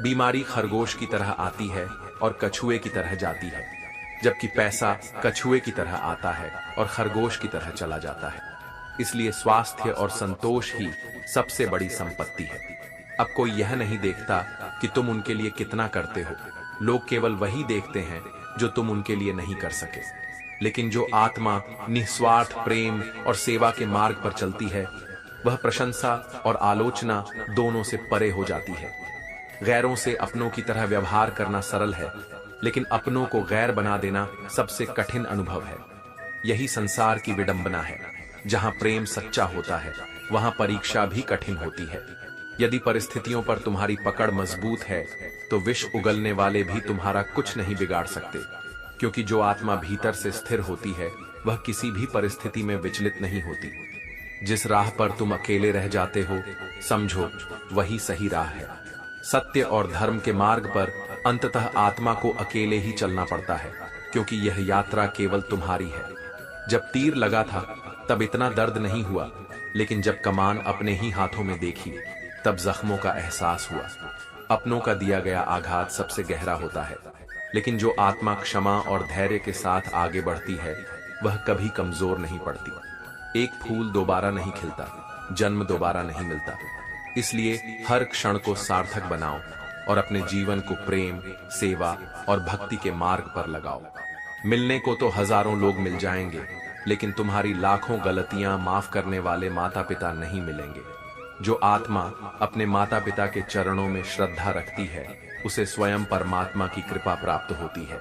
बीमारी खरगोश की तरह आती है और कछुए की तरह जाती है, जबकि पैसा कछुए की तरह आता है और खरगोश की तरह चला जाता है। इसलिए स्वास्थ्य और संतोष ही सबसे बड़ी संपत्ति है। अब कोई यह नहीं देखता कि तुम उनके लिए कितना करते हो, लोग केवल वही देखते हैं जो तुम उनके लिए नहीं कर सके। लेकिन जो आत्मा निस्वार्थ प्रेम और सेवा के मार्ग पर चलती है वह प्रशंसा और आलोचना दोनों से परे हो जाती है। गैरों से अपनों की तरह व्यवहार करना सरल है, लेकिन अपनों को गैर बना देना सबसे कठिन अनुभव है। यही संसार की विडंबना है। जहां प्रेम सच्चा होता है वहां परीक्षा भी कठिन होती है। यदि परिस्थितियों पर तुम्हारी पकड़ मजबूत है तो विष उगलने वाले भी तुम्हारा कुछ नहीं बिगाड़ सकते, क्योंकि जो आत्मा भीतर से स्थिर होती है वह किसी भी परिस्थिति में विचलित नहीं होती। जिस राह पर तुम अकेले रह जाते हो समझो वही सही राह है। सत्य और धर्म के मार्ग पर अंततः आत्मा को अकेले ही चलना पड़ता है, क्योंकि यह यात्रा केवल तुम्हारी है। जब तीर लगा था तब इतना दर्द नहीं हुआ, लेकिन जब कमान अपने ही हाथों में देखी तब जख्मों का एहसास हुआ। अपनों का दिया गया आघात सबसे गहरा होता है, लेकिन जो आत्मा क्षमा और धैर्य के साथ आगे बढ़ती है वह कभी कमजोर नहीं पड़ती। एक फूल दोबारा नहीं खिलता, जन्म दोबारा नहीं मिलता। इसलिए हर क्षण को सार्थक बनाओ और अपने जीवन को प्रेम, सेवा और भक्ति के मार्ग पर लगाओ। मिलने को तो हजारों लोग मिल जाएंगे, लेकिन तुम्हारी लाखों गलतियां माफ करने वाले माता पिता नहीं मिलेंगे। जो आत्मा अपने माता पिता के चरणों में श्रद्धा रखती है उसे स्वयं परमात्मा की कृपा प्राप्त होती है।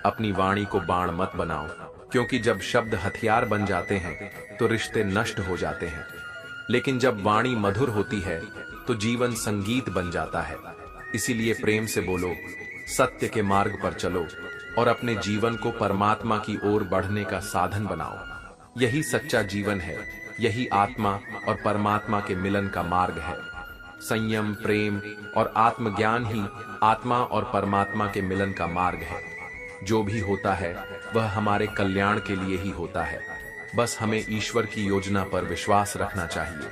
अपनी वाणी को बाण मत बनाओ, क्योंकि जब शब्द हथियार बन जाते हैं तो रिश्ते नष्ट हो जाते हैं, लेकिन जब वाणी मधुर होती है तो जीवन संगीत बन जाता है। इसीलिए प्रेम से बोलो, सत्य के मार्ग पर चलो और अपने जीवन को परमात्मा की ओर बढ़ने का साधन बनाओ। यही सच्चा जीवन है, यही आत्मा और परमात्मा के मिलन का मार्ग है। संयम, प्रेम और आत्मज्ञान ही आत्मा और परमात्मा के मिलन का मार्ग है। जो भी होता है वह हमारे कल्याण के लिए ही होता है। बस हमें ईश्वर की योजना पर विश्वास रखना चाहिए।